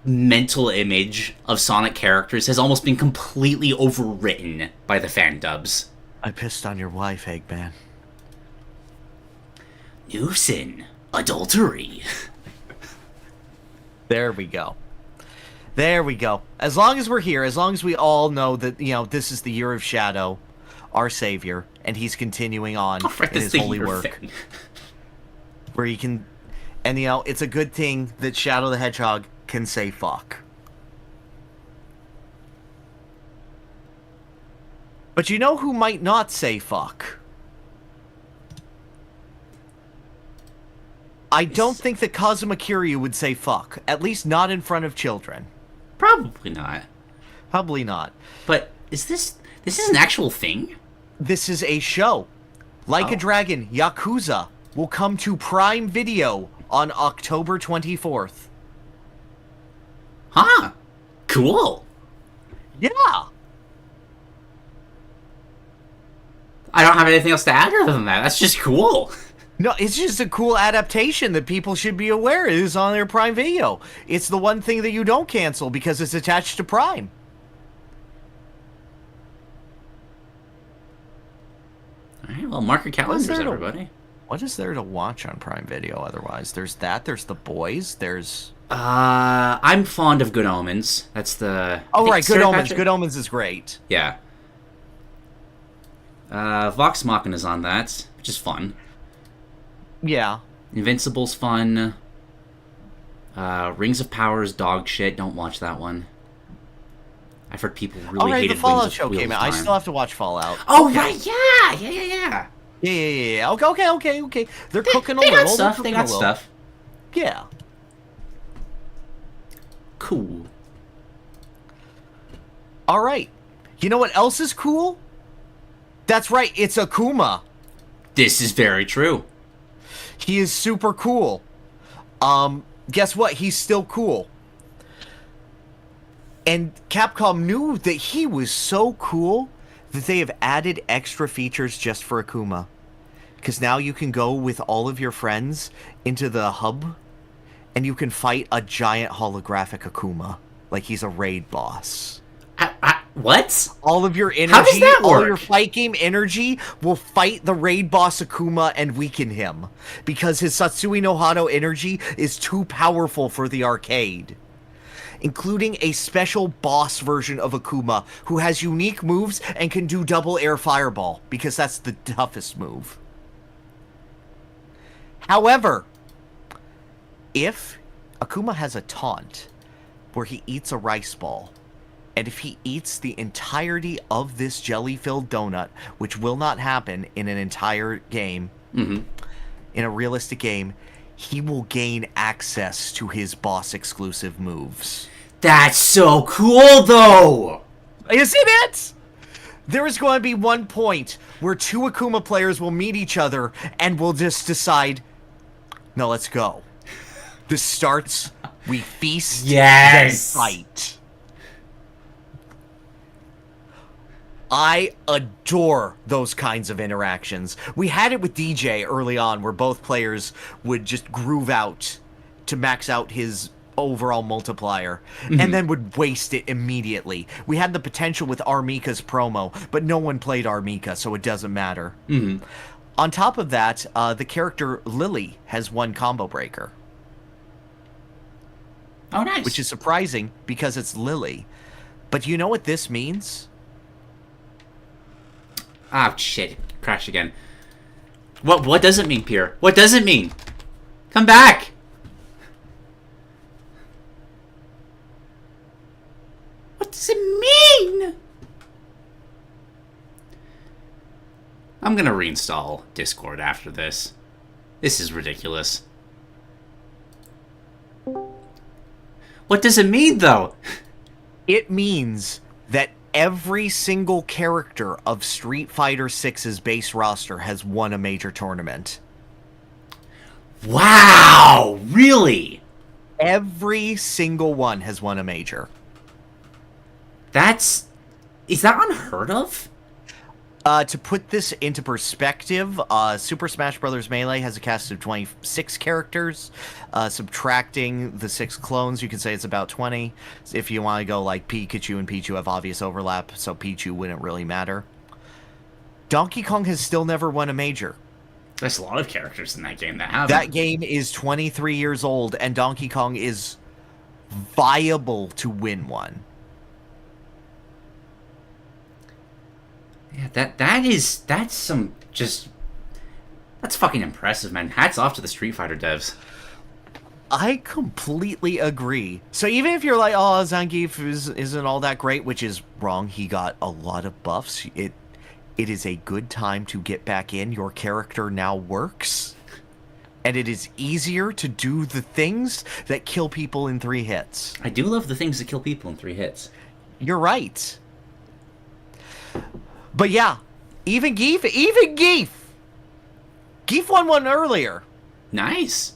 mental image of Sonic characters has almost been completely overwritten by the fan dubs. I pissed on your wife, Eggman. New sin. Adultery. There we go. There we go. As long as we're here, as long as we all know that, you know, this is the year of Shadow, our savior, and he's continuing on in his holy work. Where he can... And, you know, it's a good thing that Shadow the Hedgehog can say fuck. But you know who might not say fuck? I don't think that Kazuma Kiryu would say fuck. At least not in front of children. Probably not. Probably not. But is this is an actual thing? This is a show. Like a Dragon, Yakuza will come to Prime Video on October 24th. Huh. Cool. Yeah. I don't have anything else to add other than that. That's just cool. No, it's just a cool adaptation that people should be aware is on their Prime Video. It's the one thing that you don't cancel because it's attached to Prime. Alright, well, mark your calendars, everybody. What is there to watch on Prime Video otherwise? There's that, there's The Boys, there's... I'm fond of Good Omens. That's the... Oh, right, Good Omens. Good Omens is great. Yeah. Vox Machina is on that, which is fun. Yeah. Invincible's fun. Rings of Power is dog shit. Don't watch that one. I've heard people really hated the Fallout Wings show of Wheels came out. Time. I still have to watch Fallout. Oh, okay. Right, yeah. Yeah. Okay. They're cooking a little. They got stuff. Yeah. Cool. All right. You know what else is cool? That's right, it's Akuma. This is very true. He is super cool. Guess what? He's still cool. And Capcom knew that he was so cool that they have added extra features just for Akuma. Because now you can go with all of your friends into the hub, and you can fight a giant holographic Akuma. Like he's a raid boss. What? All of your energy, How does that all work? your fight game energy will fight the raid boss Akuma and weaken him. Because his Satsui no Hado energy is too powerful for the arcade. Including a special boss version of Akuma who has unique moves and can do double air fireball, because that's the toughest move. However, if Akuma has a taunt where he eats a rice ball, and if he eats the entirety of this jelly-filled donut, which will not happen in an entire game, in a realistic game, he will gain access to his boss-exclusive moves. That's so cool, though! Isn't it? There is going to be one point where two Akuma players will meet each other and will just decide, no, let's go. This starts, we feast, Yes! then fight. I adore those kinds of interactions. We had it with DJ early on, where both players would just groove out to max out his overall multiplier, and then would waste it immediately. We had the potential with Armika's promo, but no one played Armika, so it doesn't matter. On top of that, the character Lily has one combo breaker. Oh, nice. Which is surprising, because it's Lily. But you know what this means? Ah, shit. Crash again. What does it mean, Pyrr? What does it mean? Come back! What does it mean? I'm gonna reinstall Discord after this. This is ridiculous. What does it mean, though? It means that every single character of Street Fighter VI's base roster has won a major tournament. Wow! Really? Every single one has won a major. Is that unheard of? To put this into perspective, Super Smash Bros. Melee has a cast of 26 characters. Subtracting the 6 clones, you can say it's about 20. If you want to go like Pikachu and Pichu have obvious overlap, so Pichu wouldn't really matter. Donkey Kong has still never won a major. There's a lot of characters in that game that have. That game is 23 years old, and Donkey Kong is viable to win one. Yeah, that's fucking impressive, man. Hats off to the Street Fighter devs. I completely agree. So even if you're like, oh, Zangief isn't all that great, which is wrong, he got a lot of buffs. It is a good time to get back in. Your character now works. And it is easier to do the things that kill people in 3 hits. I do love the things that kill people in 3 hits. You're right. But yeah, even Geef won one earlier. Nice.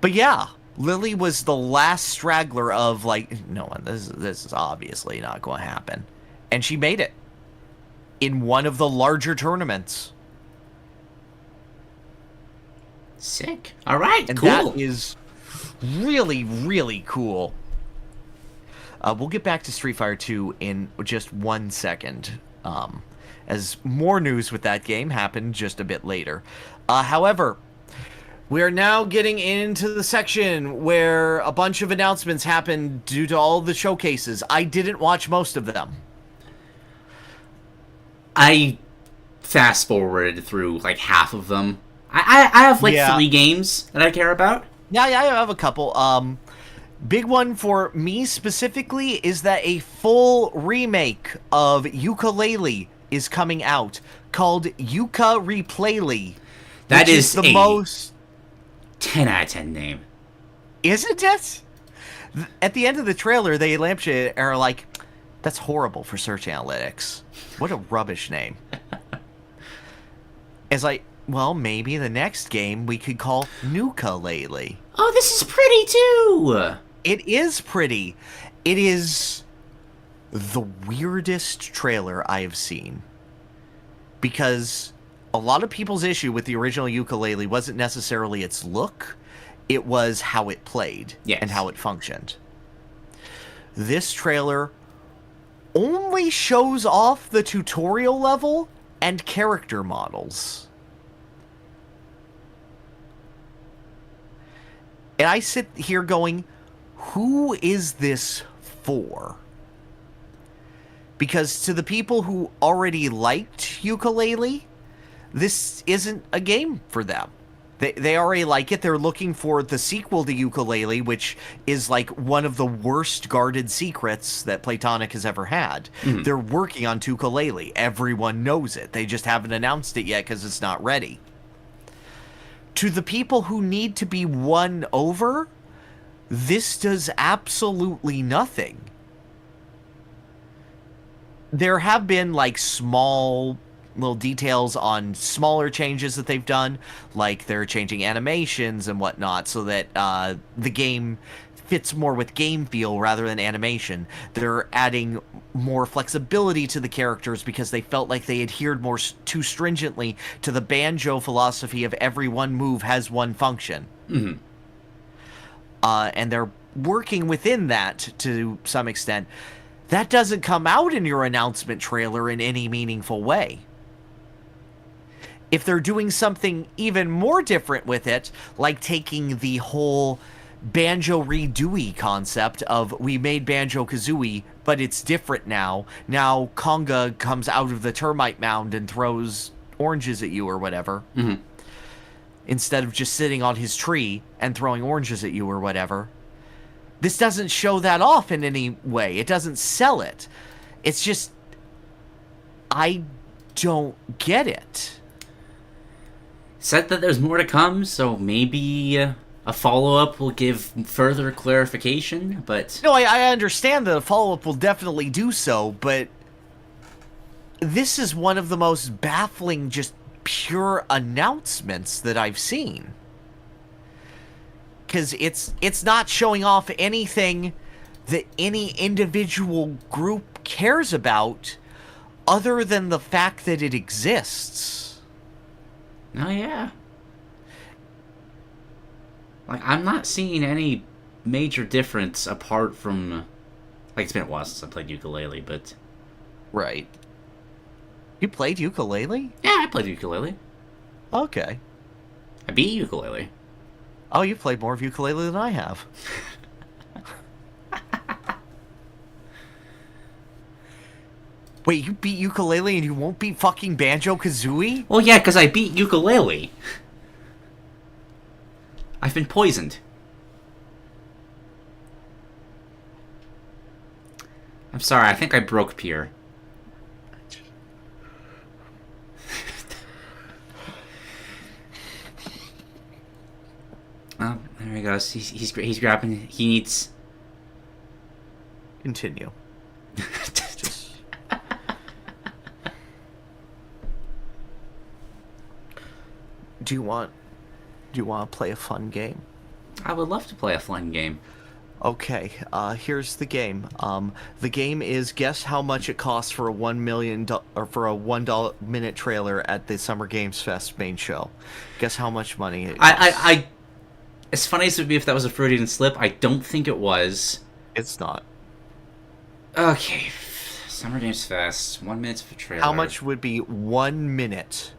But yeah, Lily was the last straggler of like, no, this is obviously not going to happen. And she made it in one of the larger tournaments. Sick. All right, And cool. that is really, really cool. We'll get back to Street Fighter 2 in just 1 second. As more news with that game happened just a bit later. However, we are now getting into the section where a bunch of announcements happened due to all the showcases. I didn't watch most of them. I fast-forwarded through like half of them. I have like 3 games that I care about. Yeah, I have a couple. Big one for me specifically is that a full remake of Yooka is coming out called Yooka Replaylee. That is the most 10 out of 10 name. Isn't it? At the end of the trailer, they lampshade are like, That's horrible for search analytics. What a rubbish name. Well, maybe the next game we could call Nooka-Laylee. Oh, this is pretty too! It is pretty. It is the weirdest trailer I have seen. Because a lot of people's issue with the original Yooka-Laylee wasn't necessarily its look, it was how it played and how it functioned. This trailer only shows off the tutorial level and character models. And I sit here going, who is this for? Because to the people who already liked Yooka-Laylee, this isn't a game for them. They already like it. They're looking for the sequel to Yooka-Laylee, which is like one of the worst guarded secrets that Playtonic has ever had. Mm-hmm. They're working on Yooka-Laylee. Everyone knows it. They just haven't announced it yet because it's not ready. To the people who need to be won over, this does absolutely nothing. There have been like small little details on smaller changes that they've done, like they're changing animations and whatnot so that the game fits more with game feel rather than animation. They're adding more flexibility to the characters because they felt like they adhered more too stringently to the Banjo philosophy of every one move has one function. Mm-hmm. And they're working within that to some extent. That doesn't come out in your announcement trailer in any meaningful way. If they're doing something even more different with it, like taking the whole Banjo-Redooey concept of we made Banjo-Kazooie, but it's different now. Now Conga comes out of the termite mound and throws oranges at you or whatever. Mm-hmm. Instead of just sitting on his tree and throwing oranges at you or whatever. This doesn't show that off in any way. It doesn't sell it. It's just, I don't get it. Said that there's more to come, so maybe a follow-up will give further clarification, but... No, I understand that a follow-up will definitely do so, but this is one of the most baffling, just pure announcements that I've seen. Because it's not showing off anything that any individual group cares about other than the fact that it exists. Oh, yeah. Like, I'm not seeing any major difference apart from... Like, it's been a while since I played Yooka-Laylee, but... Right. You played Yooka-Laylee? Yeah, I played Yooka-Laylee. Okay. I beat Yooka-Laylee. Oh, you've played more of Yooka-Laylee than I have. Wait, you beat Yooka-Laylee and you won't beat fucking Banjo-Kazooie? Well, yeah, because I beat Yooka-Laylee. I've been poisoned. I'm sorry, I think I broke Pyrr. Oh, there he goes. He's grabbing. He needs. Continue. Do you want to play a fun game? I would love to play a fun game. Okay, here's the game. The game is guess how much it costs for a $1 million or for a $1 trailer at the Summer Games Fest main show. Guess how much money it costs. As funny as it would be if that was a Freudian slip, I don't think it was. It's not. Okay, Summer Games Fest, 1 minute for trailer. How much would be 1 minute?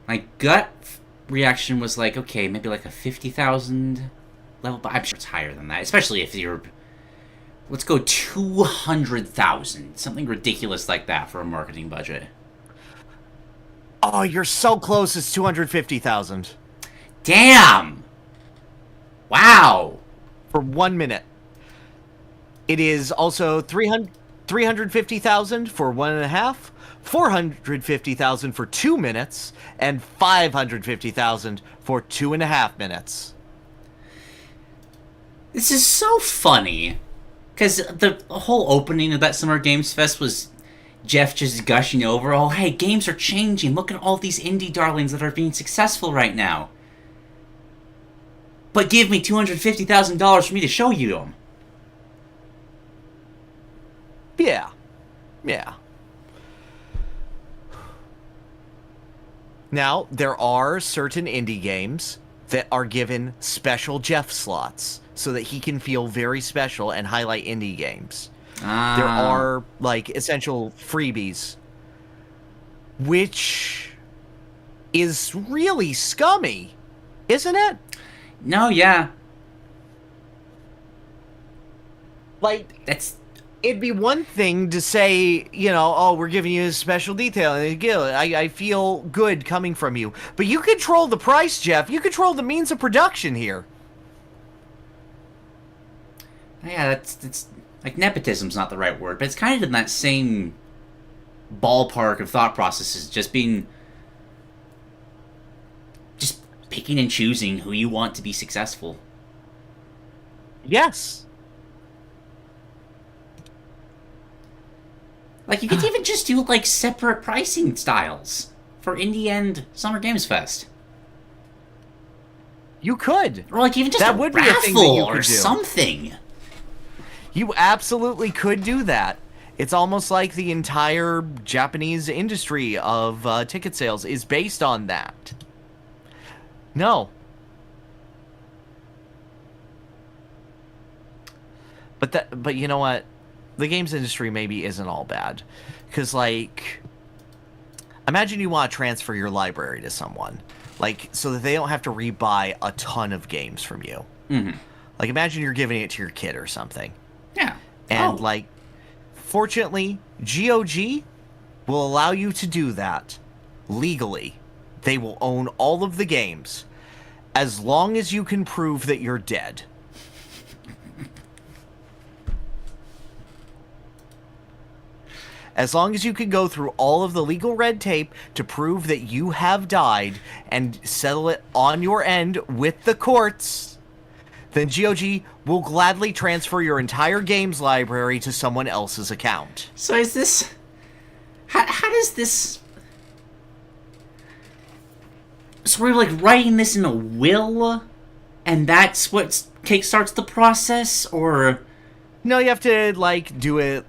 My gut reaction was like, okay, maybe like a 50,000 level, but I'm sure it's higher than that, especially if you're... Let's go 200,000, something ridiculous like that for a marketing budget. Oh, you're so close, it's 250,000. Damn! Wow! For 1 minute. It is also 350,000 for 1.5, 450,000 for 2 minutes, and 550,000 for 2.5 minutes. This is so funny. Because the whole opening of that Summer Games Fest was Jeff just gushing over, oh, hey, games are changing. Look at all these indie darlings that are being successful right now. But give me $250,000 for me to show you them. Yeah. Yeah. Now, there are certain indie games that are given special Jeff slots so that he can feel very special and highlight indie games. There are, like, essential freebies, which is really scummy, isn't it? No, yeah. Like, it'd be one thing to say, you know, oh, we're giving you a special detail, and I feel good coming from you. But you control the price, Jeff. You control the means of production here. Yeah, that's like, nepotism's not the right word, but it's kind of in that same ballpark of thought processes, just picking and choosing who you want to be successful. Yes. Like, you could even just do, like, separate pricing styles for Indie and Summer Games Fest. You could. Or, like, even just that a would raffle be a thing that you or could do. something. You absolutely could do that. It's almost like the entire Japanese industry of ticket sales is based on that. No. But you know what? The games industry maybe isn't all bad. Because, like, imagine you want to transfer your library to someone. Like, so that they don't have to rebuy a ton of games from you. Mm-hmm. Like, imagine you're giving it to your kid or something. Yeah. And, like, fortunately, GOG will allow you to do that legally. They will own all of the games as long as you can prove that you're dead. As long as you can go through all of the legal red tape to prove that you have died and settle it on your end with the courts, then GOG will gladly transfer your entire games library to someone else's account. So is this... How does this... So we're, like, writing this in a will? And that's what kickstarts the process? Or... No, you have to, like, do it...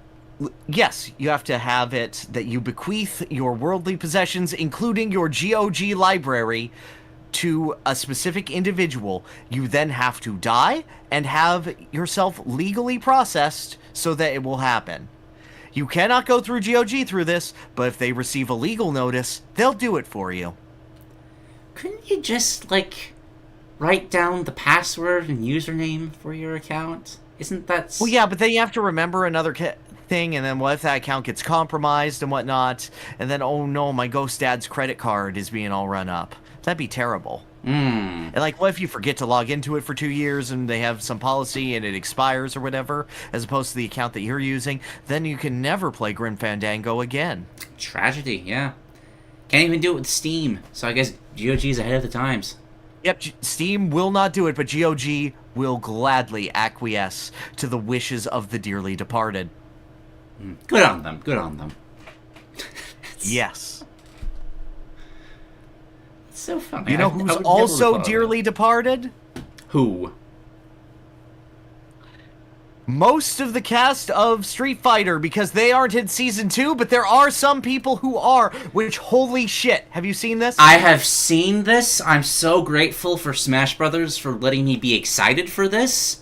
Yes, you have to have it that you bequeath your worldly possessions, including your GOG library, to a specific individual. You then have to die and have yourself legally processed so that it will happen. You cannot go through GOG through this, but if they receive a legal notice, they'll do it for you. Couldn't you just, like, write down the password and username for your account? Isn't that... Well, yeah, but then you have to remember another thing, and then what if that account gets compromised and whatnot, and then, oh no, my ghost dad's credit card is being all run up. That'd be terrible. And, like, what if you forget to log into it for 2 years and they have some policy and it expires or whatever, as opposed to the account that you're using? Then you can never play Grim Fandango again. Tragedy, yeah. Can't even do it with Steam, so I guess GOG's ahead of the times. Yep, Steam will not do it, but GOG will gladly acquiesce to the wishes of the dearly departed. Good on them, good on them. Yes. It's so funny. You know who's also dearly departed? Who? Most of the cast of Street Fighter, because they aren't in Season 2, but there are some people who are, which, holy shit, have you seen this? I have seen this. I'm so grateful for Smash Brothers for letting me be excited for this.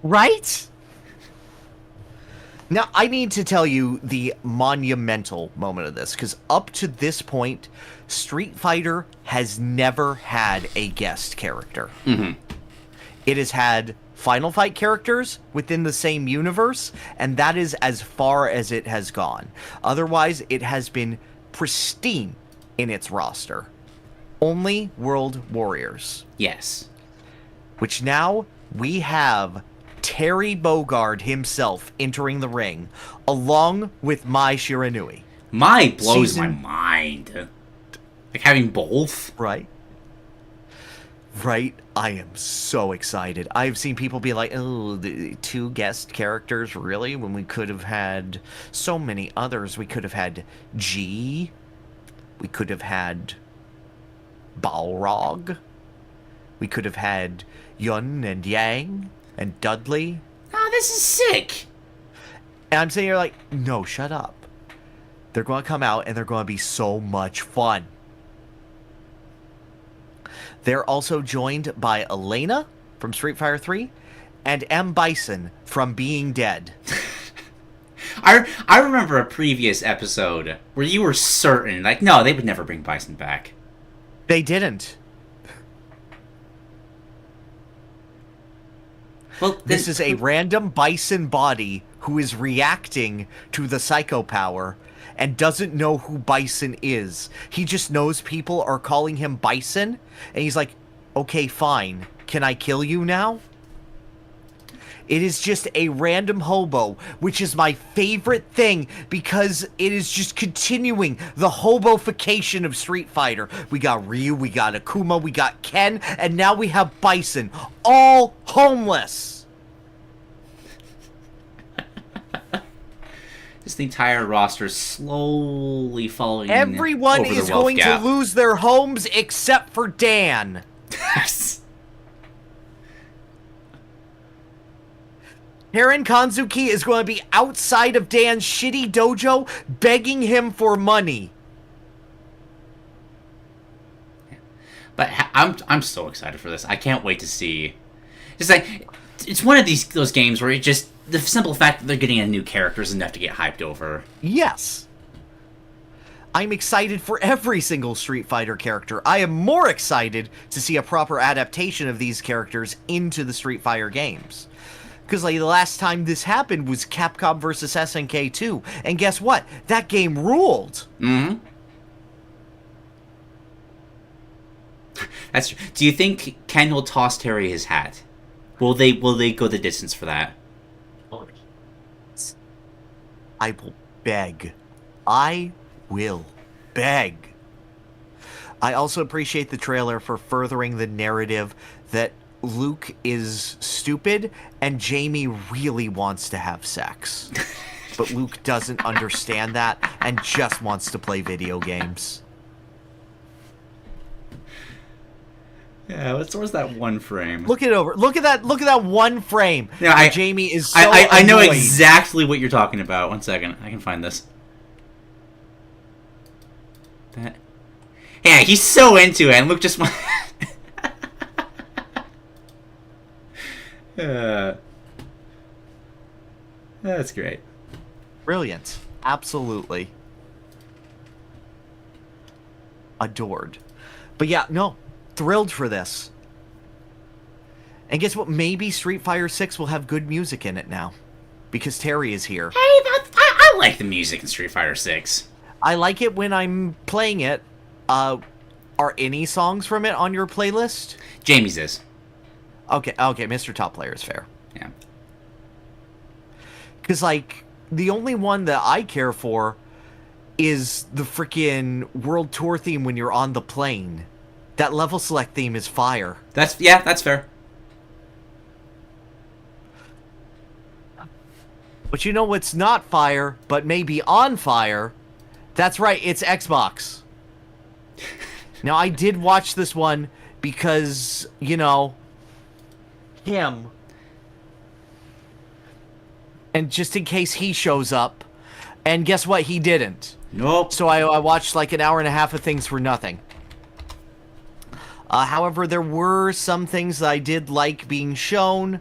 Right? Now, I need to tell you the monumental moment of this, because up to this point, Street Fighter has never had a guest character. Mm-hmm. It has had Final Fight characters within the same universe, and that is as far as it has gone. Otherwise, it has been pristine in its roster. Only World Warriors. Yes. Which now we have Terry Bogard himself entering the ring, along with Mai Shiranui. Mai blows my mind. Like, having both? Right. Right? I am so excited. I've seen people be like, oh, the 2 guest characters, really? When we could have had so many others. We could have had G. We could have had Balrog. We could have had Yun and Yang and Dudley. Oh, this is sick. And I'm sitting here like, no, shut up. They're going to come out and they're going to be so much fun. They're also joined by Elena from Street Fighter 3 and M. Bison from Being Dead. I remember a previous episode where you were certain, like, no, they would never bring Bison back. They didn't. Well, this is a random Bison body who is reacting to the Psycho Power and doesn't know who Bison is. He just knows people are calling him Bison, and he's like, okay, fine. Can I kill you now? It is just a random hobo, which is my favorite thing because it is just continuing the hobofication of Street Fighter. We got Ryu, we got Akuma, we got Ken, and now we have Bison, all homeless. Just the entire roster slowly falling. Everyone over the is wealth going gap. to lose their homes except for Dan. Karen Kanzuki is going to be outside of Dan's shitty dojo begging him for money. But I'm so excited for this. I can't wait to see. It's like it's one of those games where it just the simple fact that they're getting a new character is enough to get hyped over. Yes. I'm excited for every single Street Fighter character. I am more excited to see a proper adaptation of these characters into the Street Fighter games. Because, like, the last time this happened was Capcom vs. SNK 2. And guess what? That game ruled. Mm-hmm. That's. Do you think Ken will toss Terry his hat? Will they go the distance for that? I will beg. I will beg. I also appreciate the trailer for furthering the narrative that Luke is stupid and Jamie really wants to have sex. But Luke doesn't understand that and just wants to play video games. Yeah, where's that one frame? Look at that one frame. Yeah, Jamie is so I know annoyed. exactly what you're talking about. 1 second, I can find this. That. Yeah, he's so into it, and Luke just. That's great. Brilliant. Absolutely. Adored. But yeah, no. Thrilled for this. And guess what? Maybe Street Fighter 6 will have good music in it now. Because Terry is here. Hey, I like the music in Street Fighter 6. I like it when I'm playing it. Are any songs from it on your playlist? Jamie's is. Okay, Mr. Top Player is fair. Yeah. Because, like, the only one that I care for is the freaking World Tour theme when you're on the plane. That level select theme is fire. That's fair. But you know what's not fire, but maybe on fire? That's right, it's Xbox. Now, I did watch this one because, you know, him. And just in case he shows up. And guess what? He didn't. Nope. So I watched like an hour and a half of things for nothing. However, there were some things that I did like being shown.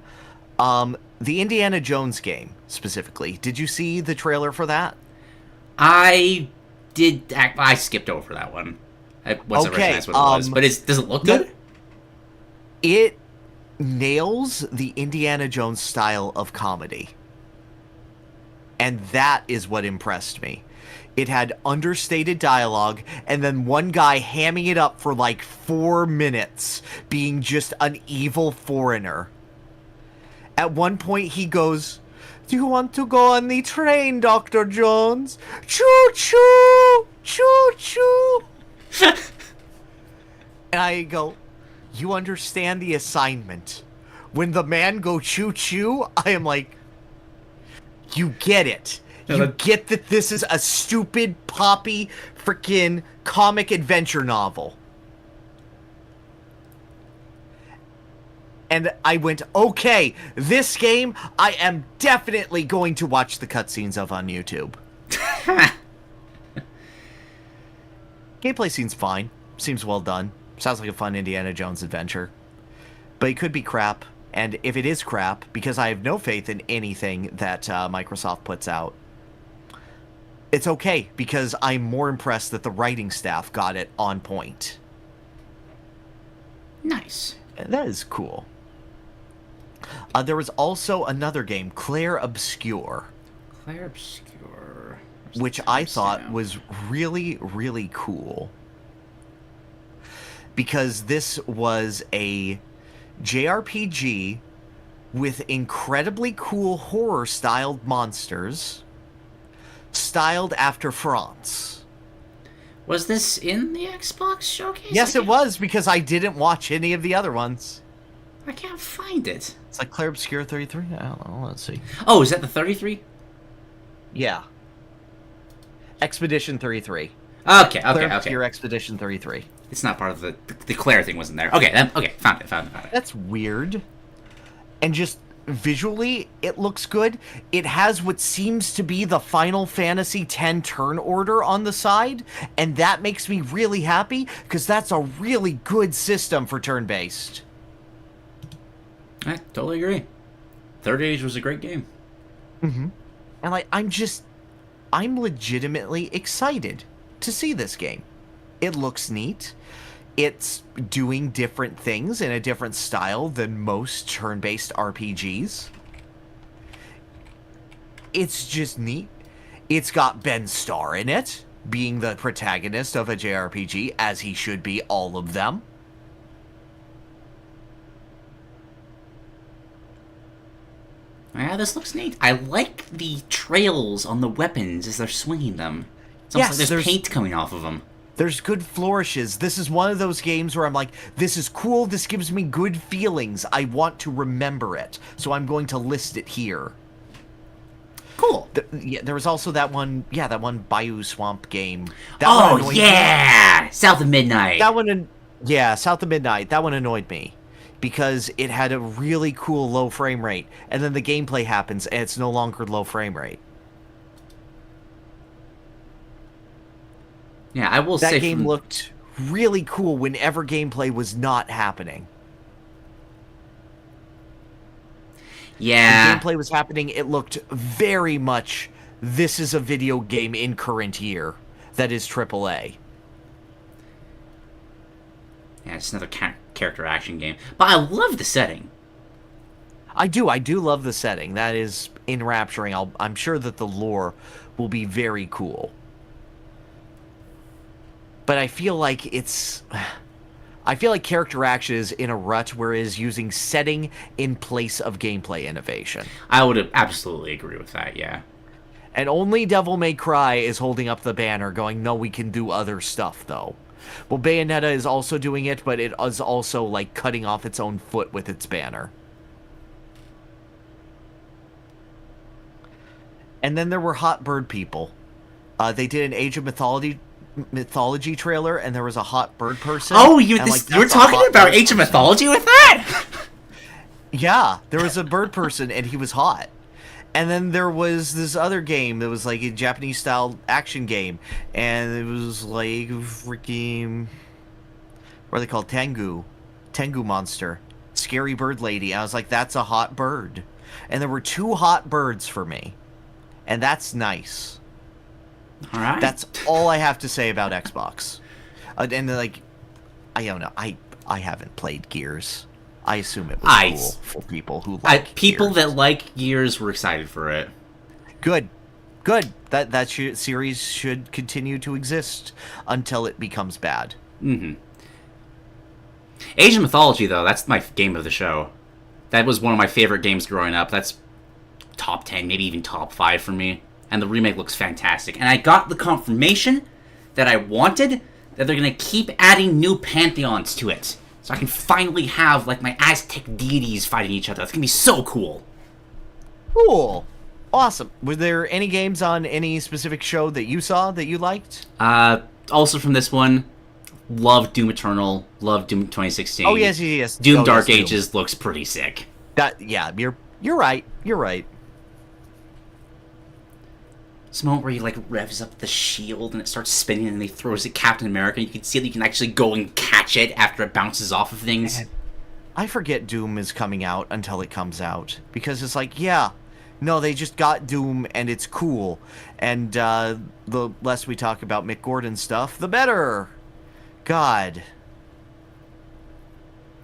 The Indiana Jones game, specifically. Did you see the trailer for that? I did. I skipped over that one. I wasn't recognize what it was. But does it look good? It nails the Indiana Jones style of comedy. And that is what impressed me. It had understated dialogue, and then one guy hamming it up for like 4 minutes, being just an evil foreigner. At one point, he goes, "Do you want to go on the train, Dr. Jones? Choo-choo! Choo-choo!" And I go, you understand the assignment. When the man go choo-choo, I am like, you get it. You get that this is a stupid, poppy, freaking comic adventure novel. And I went, okay, this game I am definitely going to watch the cutscenes of on YouTube. Gameplay seems fine. Seems well done. Sounds like a fun Indiana Jones adventure. But it could be crap. And if it is crap, because I have no faith in anything that Microsoft puts out, it's okay, because I'm more impressed that the writing staff got it on point. Nice. That is cool. There was also another game, Claire Obscure. Claire Obscure. Which I thought was really, really cool. Because this was a JRPG with incredibly cool horror-styled monsters, styled after France. Was this in the Xbox showcase? Yes, it was, because I didn't watch any of the other ones. I can't find it. It's like Claire Obscure 33? I don't know, let's see. Oh, is that the 33? Yeah. Expedition 33. Okay. Claire Obscure Expedition 33. It's not part of the Claire thing wasn't there. Okay, found it. That's weird. And just visually, it looks good. It has what seems to be the Final Fantasy X turn order on the side, and that makes me really happy, because that's a really good system for turn-based. I totally agree. Third Age was a great game. Mm-hmm. And, like, I'm legitimately excited to see this game. It looks neat. It's doing different things in a different style than most turn-based RPGs. It's just neat. It's got Ben Starr in it, being the protagonist of a JRPG, as he should be, all of them. Yeah, this looks neat. I like the trails on the weapons as they're swinging them. It's almost like there's paint coming off of them. There's good flourishes. This is one of those games where I'm like, this is cool, this gives me good feelings. I want to remember it, so I'm going to list it here. Cool. There was also that one Bayou Swamp game. That one yeah! South of Midnight. South of Midnight. That one annoyed me, because it had a really cool low frame rate, and then the gameplay happens, and it's no longer low frame rate. Yeah, I will say that game looked really cool whenever gameplay was not happening. Yeah. When gameplay was happening, it looked very much, this is a video game in current year that is AAA. Yeah, it's another character action game. But I love the setting. I do love the setting. That is enrapturing. I'm sure that the lore will be very cool. But I feel like character action is in a rut, whereas using setting in place of gameplay innovation. I would absolutely agree with that, yeah. And only Devil May Cry is holding up the banner going, no, we can do other stuff, though. Well, Bayonetta is also doing it, but it is also, like, cutting off its own foot with its banner. And then there were Hot Bird people. They did an Age of Mythology trailer, and there was a hot bird person. Oh, you were talking about Age of Mythology with that? Yeah, there was a bird person, and he was hot. And then there was this other game that was like a Japanese-style action game, and it was like freaking, what are they called? Tengu monster, scary bird lady. And I was like, that's a hot bird. And there were 2 hot birds for me, and that's nice. All right. That's all I have to say about Xbox. And like, I don't know. I haven't played Gears. I assume it was cool for people who like people Gears. that like Gears were excited for it. Good. That series should continue to exist until it becomes bad. Mm-hmm. Age of Mythology, though, that's my game of the show. That was one of my favorite games growing up. That's top 10, maybe even top 5 for me. And the remake looks fantastic. And I got the confirmation that I wanted, that they're going to keep adding new pantheons to it. So I can finally have, like, my Aztec deities fighting each other. That's gonna be so cool. Cool. Awesome. Were there any games on any specific show that you saw that you liked? Also from this one, love Doom Eternal, love Doom 2016. Oh, yes. Doom Oh, Dark yes, Ages looks pretty sick. Yeah, you're right. You're right. This moment where he, like, revs up the shield and it starts spinning and he throws it at Captain America. You can see that you can actually go and catch it after it bounces off of things. Man, I forget Doom is coming out until it comes out. Because it's like, yeah, no, they just got Doom and it's cool. And the less we talk about Mick Gordon stuff, the better. God.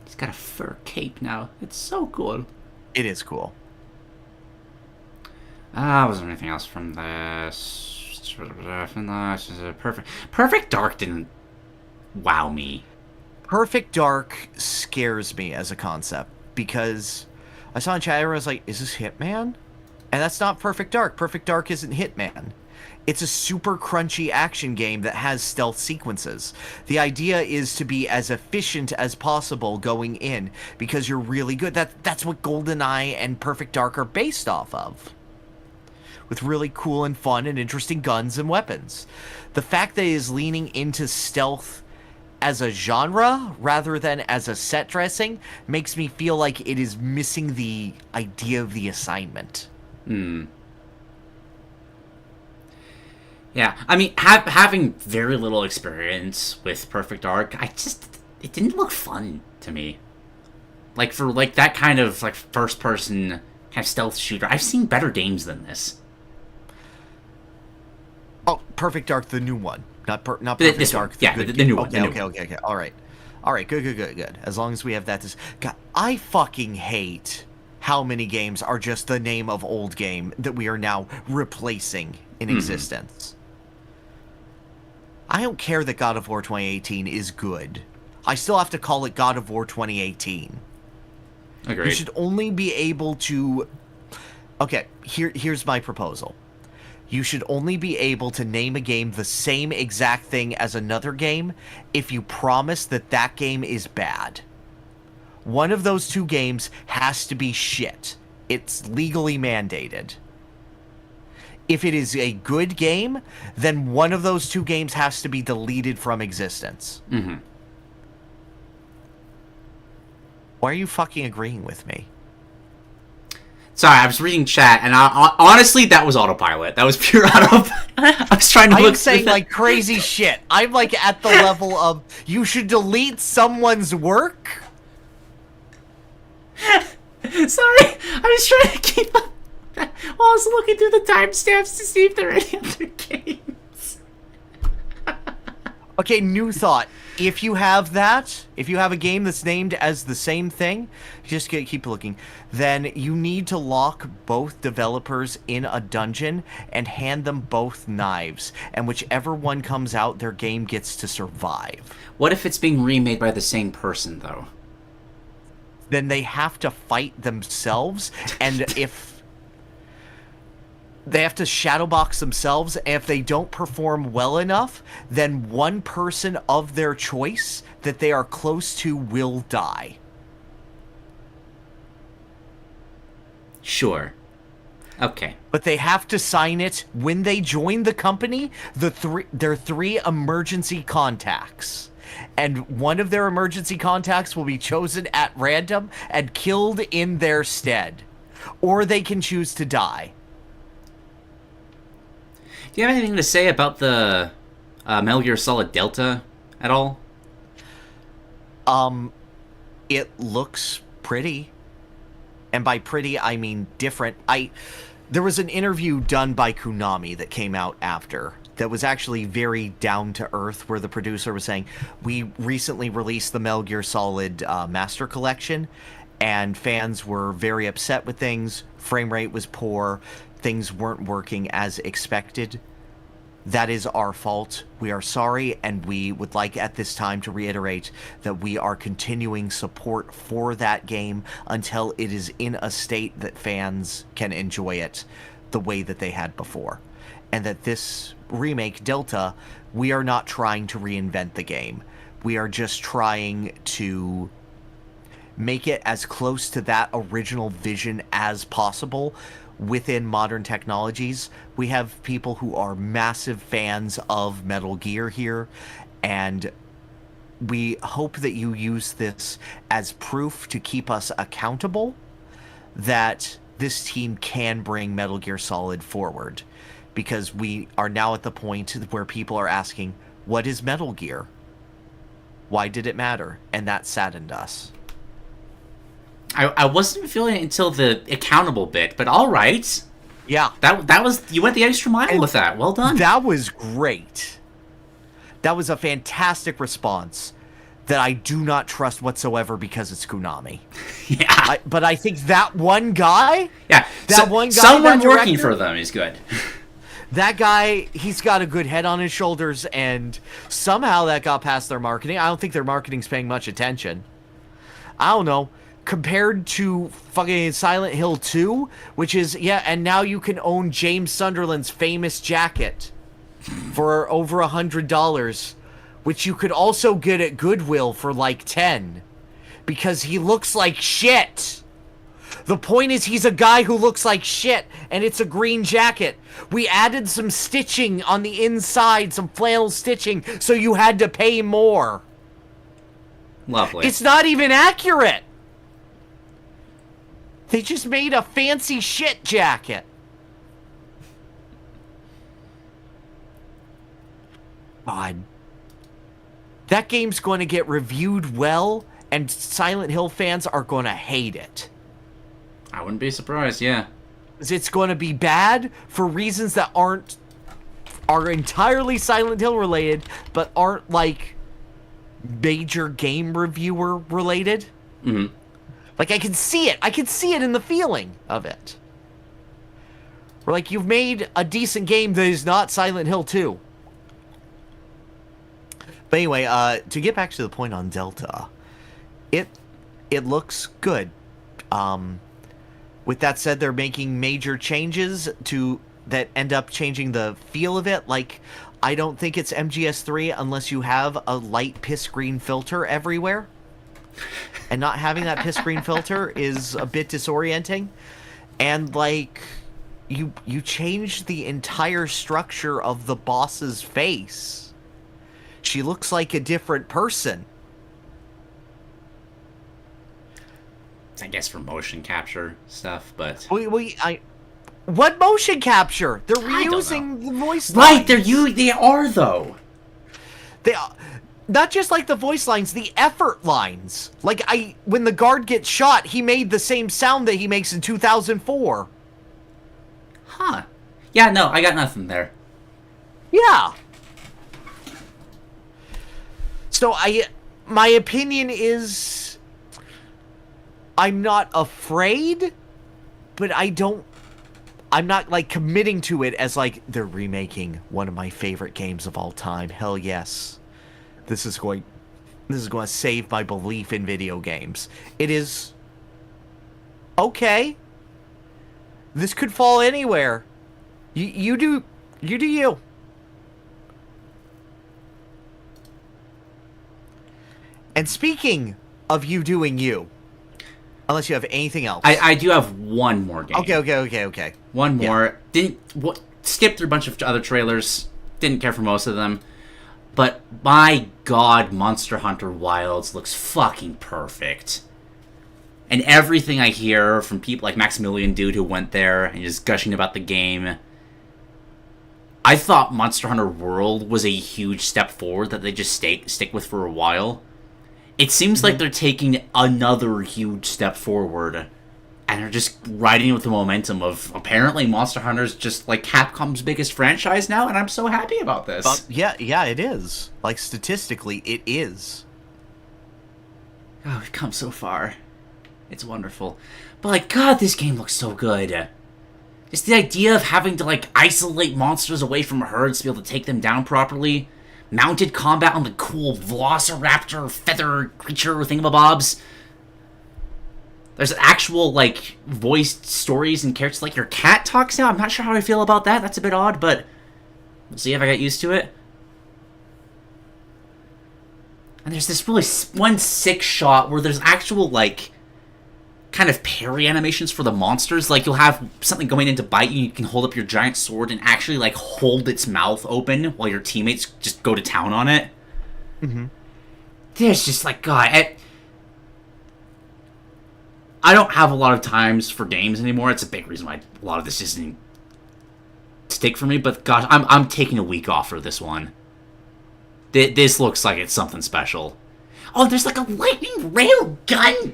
He's got a fur cape now. It's so cool. It is cool. Was there anything else from this? Perfect Dark didn't wow me. Perfect Dark scares me as a concept because I saw in chat I was like, is this Hitman? And that's not Perfect Dark. Perfect Dark isn't Hitman. It's a super crunchy action game that has stealth sequences. The idea is to be as efficient as possible going in because you're really good. That's what GoldenEye and Perfect Dark are based off of. With really cool and fun and interesting guns and weapons. The fact that it is leaning into stealth as a genre rather than as a set dressing makes me feel like it is missing the idea of the assignment. Yeah, I mean, having very little experience with Perfect Dark, it didn't look fun to me. Like, for, like, that kind of, like, first-person kind of stealth shooter, I've seen better games than this. Oh, Perfect Dark, the new one. Not Perfect this Dark. One. Yeah, the new one. Okay. All right, good. As long as we have that. God, I fucking hate how many games are just the name of old game that we are now replacing in existence. I don't care that God of War 2018 is good. I still have to call it God of War 2018. Agreed. You should only be able to... Okay, here's my proposal. You should only be able to name a game the same exact thing as another game if you promise that that game is bad. One of those two games has to be shit. It's legally mandated. If it is a good game, then one of those two games has to be deleted from existence. Why are you fucking agreeing with me? Sorry, I was reading chat, and honestly, that was autopilot. That was pure autopilot. I was trying to look... I'm saying, like, crazy shit. I'm, like, at the level of, you should delete someone's work? Sorry, I was trying to keep up while I was looking through the timestamps to see if there are any other games. Okay, new thought. If you have that, if you have a game that's named as the same thing, just keep looking, then you need to lock both developers in a dungeon and hand them both knives. And whichever one comes out, their game gets to survive. What if it's being remade by the same person, though? Then they have to fight themselves, and if... They have to shadowbox themselves, and if they don't perform well enough, then one person of their choice that they are close to will die. Sure. Okay. But they have to sign it when they join the company, their three emergency contacts. And one of their emergency contacts will be chosen at random and killed in their stead. Or they can choose to die. Do you have anything to say about the Metal Gear Solid Delta at all? It looks pretty. And by pretty, I mean different. There was an interview done by Konami that came out after that was actually very down-to-earth, where the producer was saying, we recently released the Metal Gear Solid Master Collection, and fans were very upset with things. Frame rate was poor. Things weren't working as expected. That is our fault. We are sorry, and we would like at this time to reiterate that we are continuing support for that game until it is in a state that fans can enjoy it the way that they had before. And that this remake, Delta, we are not trying to reinvent the game. We are just trying to make it as close to that original vision as possible within modern technologies. We have people who are massive fans of Metal Gear here, and we hope that you use this as proof to keep us accountable that this team can bring Metal Gear Solid forward, because we are now at the point where people are asking, what is Metal Gear? Why did it matter? And that saddened us. I wasn't feeling it until the accountable bit, but all right. Yeah. That was, you went the extra mile with that. Well done. That was great. That was a fantastic response that I do not trust whatsoever because it's Konami. Yeah. But I think that one guy... Yeah. That one guy... Someone working for them is good. That guy, he's got a good head on his shoulders, and somehow that got past their marketing. I don't think their marketing's paying much attention. I don't know. Compared to fucking Silent Hill 2, which is, yeah, and now you can own James Sunderland's famous jacket for over $100, which you could also get at Goodwill for like 10, because he looks like shit. The point is, he's a guy who looks like shit, and it's a green jacket. We added some stitching on the inside, some flannel stitching, so you had to pay more. Lovely. It's not even accurate. They just made a fancy shit jacket. God. That game's going to get reviewed well, and Silent Hill fans are going to hate it. I wouldn't be surprised, yeah. It's going to be bad for reasons that are entirely Silent Hill related, but aren't like major game reviewer related. Mm-hmm. Like, I can see it. I can see it in the feeling of it. Or like, you've made a decent game that is not Silent Hill 2. But anyway, to get back to the point on Delta, it looks good. With that said, they're making major changes that end up changing the feel of it. Like, I don't think it's MGS3 unless you have a light piss green filter everywhere. And not having that piss green filter is a bit disorienting. And, like, you change the entire structure of the boss's face. She looks like a different person. I guess for motion capture stuff, but... What motion capture? They're reusing the voice lines. Right, they are, though. They are. Not just like the voice lines, the effort lines. Like, when the guard gets shot, he made the same sound that he makes in 2004. Huh. Yeah, no, I got nothing there. Yeah. So my opinion is, I'm not afraid, but I'm not, like, committing to it as, like, they're remaking one of my favorite games of all time. Hell yes. This is going to save my belief in video games. It is okay. This could fall anywhere. You do you. And speaking of you doing you, unless you have anything else, I do have one more game. Okay. One more. Yeah. Skipped through a bunch of other trailers. Didn't care for most of them. But my god, Monster Hunter Wilds looks fucking perfect. And everything I hear from people like Maximilian Dude who went there and is gushing about the game, I thought Monster Hunter World was a huge step forward that they just stick with for a while. It seems like they're taking another huge step forward, and they're just riding with the momentum of, apparently, Monster Hunter's just, like, Capcom's biggest franchise now, and I'm so happy about this. Yeah, it is. Like, statistically, it is. Oh, we've come so far. It's wonderful. But, like, God, this game looks so good. Just the idea of having to, like, isolate monsters away from herds to be able to take them down properly. Mounted combat on the cool Velociraptor feather creature thingamabobs. There's actual, like, voiced stories and characters. Like, your cat talks now. I'm not sure how I feel about that. That's a bit odd, but we'll see if I get used to it. And there's this really one sick shot where there's actual, like, kind of parry animations for the monsters. Like, you'll have something going in to bite you, and you can hold up your giant sword and actually, like, hold its mouth open while your teammates just go to town on it. Mm-hmm. There's just, like, God, I don't have a lot of times for games anymore. It's a big reason why a lot of this isn't stick for me, but gosh, I'm taking a week off for this one. This looks like it's something special. Oh, there's like a lightning rail gun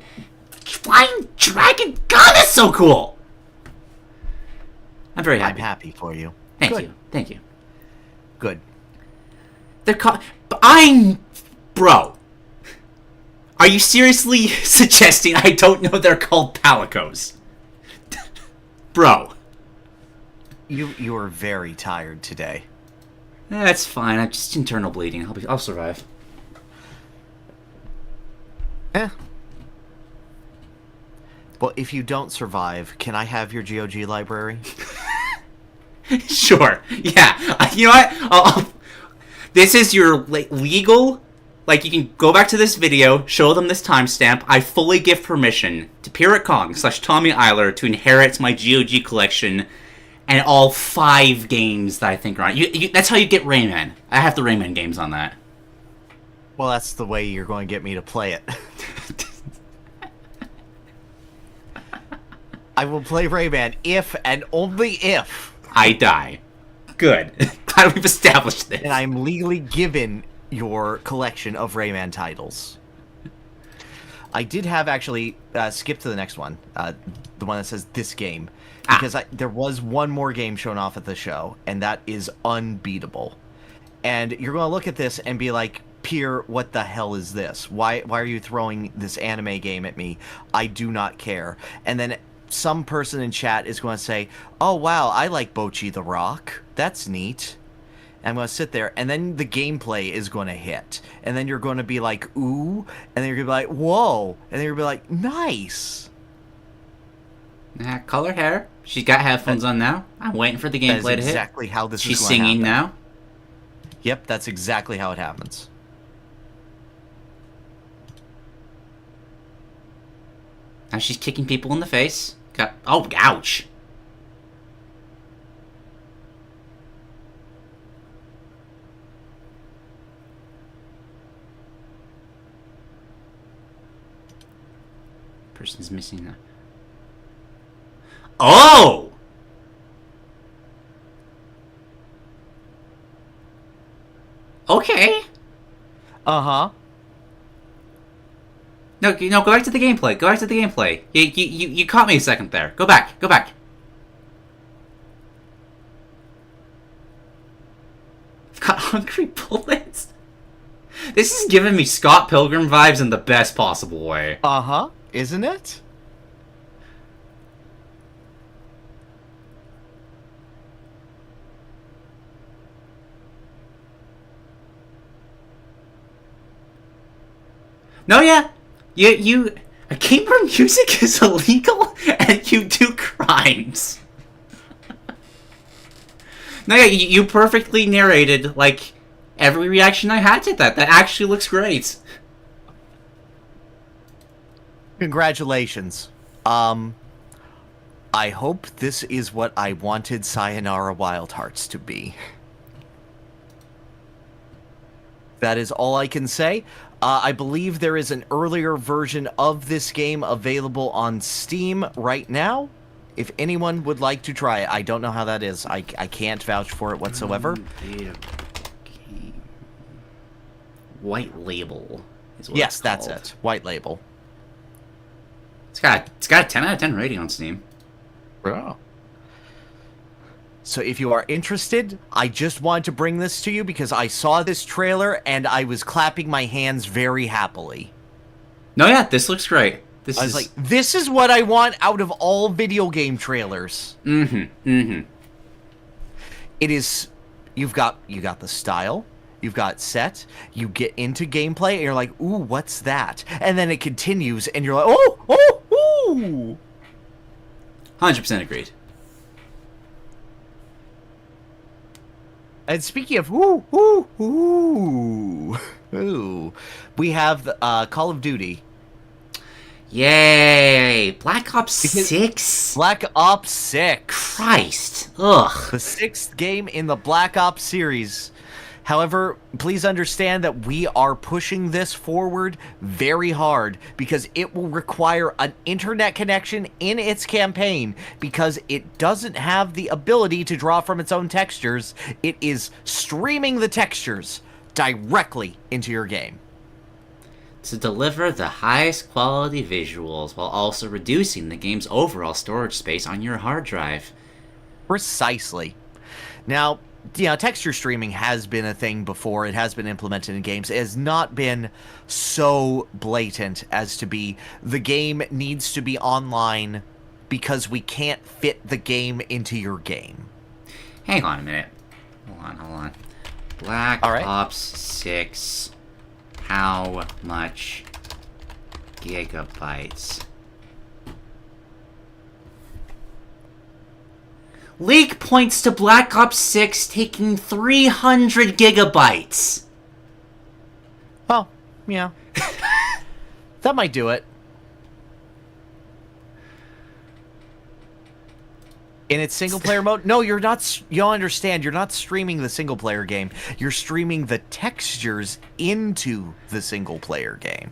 flying dragon. God, that's so cool. I'm very happy. I'm happy for you. Thank you. Good. Bro. Are you seriously suggesting I don't know they're called palicos? Bro. You are very tired today. That's fine. I'm just internal bleeding. I'll survive. Well, if you don't survive, can I have your GOG library? Sure. Yeah. You know what? This is your legal. Like, you can go back to this video, show them this timestamp. I fully give permission to Pirate/Tommy Eiler to inherit my GOG collection and all 5 games that I think are on it. That's how you get Rayman. I have the Rayman games on that. Well, that's the way you're going to get me to play it. I will play Rayman if and only if I die. Good. Glad we've established this. and I'm legally given your collection of Rayman titles. I did have actually skip to the next one, the one that says this game, because there was one more game shown off at the show, and that is Unbeatable. And you're going to look at this and be like, Pyrr, what the hell is this? Why are you throwing this anime game at me? I do not care. And then some person in chat is going to say, oh wow, I like Bocchi the Rock. That's neat. And I'm going to sit there, and then the gameplay is going to hit. And then you're going to be like, ooh. And then you're going to be like, whoa. And then you're going to be like, nice. Color hair. She's got headphones on now. I'm waiting for the gameplay to hit. Exactly how this is She's going to happen. singing now. Yep, that's exactly how it happens. Now she's kicking people in the face. Oh, ouch. Person's missing a... Oh! Okay. Uh-huh. No, go back to the gameplay. Go back to the gameplay. You caught me a second there. Go back. Go back. I've got hungry bullets. This is giving me Scott Pilgrim vibes in the best possible way. Uh-huh. Isn't it? No, yeah. A game where music is illegal and you do crimes. No, yeah, you perfectly narrated, like, every reaction I had to that. That actually looks great. Congratulations. I hope this is what I wanted Sayonara Wildhearts to be. That is all I can say. I believe there is an earlier version of this game available on Steam right now. If anyone would like to try it, I don't know how that is. I can't vouch for it whatsoever. White Label is what Yes, it's that's called. it. White Label. It's got a 10 out of 10 rating on Steam. Oh. So if you are interested, I just wanted to bring this to you because I saw this trailer and I was clapping my hands very happily. No, yeah, this looks great. I was like, this is what I want out of all video game trailers. It is, you got the style, you've got set, you get into gameplay, and you're like, ooh, what's that? And then it continues, and you're like, ooh! 100% agreed. And speaking of ooh, We have Call of Duty. Yay! Black Ops 6? Black Ops 6. Christ. Ugh. The 6th game in the Black Ops series. However, please understand that we are pushing this forward very hard because it will require an internet connection in its campaign because it doesn't have the ability to draw from its own textures. It is streaming the textures directly into your game. To deliver the highest quality visuals while also reducing the game's overall storage space on your hard drive. Precisely. Now, texture streaming has been a thing before. It has been implemented in games. It has not been so blatant as to be the game needs to be online because we can't fit the game into your game. Hang on a minute. Hold on. Black Ops 6. How much gigabytes? Leak points to Black Ops 6 taking 300 gigabytes. Oh, yeah. That might do it. In its single-player mode? No, you're not. You don't understand. You're not streaming the single-player game. You're streaming the textures into the single-player game.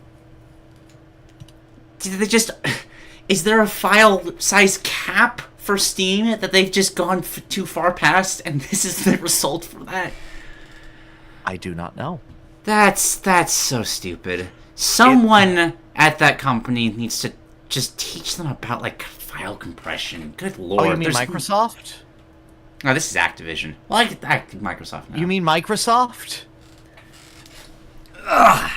Did they just... Is there a file size cap for Steam that they've just gone too far past, and this is the result for that? I do not know. That's so stupid. Someone at that company needs to just teach them about, like, file compression. Good lord. Oh, you mean Microsoft? Oh, this is Activision. Well, I Microsoft now. You mean Microsoft? Ugh.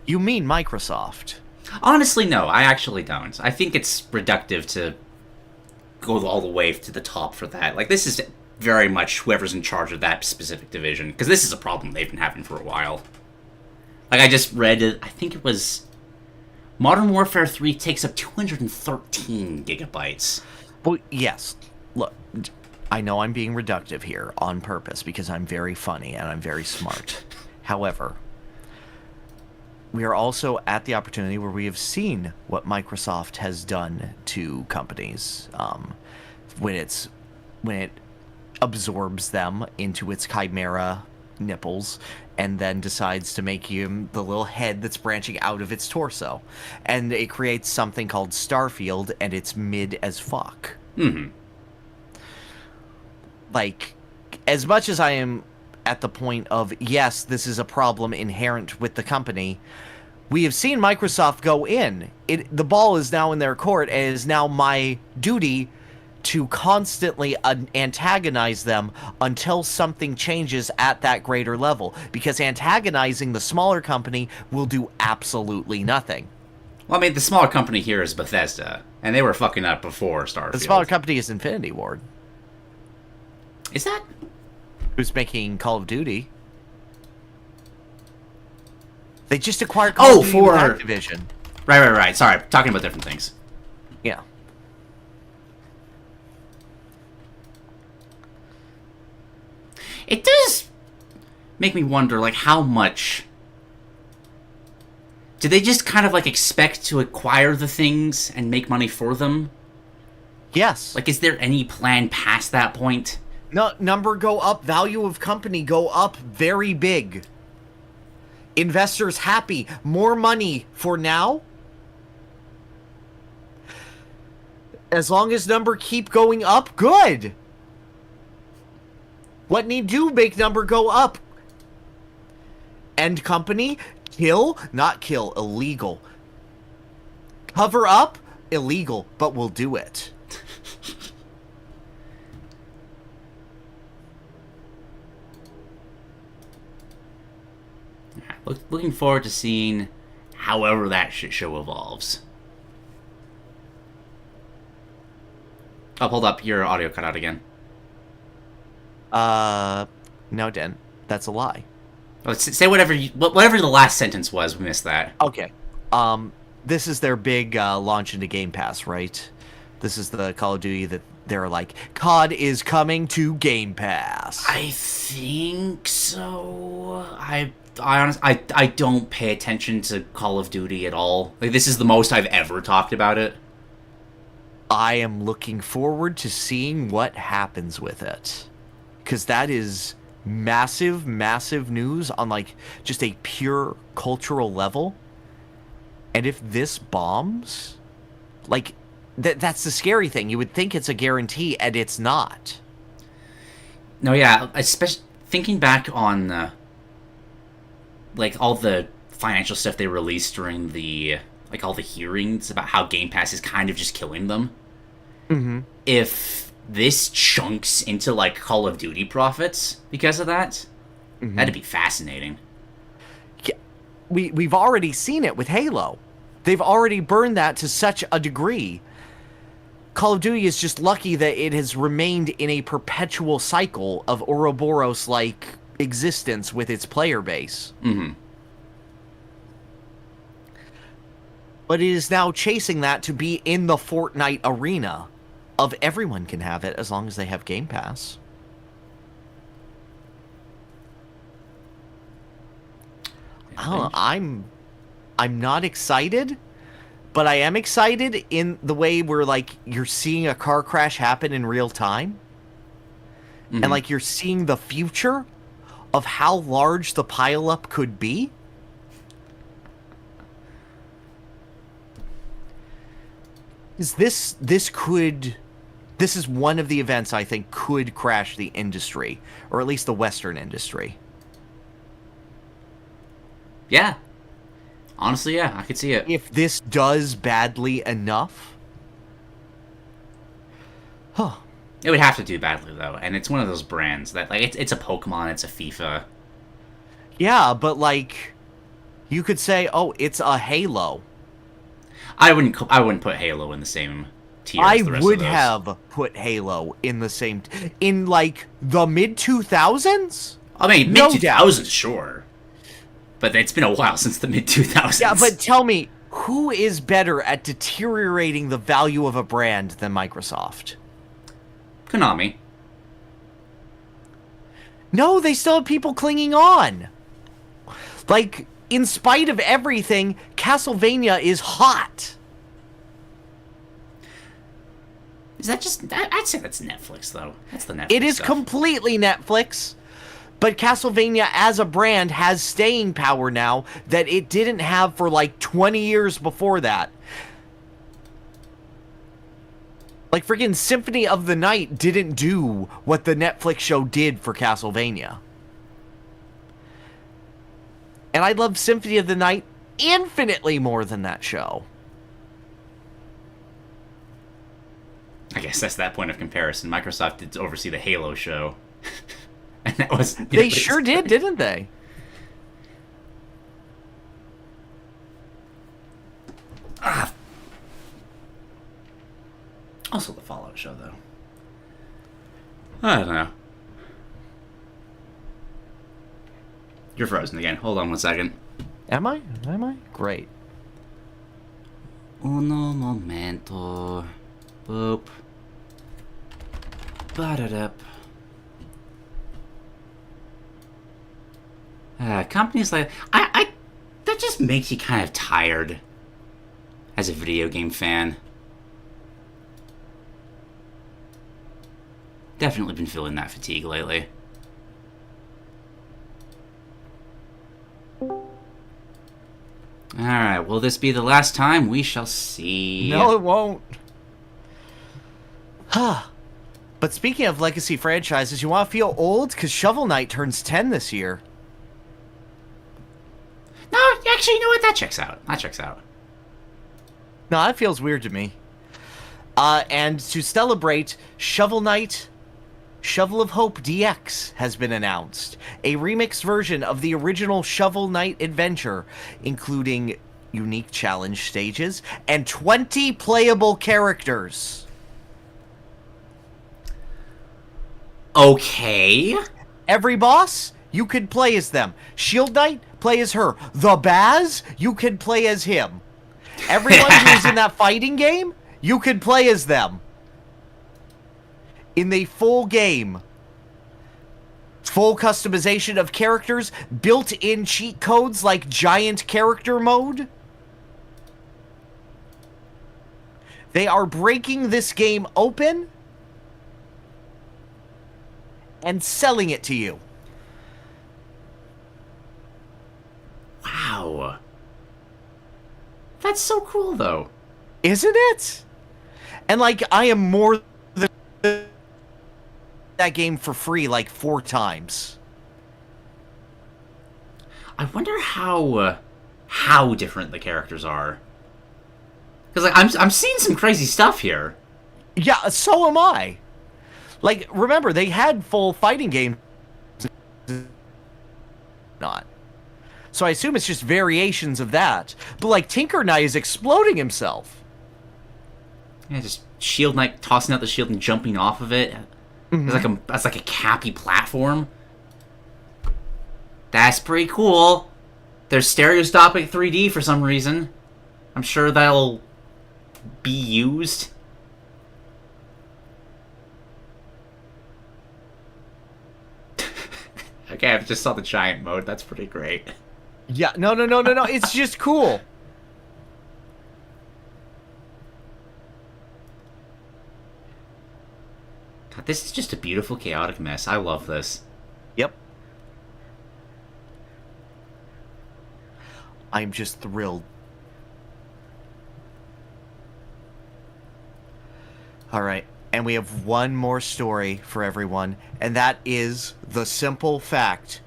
You mean Microsoft? Honestly, no. I actually don't. I think it's reductive to go all the way to the top for that. Like, this is very much whoever's in charge of that specific division. Because this is a problem they've been having for a while. Like, I just read it. I think it was... Modern Warfare 3 takes up 213 gigabytes. Well, yes. Look, I know I'm being reductive here on purpose because I'm very funny and I'm very smart. However, we are also at the opportunity where we have seen what Microsoft has done to companies when it absorbs them into its chimera nipples and then decides to make him the little head that's branching out of its torso. And it creates something called Starfield, and it's mid as fuck. Mm-hmm. Like, as much as I am at the point of, yes, this is a problem inherent with the company, we have seen Microsoft go in. The ball is now in their court, and it is now my duty to constantly antagonize them until something changes at that greater level. Because antagonizing the smaller company will do absolutely nothing. Well, I mean, the smaller company here is Bethesda, and they were fucking up before Starfield. The smaller company is Infinity Ward. Is that? Who's making Call of Duty. They just acquired Call of Duty with Activision. Right. Sorry, talking about different things. Yeah. It does make me wonder, like, how much... Do they just kind of, like, expect to acquire the things and make money for them? Yes. Like, is there any plan past that point? No, number go up, value of company go up very big. Investors happy. More money for now. As long as number keep going up, good. What need to make number go up? End company, kill, not kill, illegal. Cover up, illegal, but we'll do it. Looking forward to seeing however that shit show evolves. Oh, hold up, your audio cut out again. No, Den. That's a lie. Let's say whatever whatever the last sentence was. We missed that. Okay. This is their big launch into Game Pass, right? This is the Call of Duty that they're like, COD is coming to Game Pass. I think so. I honestly, I don't pay attention to Call of Duty at all. Like, this is the most I've ever talked about it. I am looking forward to seeing what happens with it. Because that is massive, massive news on, like, just a pure cultural level. And if this bombs, like, that's the scary thing. You would think it's a guarantee, and it's not. No, yeah, especially thinking back on, like, all the financial stuff they released during the, like, all the hearings about how Game Pass is kind of just killing them. Mm-hmm. If this chunks into, like, Call of Duty profits because of that, that'd be fascinating. Yeah, we've already seen it with Halo. They've already burned that to such a degree. Call of Duty is just lucky that it has remained in a perpetual cycle of Ouroboros-like existence with its player base. Mm-hmm. But it is now chasing that to be in the Fortnite arena of everyone can have it as long as they have Game Pass. I don't know, I'm not excited, but I am excited in the way where, like, you're seeing a car crash happen in real time. And, like, you're seeing the future of how large the pileup could be. This is one of the events I think could crash the industry, or at least the Western industry. Yeah. Honestly, yeah, I could see it. If this does badly enough. Huh. It would have to do badly, though, and it's one of those brands that, like, it's a Pokemon, it's a FIFA. Yeah, but, like, you could say, oh, it's a Halo. I wouldn't put Halo in the same tier as the rest I would of those. have put Halo in the same... in, like, the mid-2000s? I mean, No mid-2000s, sure. But it's been a while since the mid-2000s. Yeah, but tell me, who is better at deteriorating the value of a brand than Microsoft? Konami. No, they still have people clinging on. Like, in spite of everything, Castlevania is hot. Is that just... I'd say that's Netflix, though. That's the Netflix It is stuff. completely Netflix. But Castlevania as a brand has staying power now that it didn't have for like 20 years before that. Like freaking Symphony of the Night didn't do what the Netflix show did for Castlevania. And I love Symphony of the Night infinitely more than that show. I guess that's that point of comparison. Microsoft did oversee the Halo show. And that was... They sure did, didn't they? Also the Fallout show, though. I don't know. You're frozen again. Hold on one second. Am I? Am I? Great. Uno momento. Boop. Ba-da-da. Companies like... that just makes you kind of tired as a video game fan. Definitely been feeling that fatigue lately. Alright, will this be the last time? We shall see. No, it won't. But speaking of legacy franchises, you want to feel old? Because Shovel Knight turns 10 this year. No, actually, you know what? That checks out. That checks out. No, that feels weird to me. And to celebrate, Shovel Knight Shovel of Hope DX has been announced. A remixed version of the original Shovel Knight adventure, including unique challenge stages and 20 playable characters. Okay. Every boss, you could play as them. Shield Knight, play as her. The Baz, you could play as him. Everyone who's in that fighting game, You can play as them in the full game. Full customization of characters, built-in cheat codes like giant character mode. They are breaking this game open and selling it to you. Wow. That's so cool, though. Isn't it? And, like, I am more than that game for free, like, 4 times. I wonder how different the characters are. Because, like, I'm seeing some crazy stuff here. Yeah, so am I. Like, remember, they had full fighting games. Not. So I assume it's just variations of that. But, like, Tinker Knight is exploding himself. Yeah, just Shield Knight tossing out the shield and jumping off of it. Mm-hmm. That's like a cappy platform. That's pretty cool. There's stereoscopic 3D for some reason. I'm sure that'll be used. Okay, I just saw the giant mode. That's pretty great. Yeah, no. It's just cool. God, this is just a beautiful, chaotic mess. I love this. Yep. I'm just thrilled. Alright, and we have one more story for everyone, and that is the simple fact.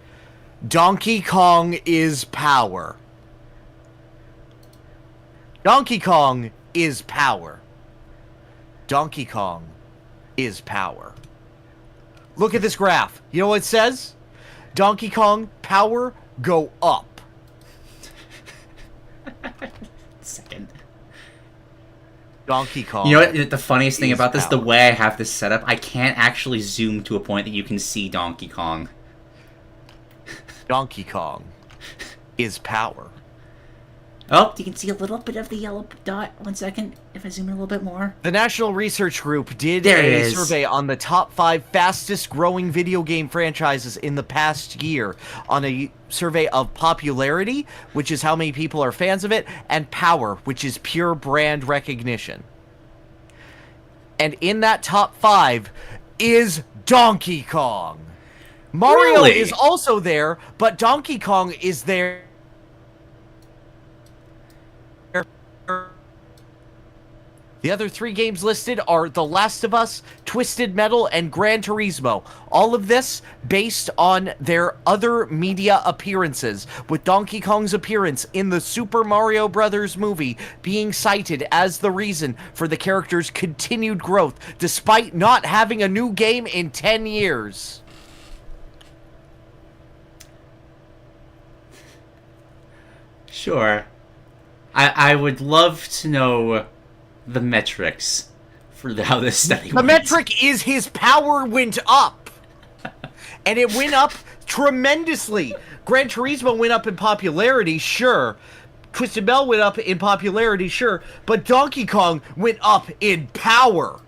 Donkey Kong is power. Donkey Kong is power. Donkey Kong is power. Look at this graph. You know what it says? Donkey Kong power go up. Second. Donkey Kong. You know what? The funniest thing about this, power. the way I have this set up, I can't actually zoom to a point that you can see Donkey Kong. Donkey Kong is power. Oh, you can see a little bit of the yellow dot. 1 second, if I zoom in a little bit more. The National Research Group did There it a is. survey on the top 5 fastest growing video game franchises in the past year, on a survey of popularity, which is how many people are fans of it, and power, which is pure brand recognition. And in that top 5 is Donkey Kong. Mario Really? is also there, but Donkey Kong is there. The other 3 games listed are The Last of Us, Twisted Metal, and Gran Turismo. All of this based on their other media appearances, with Donkey Kong's appearance in the Super Mario Bros. Movie being cited as the reason for the character's continued growth, despite not having a new game in 10 years. Sure. I would love to know the metrics for how this study The went. metric is his power went up. And it went up tremendously. Gran Turismo went up in popularity, sure. Twisted Metal went up in popularity, sure. But Donkey Kong went up in power.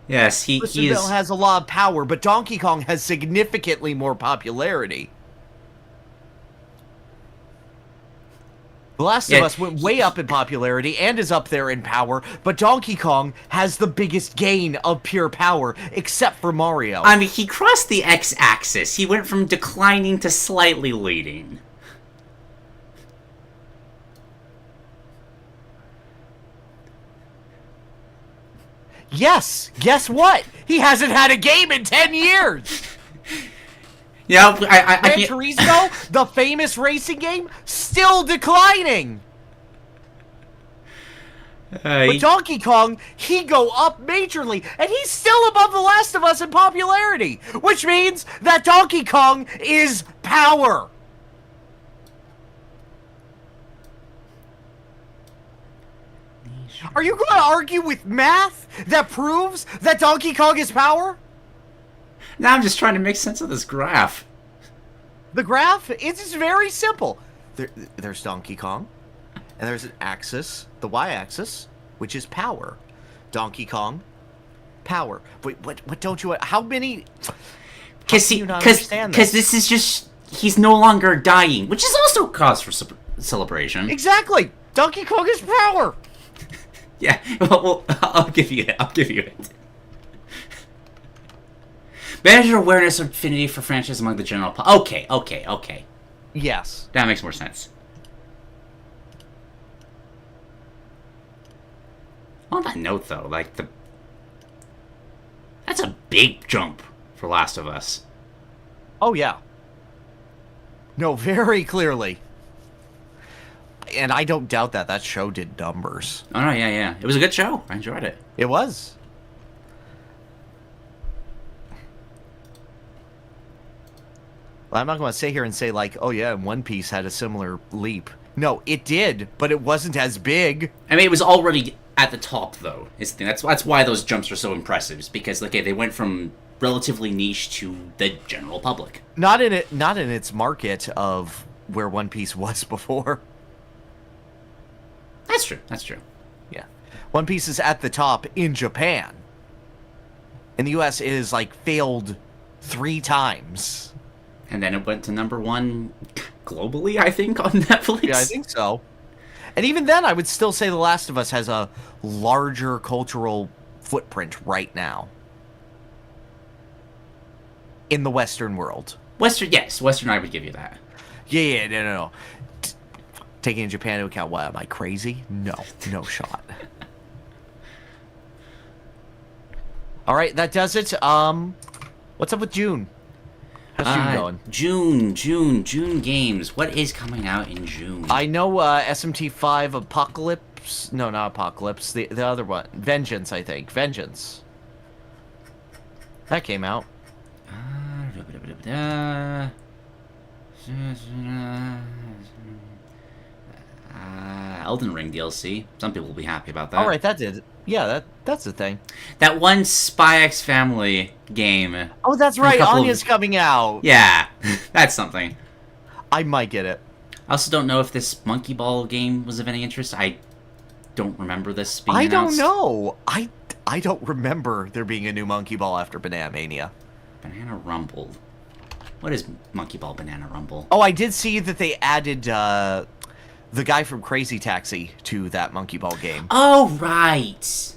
Yes, he Twisted is. Metal has a lot of power, but Donkey Kong has significantly more popularity. The Last of Us went way up in popularity and is up there in power, but Donkey Kong has the biggest gain of pure power, except for Mario. I mean, he crossed the x-axis. He went from declining to slightly leading. Yes, guess what? He hasn't had a game in 10 years! Yeah, I Gran can't... Turismo, the famous racing game, still declining! But Donkey Kong, he go up majorly, and he's still above The Last of Us in popularity! Which means that Donkey Kong is power! Are you going to argue with math that proves that Donkey Kong is power? Now I'm just trying to make sense of this graph. The graph is very simple. There's Donkey Kong, And there's an axis, the y-axis, which is power. Donkey Kong, power. Wait, what don't you... How many... Because this is just... He's no longer dying, which is also cause for celebration. Exactly! Donkey Kong is power! Yeah, well, I'll give you it. Better awareness of affinity for franchise among the general public. Okay. Yes. That makes more sense. On that note, though, like, that's a big jump for Last of Us. Oh, yeah. No, very clearly. And I don't doubt that show did numbers. Oh, no, yeah. It was a good show. I enjoyed it. It was. Well, I'm not going to sit here and say, like, oh, yeah, One Piece had a similar leap. No, it did, but it wasn't as big. I mean, it was already at the top, though. Is the thing. That's why those jumps are so impressive. Is because, okay, they went from relatively niche to the general public. Not in its market of where One Piece was before. That's true. Yeah. One Piece is at the top in Japan. In the US, it is, like, failed 3 times. And then it went to #1 globally, I think, on Netflix. Yeah, I think so. And even then, I would still say The Last of Us has a larger cultural footprint right now. In the Western world. Western, I would give you that. Yeah, no. Taking Japan into account, what, am I crazy? No shot. All right, that does it. What's up with June? How's June going? June games. What is coming out in June? I know SMT5 Apocalypse. No, not Apocalypse. The other one. Vengeance, I think. Vengeance. That came out. Elden Ring DLC. Some people will be happy about that. All right, that did. Yeah, that's the thing. That one Spy X Family game. Oh, that's right. Anya's coming out. Yeah, that's something. I might get it. I also don't know if this Monkey Ball game was of any interest. I don't remember this being announced. I don't know. I don't remember there being a new Monkey Ball after Banana Mania. Banana Rumble. What is Monkey Ball Banana Rumble? Oh, I did see that they added the guy from Crazy Taxi to that Monkey Ball game. Oh, right.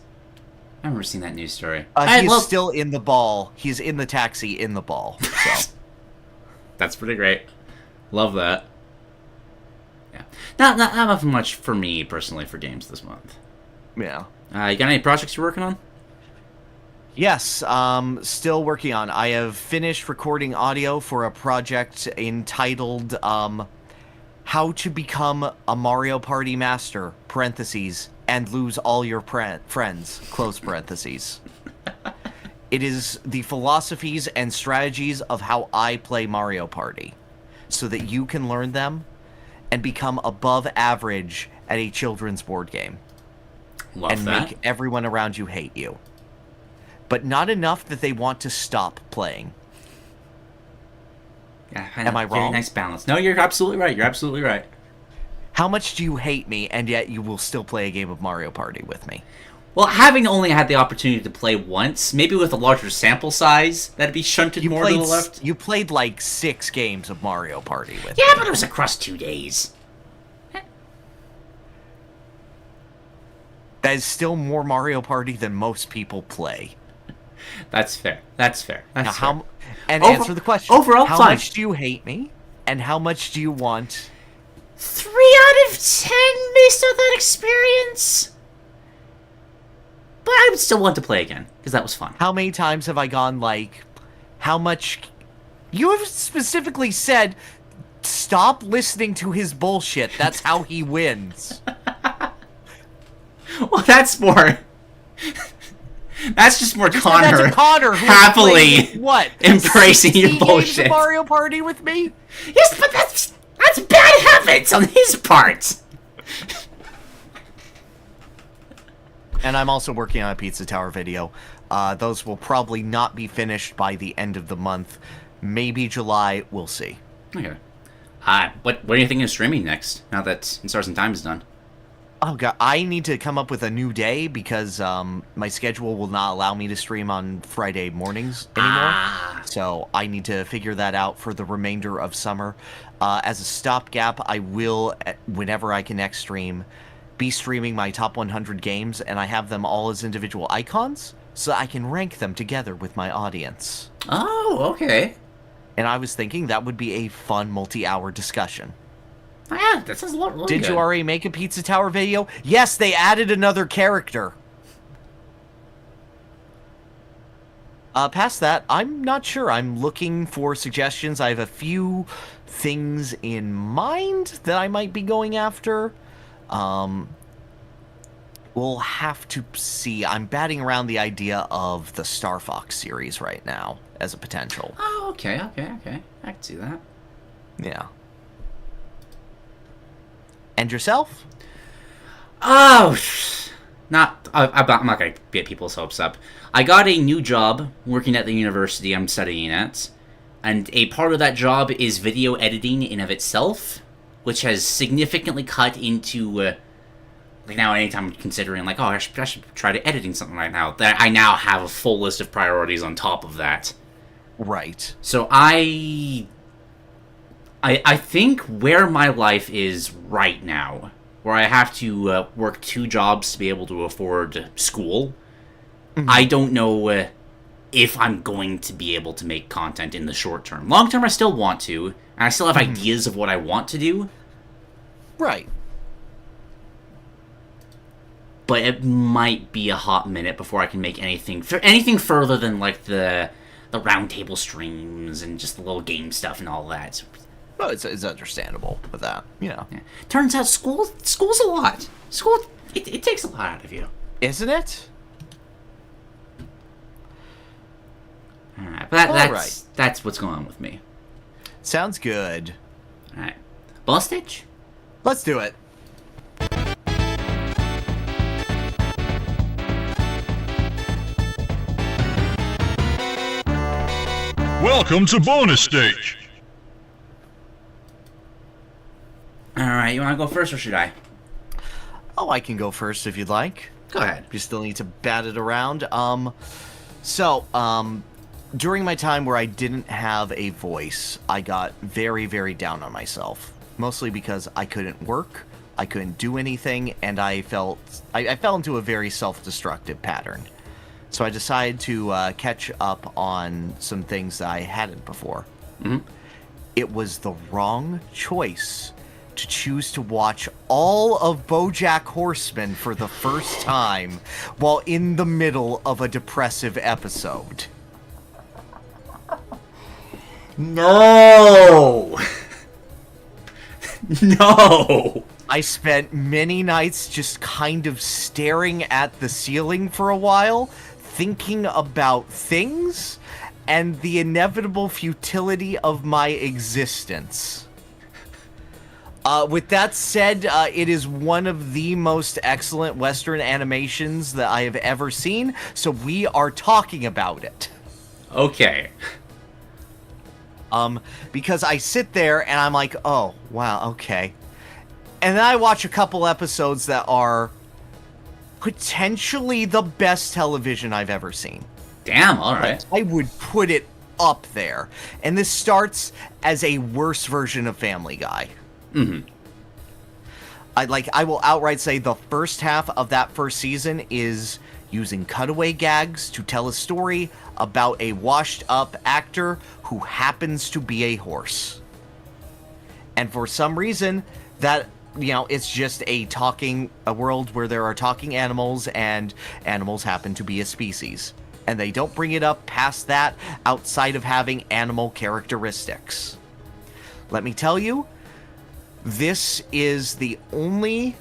I remember seeing that news story. He's still in the ball. He's in the taxi in the ball. So. That's pretty great. Love that. Yeah. Not much for me, personally, for games this month. Yeah. You got any projects you're working on? Yes, still working on. I have finished recording audio for a project entitled, How to Become a Mario Party Master, parentheses, and lose all your friends, close parentheses. It is the philosophies and strategies of how I play Mario Party, so that you can learn them and become above average at a children's board game. Love and that. Make everyone around you hate you. But not enough that they want to stop playing. Yeah, am I wrong? Very nice balance. No, you're absolutely right. How much do you hate me, and yet you will still play a game of Mario Party with me? Well, having only had the opportunity to play once, maybe with a larger sample size, that'd be shunted more to the left. You played like 6 games of Mario Party with me. Yeah, but it was across 2 days. That is still more Mario Party than most people play. That's fair. Answer the question. Overall, how much do you hate me? And how much do you want? 3 out of 10 based on that experience. But I would still want to play again, because that was fun. How many times have I gone, like, how much... You have specifically said, stop listening to his bullshit. That's how he wins. Well, that's more... That's just more Connor, that's Connor who happily what? embracing your bullshit. Games of Mario Party with me? Yes, but that's bad habits on his part. And I'm also working on a Pizza Tower video. Those will probably not be finished by the end of the month. Maybe July, we'll see. Okay. What are you thinking of streaming next, now that In Stars and Time is done? Oh god, I need to come up with a new day because my schedule will not allow me to stream on Friday mornings anymore. So I need to figure that out for the remainder of summer. As a stopgap, I will, whenever I can next stream, be streaming my top 100 games, and I have them all as individual icons, so I can rank them together with my audience. Oh, okay. And I was thinking that would be a fun multi-hour discussion. Yeah, that sounds really good. Did you already make a Pizza Tower video? Yes, they added another character. Past that, I'm not sure. I'm looking for suggestions. I have a few things in mind that I might be going after. We'll have to see. I'm batting around the idea of the Star Fox series right now as a potential. Oh, okay. I can see that. Yeah. And yourself? Oh, I'm not going to get people's hopes up. I got a new job working at the university I'm studying at, and a part of that job is video editing in of itself, which has significantly cut into, like now anytime I'm considering, like, oh, I should try to editing something right now, that I now have a full list of priorities on top of that. Right. So I think where my life is right now, where I have to work 2 jobs to be able to afford school, I don't know if I'm going to be able to make content in the short term. Long term, I still want to, and I still have ideas of what I want to do. Right. But it might be a hot minute before I can make anything further than like the roundtable streams and just the little game stuff and all that. Well, it's understandable with that, you know. Yeah. Turns out school's a lot. School, it takes a lot out of you. Isn't it? Alright, but that's what's going on with me. Sounds good. Alright. Boss stage? Let's do it. Welcome to bonus stage. Alright, you want to go first or should I? Oh, I can go first if you'd like. Go ahead. You still need to bat it around. During my time where I didn't have a voice, I got very, very down on myself. Mostly because I couldn't work, I couldn't do anything, and I fell into a very self-destructive pattern. So I decided to catch up on some things that I hadn't before. It was the wrong choice to choose to watch all of BoJack Horseman for the first time while in the middle of a depressive episode. No! No! I spent many nights just kind of staring at the ceiling for a while, thinking about things and the inevitable futility of my existence. With that said, it is one of the most excellent Western animations that I have ever seen, so we are talking about it. Okay. Because I sit there and I'm like, oh, wow, okay. And then I watch a couple episodes that are potentially the best television I've ever seen. Damn, alright. I would put it up there. And this starts as a worse version of Family Guy. I will outright say the first half of that first season is using cutaway gags to tell a story about a washed-up actor who happens to be a horse. And for some reason, that, you know, it's just a world where there are talking animals, and animals happen to be a species. And they don't bring it up past that outside of having animal characteristics. Let me tell you, this is the only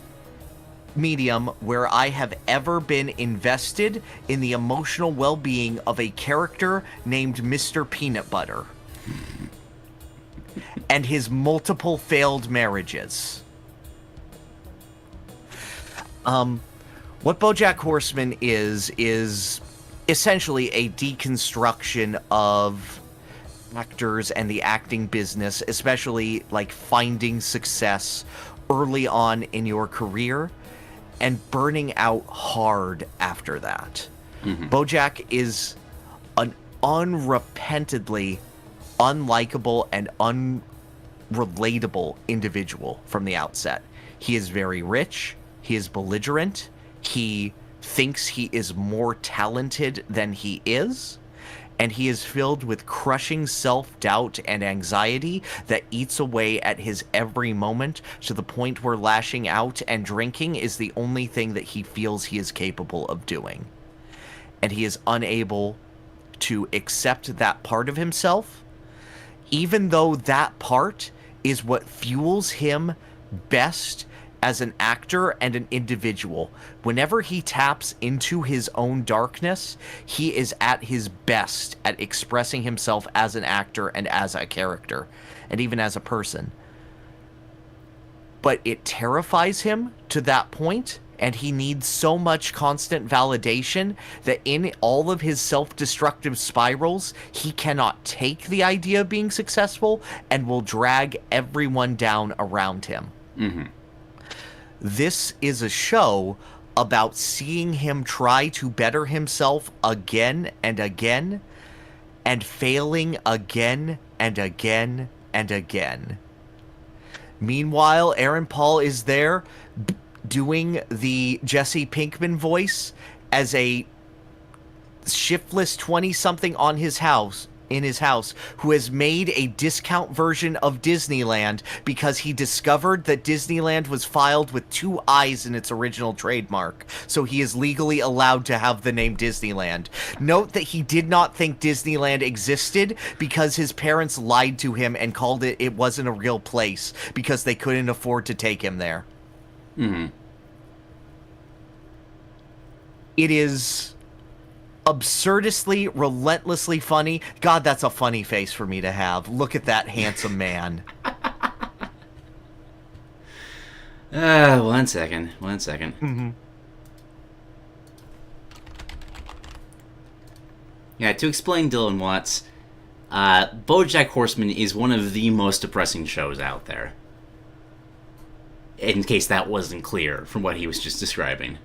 medium where I have ever been invested in the emotional well-being of a character named Mr. Peanut Butter and his multiple failed marriages. What BoJack Horseman is essentially a deconstruction of actors and the acting business, especially like finding success early on in your career and burning out hard after that. BoJack is an unrepentantly unlikable and unrelatable individual from the outset. He is very rich. He is belligerent. He thinks he is more talented than he is. And he is filled with crushing self-doubt and anxiety that eats away at his every moment, to the point where lashing out and drinking is the only thing that he feels he is capable of doing. And he is unable to accept that part of himself, even though that part is what fuels him best as an actor and an individual. Whenever he taps into his own darkness, he is at his best at expressing himself as an actor and as a character, and even as a person. But it terrifies him to that point, and he needs so much constant validation that in all of his self-destructive spirals, he cannot take the idea of being successful and will drag everyone down around him. This is a show about seeing him try to better himself again and again, and failing again and again and again. Meanwhile, Aaron Paul is there doing the Jesse Pinkman voice as a shiftless 20-something in his house who has made a discount version of Disneyland because he discovered that Disneyland was filed with 2 I's in its original trademark, so he is legally allowed to have the name Disneyland. Note that he did not think Disneyland existed because his parents lied to him and called it wasn't a real place because they couldn't afford to take him there. It is absurdistly, relentlessly funny. God, that's a funny face for me to have. Look at that handsome man. One second. Yeah, to explain Dylan Watts, BoJack Horseman is one of the most depressing shows out there. In case that wasn't clear from what he was just describing.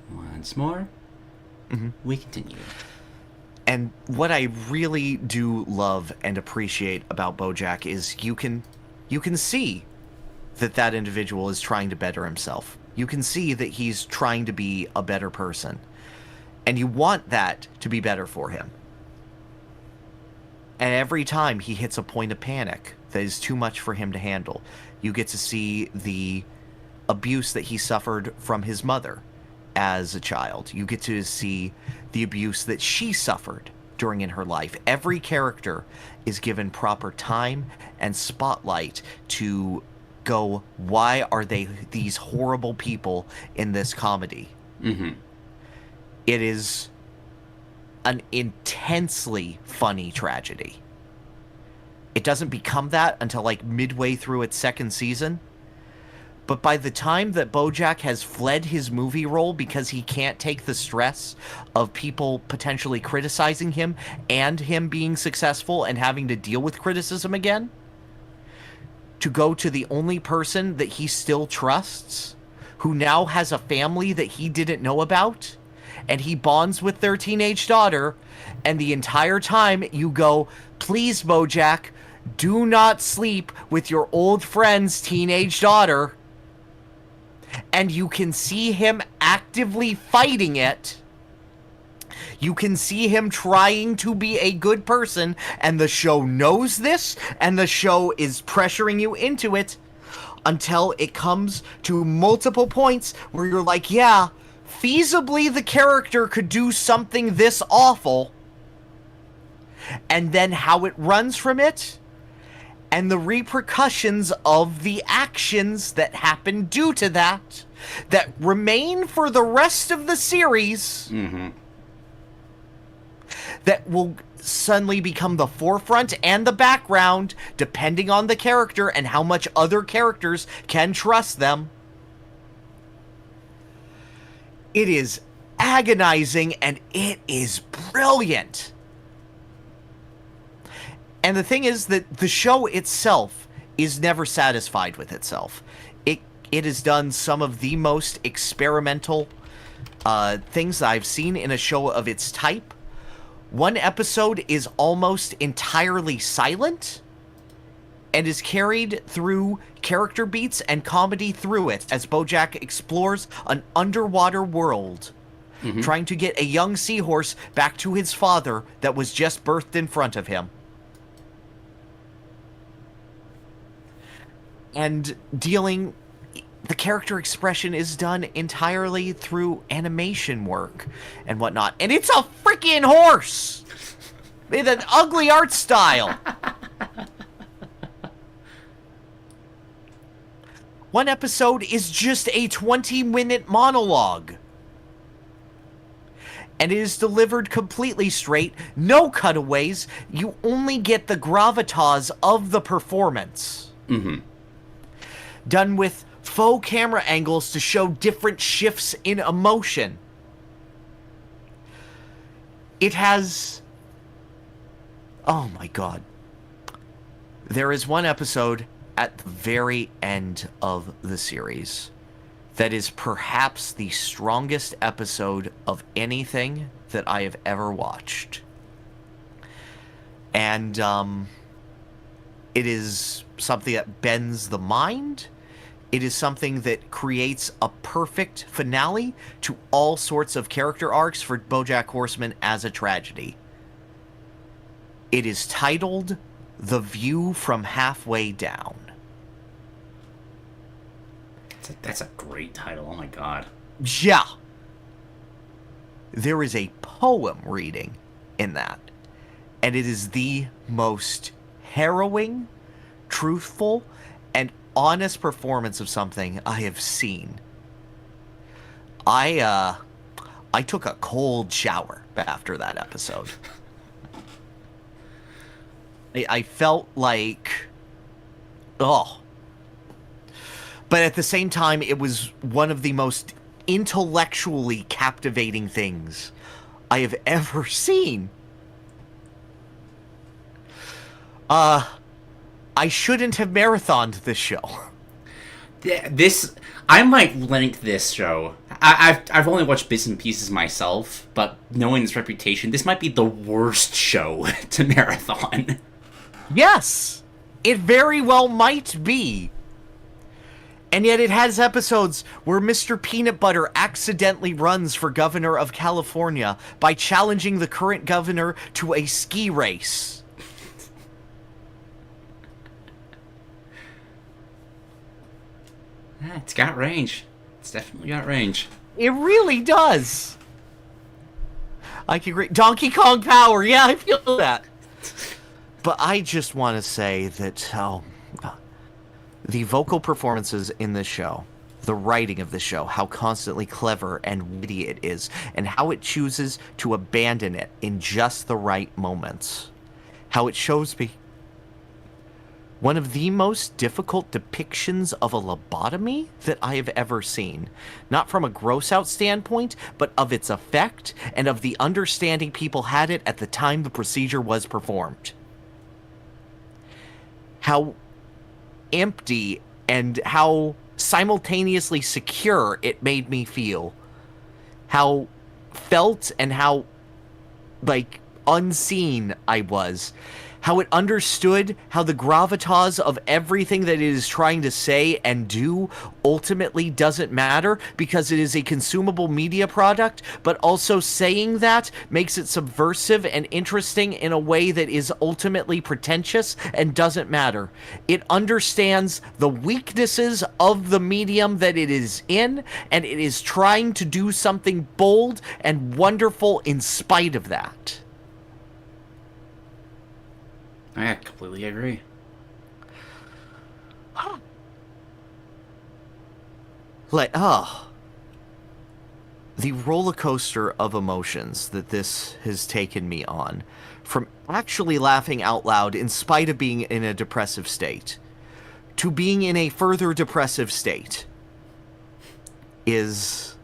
Once more, we continue. And what I really do love and appreciate about BoJack is you can see that individual is trying to better himself. You can see that he's trying to be a better person. And you want that to be better for him. And every time he hits a point of panic that is too much for him to handle, you get to see the abuse that he suffered from his mother as a child. You get to see the abuse that she suffered during in her life. Every character is given proper time and spotlight to go, why are they these horrible people in this comedy? It is an intensely funny tragedy. It doesn't become that until like midway through its second season. But by the time that BoJack has fled his movie role because he can't take the stress of people potentially criticizing him and him being successful and having to deal with criticism again, to go to the only person that he still trusts, who now has a family that he didn't know about, and he bonds with their teenage daughter, and the entire time you go, please, BoJack, do not sleep with your old friend's teenage daughter. And you can see him actively fighting it. You can see him trying to be a good person, and the show knows this, and the show is pressuring you into it until it comes to multiple points where you're like, yeah, feasibly the character could do something this awful. And then how it runs from it, and the repercussions of the actions that happen due to that remain for the rest of the series, that will suddenly become the forefront and the background, depending on the character and how much other characters can trust them. It is agonizing, and it is brilliant. And the thing is that the show itself is never satisfied with itself. It has done some of the most experimental things that I've seen in a show of its type. One episode is almost entirely silent and is carried through character beats and comedy through it as BoJack explores an underwater world, trying to get a young seahorse back to his father that was just birthed in front of him. And the character expression is done entirely through animation work and whatnot. And it's a freaking horse! With an ugly art style! One episode is just a 20-minute monologue. And it is delivered completely straight, no cutaways. You only get the gravitas of the performance. Done with faux camera angles to show different shifts in emotion. It has... Oh my god. There is one episode at the very end of the series that is perhaps the strongest episode of anything that I have ever watched. And, it is something that bends the mind. It is something that creates a perfect finale to all sorts of character arcs for BoJack Horseman as a tragedy. It is titled The View from Halfway Down. That's a great title. Oh my god. Yeah. There is a poem reading in that. And it is the most harrowing, truthful, and honest performance of something I have seen. I took a cold shower after that episode. I felt like... Oh. But at the same time, it was one of the most intellectually captivating things I have ever seen. I shouldn't have marathoned this show. I might link this show. I've only watched bits and pieces myself, but knowing its reputation, this might be the worst show to marathon. Yes, it very well might be. And yet it has episodes where Mr. Peanut Butter accidentally runs for governor of California by challenging the current governor to a ski race. Yeah, it's got range. It's definitely got range. It really does. I can agree. Donkey Kong power. Yeah, I feel that. But I just want to say that the vocal performances in this show, the writing of the show, how constantly clever and witty it is, and how it chooses to abandon it in just the right moments. How it shows me one of the most difficult depictions of a lobotomy that I have ever seen. Not from a gross-out standpoint, but of its effect and of the understanding people had it at the time the procedure was performed. How empty and how simultaneously secure it made me feel. How felt and how, unseen I was. How it understood how the gravitas of everything that it is trying to say and do ultimately doesn't matter because it is a consumable media product, but also saying that makes it subversive and interesting in a way that is ultimately pretentious and doesn't matter. It understands the weaknesses of the medium that it is in, and it is trying to do something bold and wonderful in spite of that. I completely agree. The roller coaster of emotions that this has taken me on, from actually laughing out loud in spite of being in a depressive state, to being in a further depressive state, is...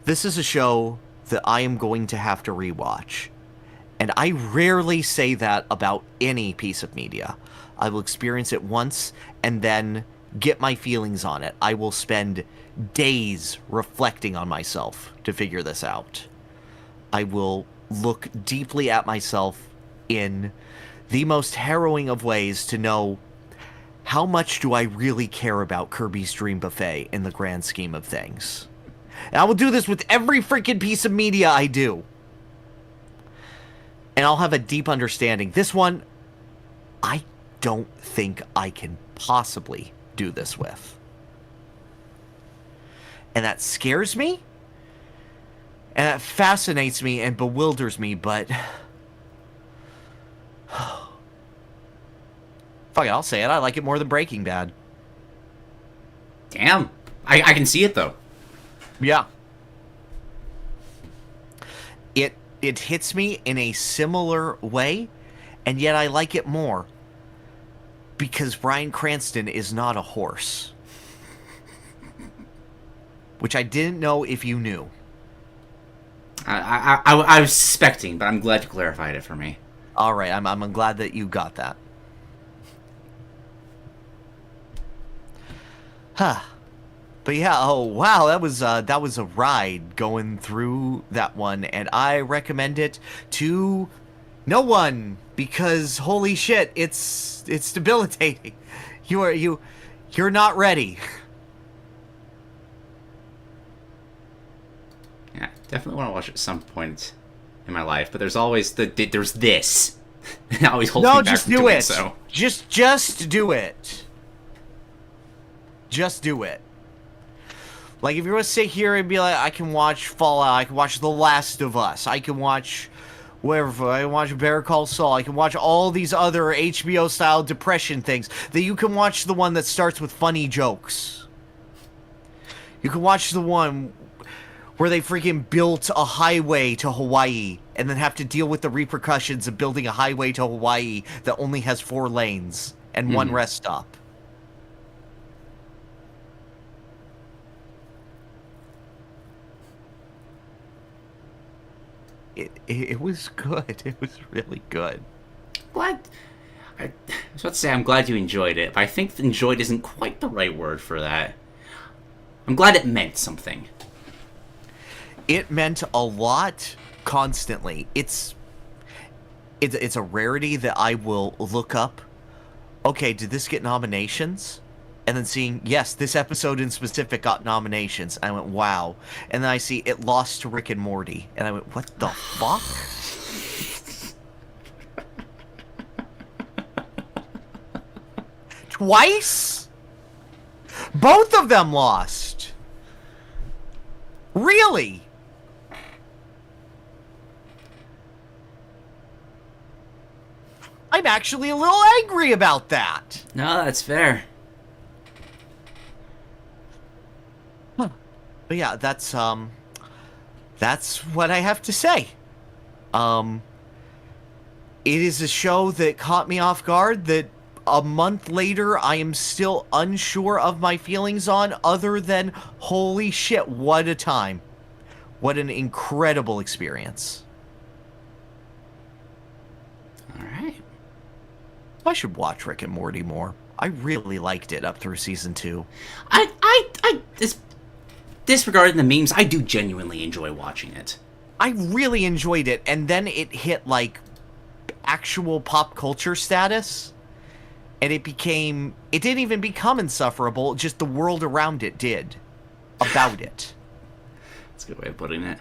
This is a show that I am going to have to rewatch. And I rarely say that about any piece of media. I will experience it once and then get my feelings on it. I will spend days reflecting on myself to figure this out. I will look deeply at myself in the most harrowing of ways to know how much do I really care about Kirby's Dream Buffet in the grand scheme of things. And I will do this with every freaking piece of media I do. And I'll have a deep understanding. This one, I don't think I can possibly do this with. And that scares me. And that fascinates me and bewilders me, but... fuck it, I'll say it. I like it more than Breaking Bad. Damn. I can see it, though. Yeah. It hits me in a similar way, and yet I like it more. Because Bryan Cranston is not a horse. Which I didn't know if you knew. I was suspecting, but I'm glad you clarified it for me. Alright, I'm glad that you got that. Huh. But yeah, oh wow, that was a ride going through that one, and I recommend it to no one because holy shit, it's debilitating. You're not ready. Yeah, definitely want to watch it at some point in my life, but there's always there's this. It always holds me back from doing it. So Just do it. Just do it. Like, if you want to sit here and be like, I can watch Fallout, I can watch The Last of Us, I can watch whatever, I can watch Better Call Saul, I can watch all these other HBO-style depression things, that you can watch the one that starts with funny jokes. You can watch the one where they freaking built a highway to Hawaii and then have to deal with the repercussions of building a highway to Hawaii that only has 4 lanes and 1 rest stop. It was good. It was really good. Glad. I was about to say I'm glad you enjoyed it, but I think enjoyed isn't quite the right word for that. I'm glad it meant something. It meant a lot constantly. It's a rarity that I will look up. Okay, did this get nominations? And then seeing, yes, this episode in specific got nominations. I went, wow. And then I see it lost to Rick and Morty. And I went, what the fuck? Twice? Both of them lost. Really? I'm actually a little angry about that. No, that's fair. But yeah, that's what I have to say. It is a show that caught me off guard that a month later I am still unsure of my feelings on, other than holy shit, what a time. What an incredible experience. Alright. I should watch Rick and Morty more. I really liked it up through season 2. Disregarding the memes, I do genuinely enjoy watching it. I really enjoyed it, and then it hit, like, actual pop culture status, and it didn't even become insufferable, just the world around it did. About it. That's a good way of putting it.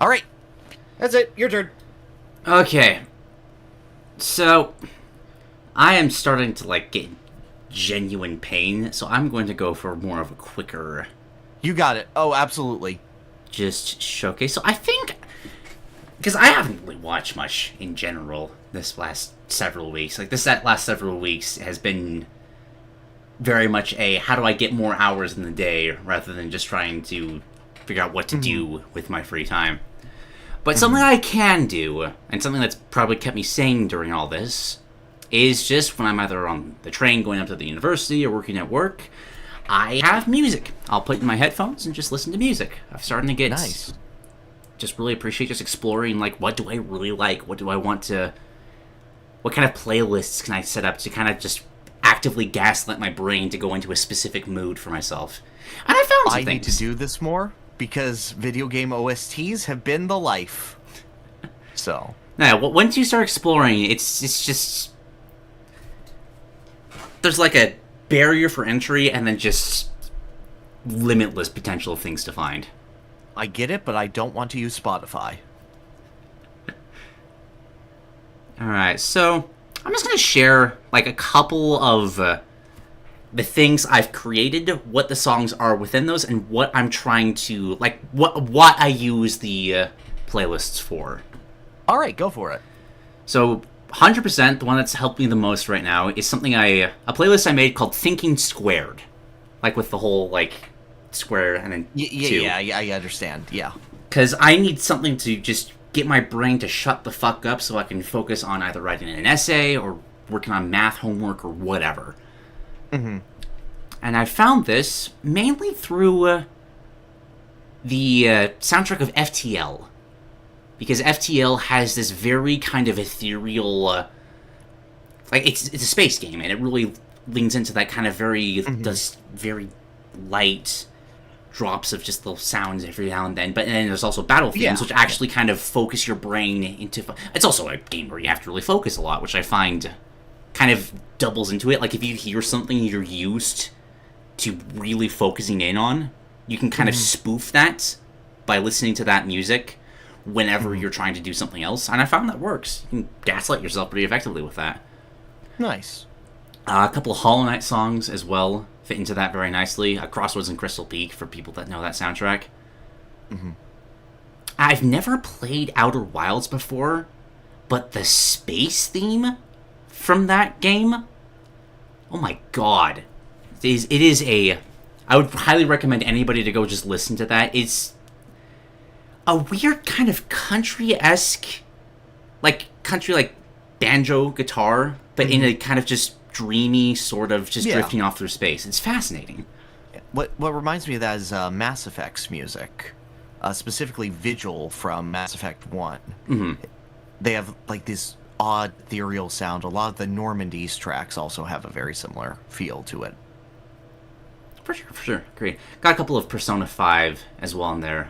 Alright. That's it. Your turn. Okay. So, I am starting to, get genuine pain, so I'm going to go for more of a quicker... You got it. Oh, absolutely. Just showcase. So I think... Because I haven't really watched much in general this last several weeks. That last several weeks has been very much a how do I get more hours in the day rather than just trying to figure out what to do with my free time. But something I can do, and something that's probably kept me sane during all this, is just when I'm either on the train going up to the university or working at work, I have music. I'll put in my headphones and just listen to music. I'm starting to get Nice. just really appreciate just exploring, like, what do I really like? What do I want to... What kind of playlists can I set up to kind of just actively gaslight my brain to go into a specific mood for myself? And I found some I things. need to do this more because video game OSTs have been the life. So... Now, once you start exploring, it's just... There's like a barrier for entry and then just limitless potential of things to find. I get it, but I don't want to use Spotify. Alright, so I'm just going to share like a couple of the things I've created, what the songs are within those, and what I'm trying to, like, what I use the playlists for. All right, go for it. So 100%, the one that's helped me the most right now is something a playlist I made called Thinking Squared. Like with the whole, like, square and then Yeah, I understand. Yeah. Because I need something to just get my brain to shut the fuck up so I can focus on either writing an essay or working on math homework or whatever. Mm-hmm. And I found this mainly through the soundtrack of FTL. Because FTL has this very kind of ethereal... like, it's a space game, and it really leans into that kind of does very light drops of just little sounds every now and then. But then there's also battle themes, which actually kind of focus your brain into... It's also a game where you have to really focus a lot, which I find kind of doubles into it. Like, if you hear something you're used to really focusing in on, you can kind of spoof that by listening to that music whenever you're trying to do something else. And I found that works. You can gaslight yourself pretty effectively with that. Nice. A couple of Hollow Knight songs as well fit into that very nicely. Crossroads and Crystal Peak, for people that know that soundtrack. Mm-hmm. I've never played Outer Wilds before, but the space theme from that game, oh my god. It is a... I would highly recommend anybody to go just listen to that. It's a weird kind of country-esque, like country, like banjo guitar, but in a kind of just dreamy sort of just drifting off through space. It's fascinating. What reminds me of that is Mass Effect's music, specifically Vigil from Mass Effect 1. Mm-hmm. They have like this odd ethereal sound. A lot of the Normandy's tracks also have a very similar feel to it. For sure. Great. Got a couple of Persona 5 as well in there.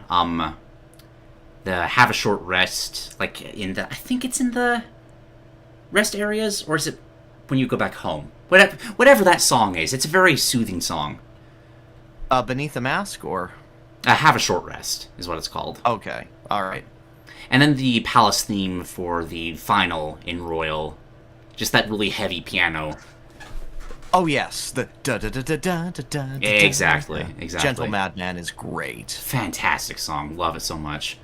The Have a Short Rest, like in the... I think it's in the rest areas, or is it when you go back home? Whatever that song is, it's a very soothing song. Beneath the Mask, or? Have a Short Rest is what it's called. Okay, alright. And then the Palace theme for the final in Royal. Just that really heavy piano. Oh yes, the da-da-da-da-da-da-da. Exactly. Gentle Madman is great. Fantastic song. Love it so much.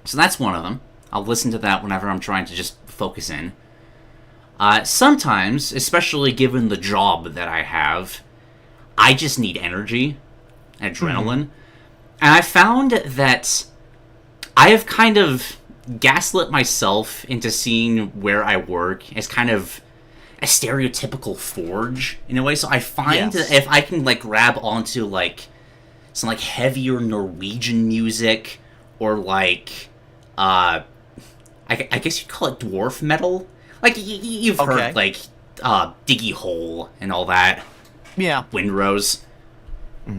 So that's one of them. I'll listen to that whenever I'm trying to just focus in. Sometimes, especially given the job that I have, I just need energy, adrenaline. And I found that I have kind of gaslit myself into seeing where I work as kind of a stereotypical forge, in a way. So I find that if I can, like, grab onto, like, some, like, heavier Norwegian music, or, like, I guess you'd call it dwarf metal. Like, you've heard, like, Diggy Hole and all that. Yeah. Windrose.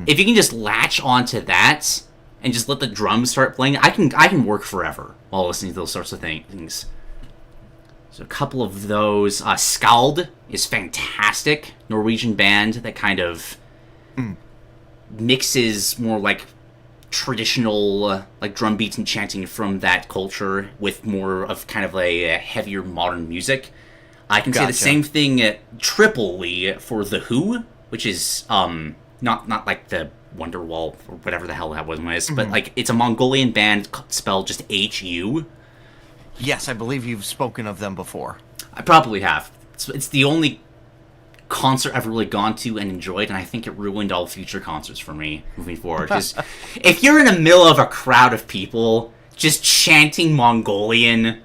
If you can just latch onto that and just let the drums start playing, I can work forever while listening to those sorts of things. So a couple of those. Skald is fantastic. Norwegian band that kind of mixes more, like, traditional like drum beats and chanting from that culture with more of kind of a heavier modern music. I can say the same thing triply for The Who, which is not like the Wonderwall or whatever the hell that was, but like it's a Mongolian band spelled just HU. Yes, I believe you've spoken of them before. I probably have. It's the only concert I've really gone to and enjoyed, and I think it ruined all future concerts for me moving forward. Because if you're in the middle of a crowd of people just chanting Mongolian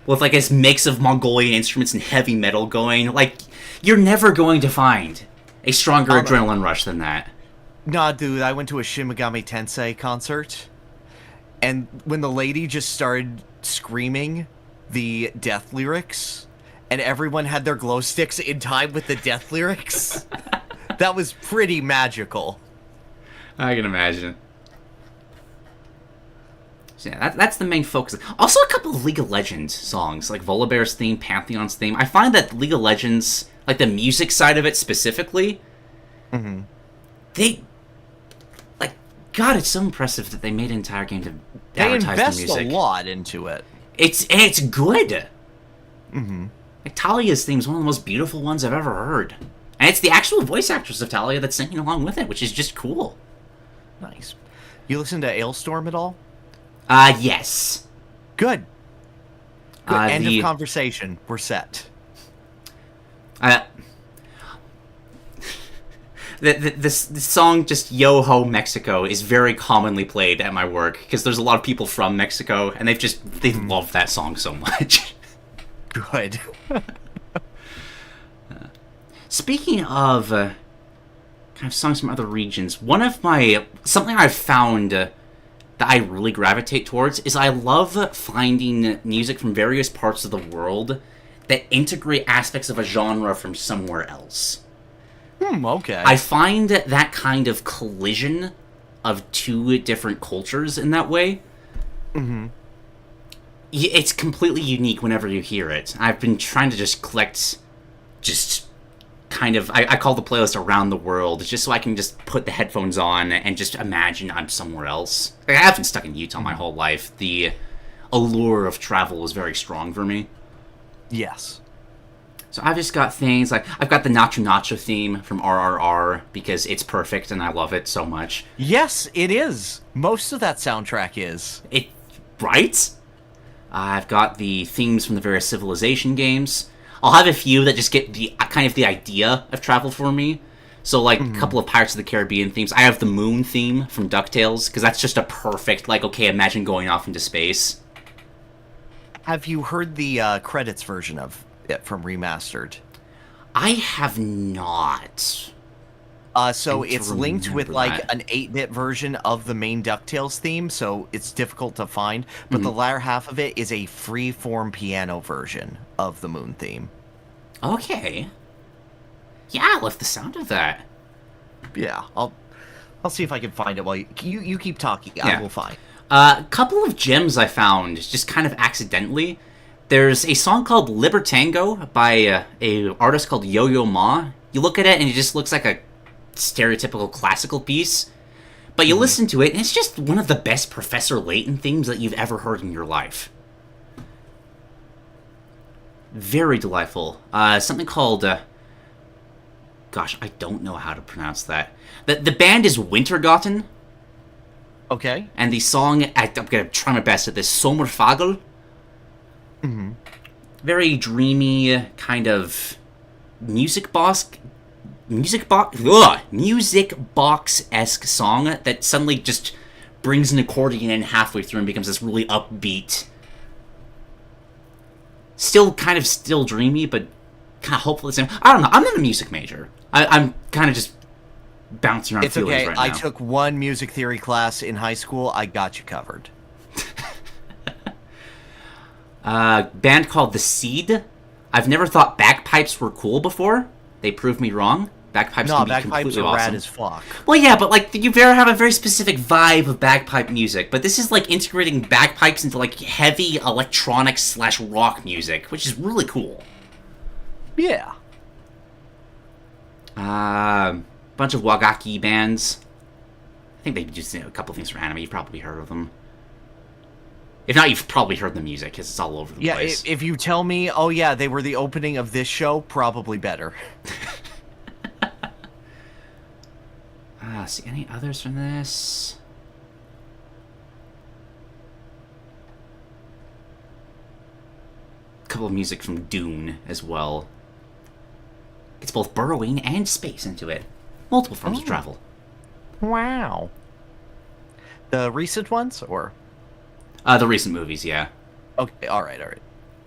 with like this mix of Mongolian instruments and heavy metal going, like, you're never going to find a stronger I'm a- adrenaline rush than that. Nah, dude, I went to a Shin Megami Tensei concert, and when the lady just started screaming the death lyrics, and everyone had their glow sticks in time with the death lyrics, that was pretty magical. I can imagine. So yeah, that's the main focus. Also, a couple of League of Legends songs, like Volibear's theme, Pantheon's theme. I find that League of Legends, like the music side of it specifically, they, like, God, it's so impressive that they made an entire game to They advertise invest the music. a lot into it. It's good. Like, Talia's theme is one of the most beautiful ones I've ever heard. And it's the actual voice actress of Talia that's singing along with it, which is just cool. Nice. You listen to Ailstorm at all? Yes. Good. End The- of conversation. We're set. This song, just Yo Ho Mexico, is very commonly played at my work because there's a lot of people from Mexico and they love that song so much. Good. Speaking of kind of songs from other regions, something I've found that I really gravitate towards is I love finding music from various parts of the world that integrate aspects of a genre from somewhere else. Okay. I find that kind of collision of two different cultures in that way. It's completely unique whenever you hear it. I've been trying to just collect, I call the playlist Around the World, just so I can just put the headphones on and just imagine I'm somewhere else. Like, I've been stuck in Utah my whole life. The allure of travel is very strong for me. Yes. So I've just got things like, I've got the Nacho Nacho theme from RRR because it's perfect and I love it so much. Yes, it is. Most of that soundtrack is. Right? I've got the themes from the various Civilization games. I'll have a few that just get the idea of travel for me. So, like, a couple of Pirates of the Caribbean themes. I have the Moon theme from DuckTales, because that's just a perfect, like, okay, imagine going off into space. Have you heard the credits version of it from Remastered? I have not. So I need to it's linked with, remember like, that. an 8-bit version of the main DuckTales theme, so it's difficult to find. But the latter half of it is a free-form piano version of the Moon theme. Okay. Yeah, I love the sound of that. Yeah, I'll see if I can find it while you keep talking. Yeah. I will find. A couple of gems I found, just kind of accidentally. There's a song called Libertango by a artist called Yo-Yo Ma. You look at it and it just looks like a stereotypical classical piece. But you listen to it and it's just one of the best Professor Layton themes that you've ever heard in your life. Very delightful. Something called... gosh, I don't know how to pronounce that. The band is Wintergotten. Okay. And the song, I'm going to try my best at this, Sommerfagel. Very dreamy, kind of music box-esque song that suddenly just brings an accordion in halfway through and becomes this really upbeat. Still dreamy, but kind of hopeful at the same. I don't know. I'm not a music major. I'm kind of just bouncing around It's feelings okay. right now. I took one music theory class in high school. I got you covered. Band called The Seed. I've never thought bagpipes were cool before. They proved me wrong. Bagpipes can be bagpipes completely are awesome. rad as fuck. Well, yeah, but like you have a very specific vibe of bagpipe music. But this is like integrating bagpipes into like heavy electronic / rock music, which is really cool. Yeah. Bunch of Wagaki bands. I think they just a couple things from anime. You've probably heard of them. If not, you've probably heard the music because it's all over the place. If you tell me, oh yeah, they were the opening of this show, probably better. See any others from this? A couple of music from Dune as well. It's both burrowing and space into it. Multiple forms of travel. Wow. The recent ones, or? The recent movies, yeah. Okay, all right.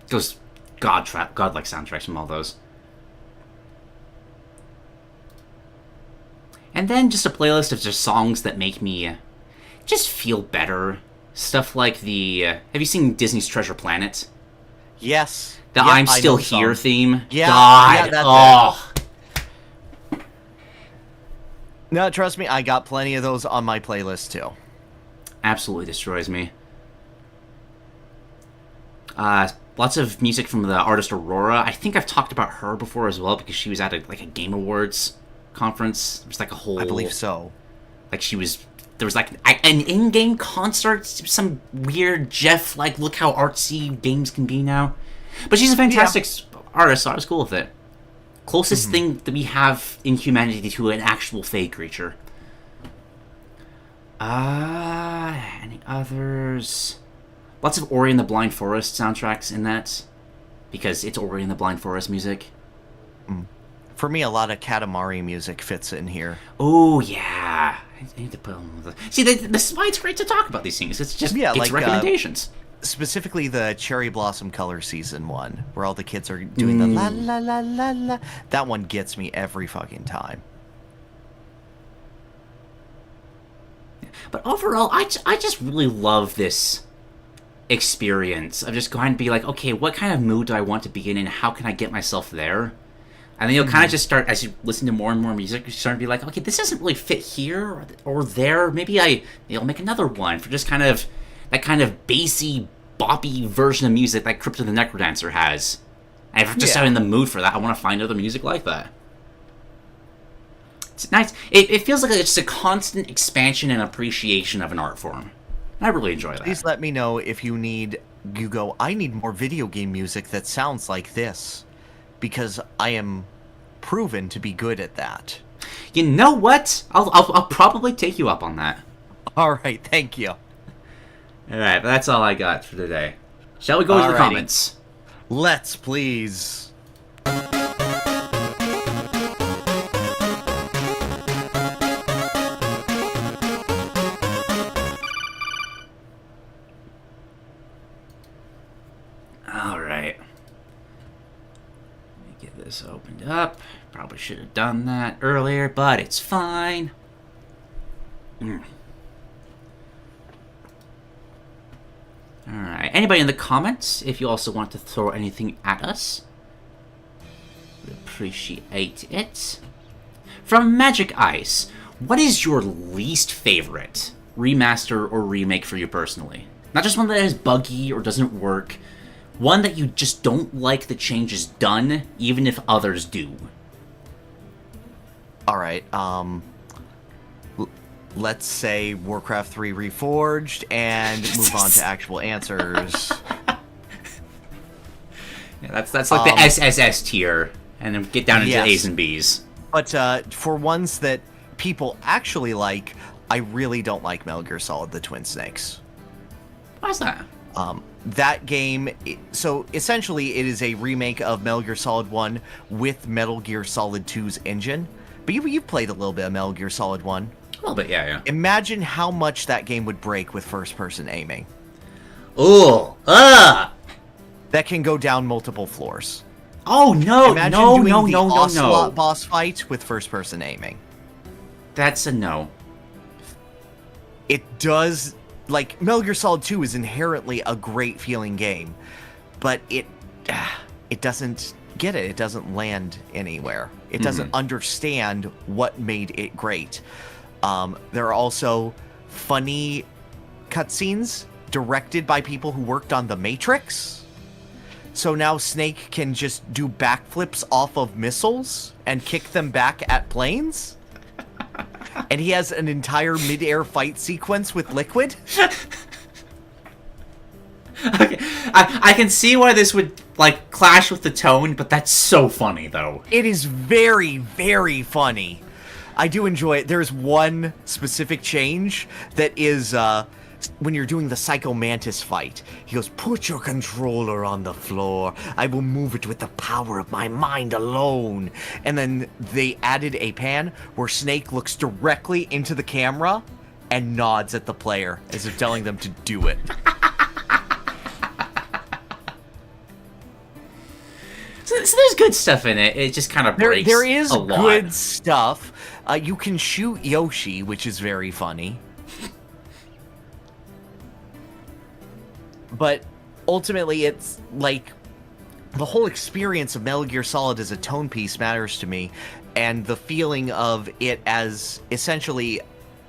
Those godlike soundtracks from all those. And then just a playlist of just songs that make me just feel better. Stuff like have you seen Disney's Treasure Planet? Yes. The Yep, I'm I Still know the Here song. theme? Yeah, God, yeah, that's oh. No, trust me, I got plenty of those on my playlist too. Absolutely destroys me. Lots of music from the artist Aurora. I think I've talked about her before as well because she was at a Game Awards conference. There was like a whole... I believe so. Like there was like an in-game concert, some weird Jeff, like, look how artsy games can be now. But she's a fantastic artist, so I was cool with it. Closest thing that we have in humanity to an actual fey creature. Any others? Lots of Ori and the Blind Forest soundtracks in that, because it's Ori and the Blind Forest music. For me, a lot of Katamari music fits in here. Oh, yeah. I need to put on See, this is why it's great to talk about these things. It's just it's recommendations. Specifically the Cherry Blossom Color Season one, where all the kids are doing the la la la la la. That one gets me every fucking time. But overall, I just really love this experience of just going to be like, okay, what kind of mood do I want to be in, and how can I get myself there? And then you'll kind of just start, as you listen to more and more music, you start to be like, okay, this doesn't really fit here or there. Maybe I'll make another one for just kind of that kind of bassy, boppy version of music that Crypto the Necrodancer has. And if I'm just in the mood for that, I want to find other music like that. It's nice. It feels like it's just a constant expansion and appreciation of an art form. I really enjoy that. Please let me know if you go, I need more video game music that sounds like this. Because I am proven to be good at that. You know what? I'll probably take you up on that. All right, thank you. All right, but that's all I got for today. Shall we go to the comments? Let's, please. All right. Get this opened up. Probably should have done that earlier, but it's fine. Alright, anybody in the comments, if you also want to throw anything at us, would appreciate it. From Magic Ice, what is your least favorite remaster or remake for you personally? Not just one that is buggy or doesn't work, one that you just don't like the changes done, even if others do. Alright, let's say Warcraft 3 Reforged, and move on to actual answers. Yeah, that's like the SSS tier, and then get down into the A's and B's. But for ones that people actually like, I really don't like Metal Gear Solid: The Twin Snakes. Why's that? That game, so essentially it is a remake of Metal Gear Solid 1 with Metal Gear Solid 2's engine. But you've played a little bit of Metal Gear Solid 1. A little bit, yeah. Imagine how much that game would break with first-person aiming. Ooh, That can go down multiple floors. Oh, no, Imagine no, doing no, the no, no, Ocelot no. boss fight with first-person aiming. That's a no. It does... Like, Metal Gear Solid 2 is inherently a great-feeling game, but it doesn't get it. It doesn't land anywhere. It doesn't understand what made it great. There are also funny cutscenes directed by people who worked on The Matrix. So now Snake can just do backflips off of missiles and kick them back at planes. And he has an entire mid-air fight sequence with Liquid. Okay. I can see why this would, like, clash with the tone, but that's so funny, though. It is very, very funny. I do enjoy it. There's one specific change that is, when you're doing the Psycho Mantis fight. He goes, "Put your controller on the floor. I will move it with the power of my mind alone." And then they added a pan where Snake looks directly into the camera and nods at the player as if telling them to do it. So there's good stuff in it. It just kind of breaks There is a lot. good stuff. You can shoot Yoshi, which is very funny. But ultimately, it's like the whole experience of Metal Gear Solid as a tone piece matters to me, and the feeling of it as essentially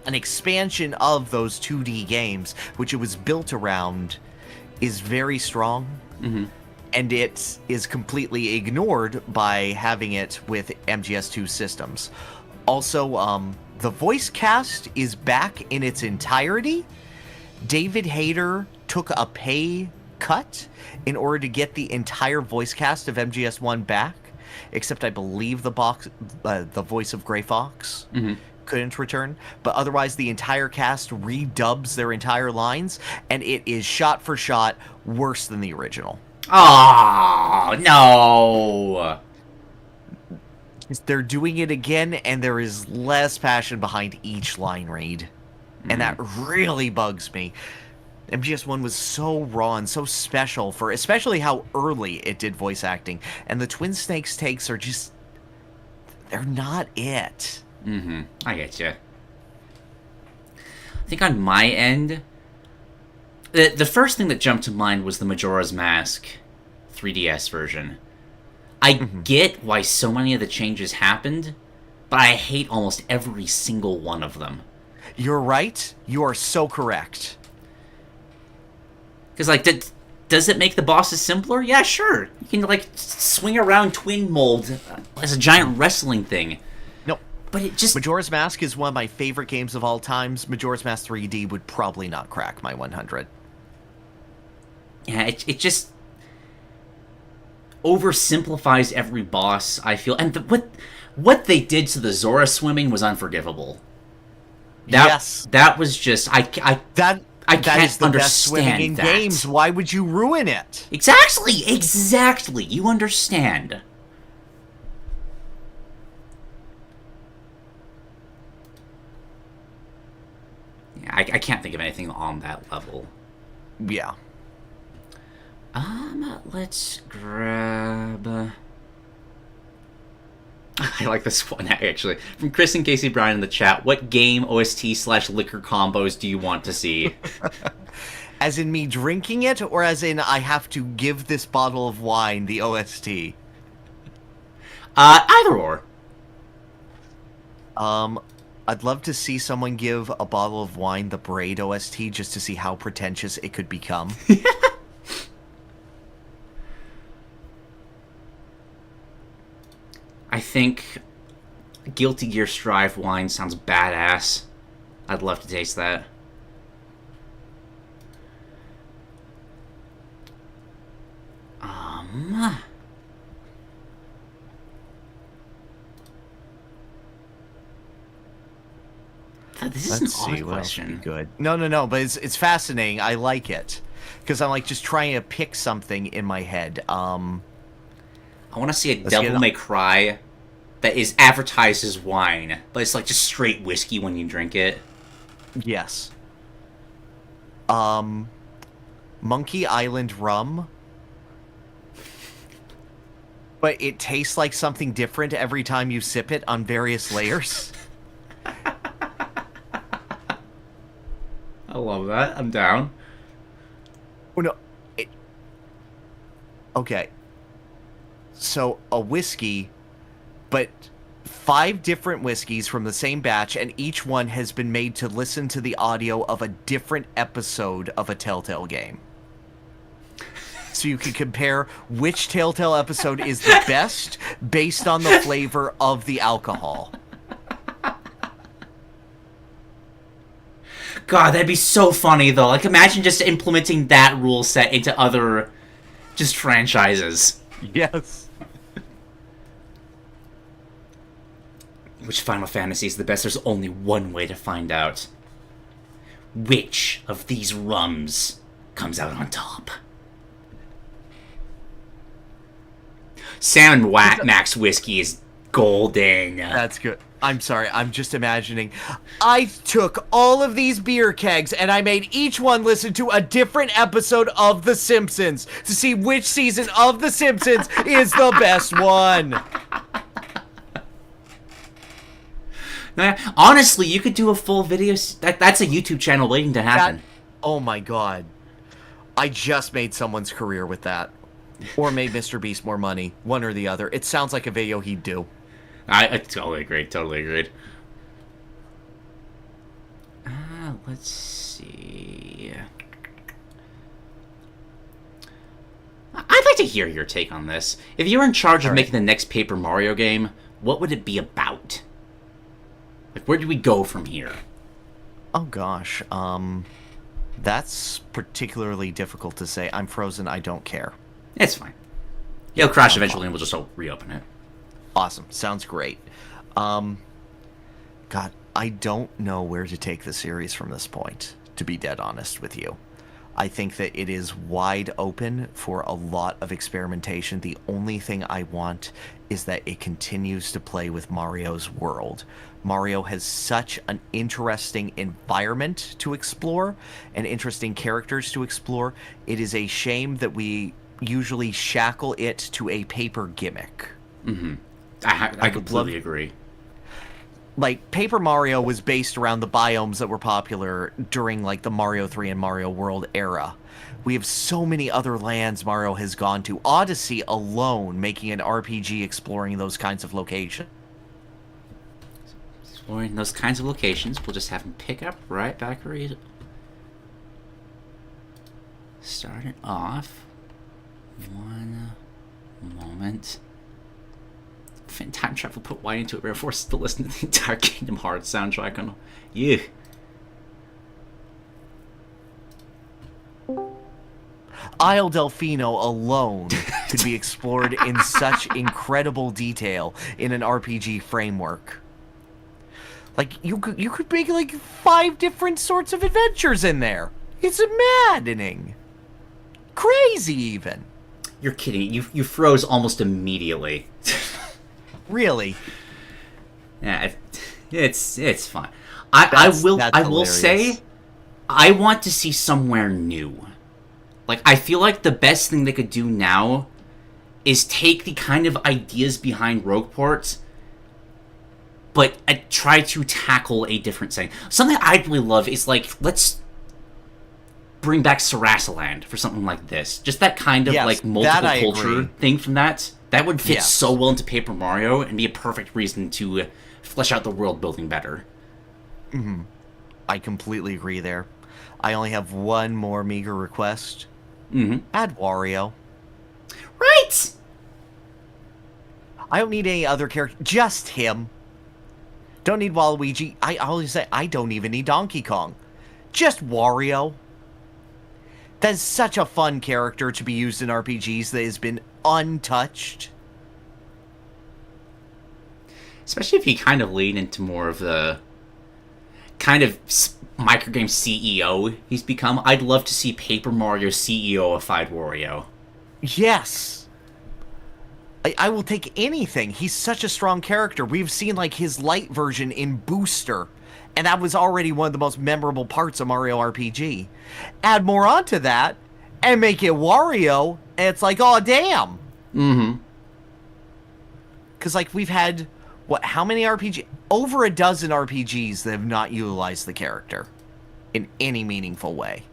an expansion of those 2D games, which it was built around, is very strong. Mm-hmm. And it is completely ignored by having it with MGS2 systems. Also, the voice cast is back in its entirety. David Hayter took a pay cut in order to get the entire voice cast of MGS1 back, except I believe the voice of Gray Fox couldn't return. But otherwise, the entire cast redubs their entire lines, and it is shot for shot worse than the original. Oh, no! They're doing it again, and there is less passion behind each line read. And that really bugs me. MGS1 was so raw and so special for especially how early it did voice acting. And the Twin Snakes takes are just... they're not it. Mm-hmm. I get you. I think on my end, the first thing that jumped to mind was the Majora's Mask 3DS version. I get why so many of the changes happened, but I hate almost every single one of them. You're right. You are so correct. Because, like, does it make the bosses simpler? Yeah, sure. You can, like, swing around Twin Mold as a giant wrestling thing. No. But it just... Majora's Mask is one of my favorite games of all times. Majora's Mask 3D would probably not crack my 100. Yeah, it just oversimplifies every boss, I feel. And what they did to the Zora swimming was unforgivable. Yes. That was just... I can't that is the understand best swimming in that. games. Why would you ruin it? Exactly. You understand. Yeah, I can't think of anything on that level. Yeah. Let's grab... I like this one, actually. From Chris and Casey Bryan in the chat. What game, OST/liquor combos do you want to see? As in me drinking it, or as in I have to give this bottle of wine the OST? Either or. I'd love to see someone give a bottle of wine the Braid OST just to see how pretentious it could become. I think Guilty Gear Strive wine sounds badass. I'd love to taste that. This is Let's an see odd what else would be question. good. No, but it's fascinating. I like it because I'm like just trying to pick something in my head. I want to see a Let's Devil get it May Cry that is advertised as wine, but it's like just straight whiskey when you drink it. Yes. Monkey Island rum. But it tastes like something different every time you sip it on various layers. I love that. I'm down. Oh, no. Okay. So, a whiskey, but 5 different whiskeys from the same batch, and each one has been made to listen to the audio of a different episode of a Telltale game. So you can compare which Telltale episode is the best based on the flavor of the alcohol. God, that'd be so funny, though. Like, imagine just implementing that rule set into other, just franchises. Yes. Which Final Fantasy is the best? There's only one way to find out. Which of these rums comes out on top? Sam and Max whiskey is golden. That's good. I'm sorry, I'm just imagining. I took all of these beer kegs and I made each one listen to a different episode of The Simpsons to see which season of The Simpsons is the best one. Honestly, you could do a full video. That's a YouTube channel waiting to happen. Oh my god. I just made someone's career with that. Or made Mr. Beast more money. One or the other. It sounds like a video he'd do. I totally agree. Let's see. I'd like to hear your take on this. If you were in charge of making the next Paper Mario game, what would it be about? Like, where do we go from here? Oh gosh, that's particularly difficult to say. I'm frozen, I don't care. It's fine. It'll crash eventually and we'll just reopen it. Awesome, sounds great. God, I don't know where to take the series from this point, to be dead honest with you. I think that it is wide open for a lot of experimentation. The only thing I want is that it continues to play with Mario's world. Mario has such an interesting environment to explore and interesting characters to explore. It is a shame that we usually shackle it to a paper gimmick. Mm-hmm. I completely agree. Like, Paper Mario was based around the biomes that were popular during, like, the Mario 3 and Mario World era. We have so many other lands Mario has gone to. Odyssey alone making an RPG exploring those kinds of locations. Exploring those kinds of locations. We'll just have him pick up right back where he started off. One moment. Time travel put Wine into it. We're forced to listen to the entire Kingdom Hearts soundtrack on. Yeah. Isle Delfino alone could be explored in such incredible detail in an RPG framework. Like, you could make like 5 different sorts of adventures in there. It's maddening. Crazy even. You're kidding. You froze almost immediately. Really? Yeah, it's fine. I will say, I want to see somewhere new. Like, I feel like the best thing they could do now is take the kind of ideas behind Rogueports, but try to tackle a different setting. Something I'd really love is, like, let's bring back Sarasaland for something like this. Just that kind of, like, multiple culture thing from that. That would fit so well into Paper Mario and be a perfect reason to flesh out the world building better. Mm-hmm. I completely agree there. I only have one more meager request. Mm-hmm. Add Wario. Right! I don't need any other character. Just him. Don't need Waluigi. I always say I don't even need Donkey Kong. Just Wario. That is such a fun character to be used in RPGs that has been untouched. Especially if you kind of lean into more of the kind of microgame CEO he's become. I'd love to see Paper Mario CEO-ified Wario. Yes. I will take anything. He's such a strong character. We've seen, like, his light version in Booster, and that was already one of the most memorable parts of Mario RPG. Add more onto that, and make it Wario, and it's like, oh, damn. Mm-hmm. Because, like, we've had, how many RPGs? Over a dozen RPGs that have not utilized the character in any meaningful way.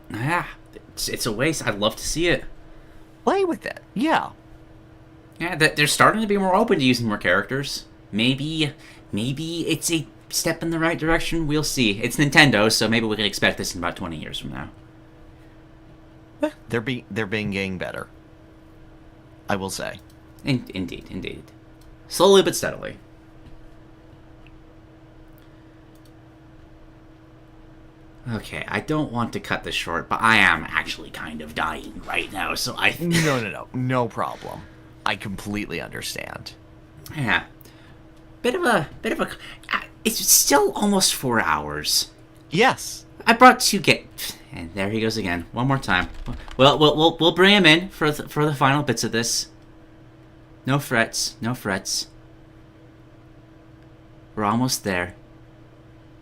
Yeah, it's a waste. I'd love to see it. Play with it, yeah. Yeah, they're starting to be more open to using more characters. Maybe it's a step in the right direction. We'll see. It's Nintendo, so maybe we can expect this in about 20 years from now. They're being getting better. I will say. Indeed. Slowly but steadily. Okay, I don't want to cut this short, but I am actually kind of dying right now, so I... No problem. I completely understand. Yeah. Bit of a... It's still almost 4 hours. Yes. I brought 2 and there he goes again. One more time. Well, we'll bring him in for the final bits of this. No frets. No frets. We're almost there.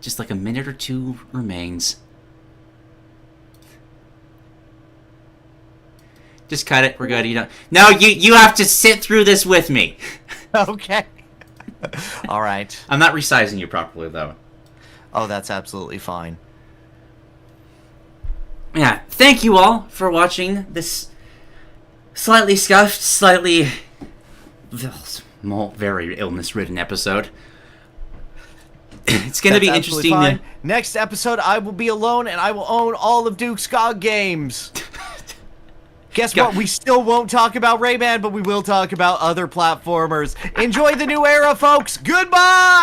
Just like a minute or two remains. Just cut it. We're good. You don't. No, you have to sit through this with me. Okay. All right. I'm not resizing you properly though. Oh, that's absolutely fine. Yeah. Thank you all for watching this slightly scuffed, slightly very illness-ridden episode. It's going to be That's interesting. absolutely fine. Next episode, I will be alone, and I will own all of Duke's GOG games. Guess what? We still won't talk about Rayman, but we will talk about other platformers. Enjoy the new era, folks. Goodbye!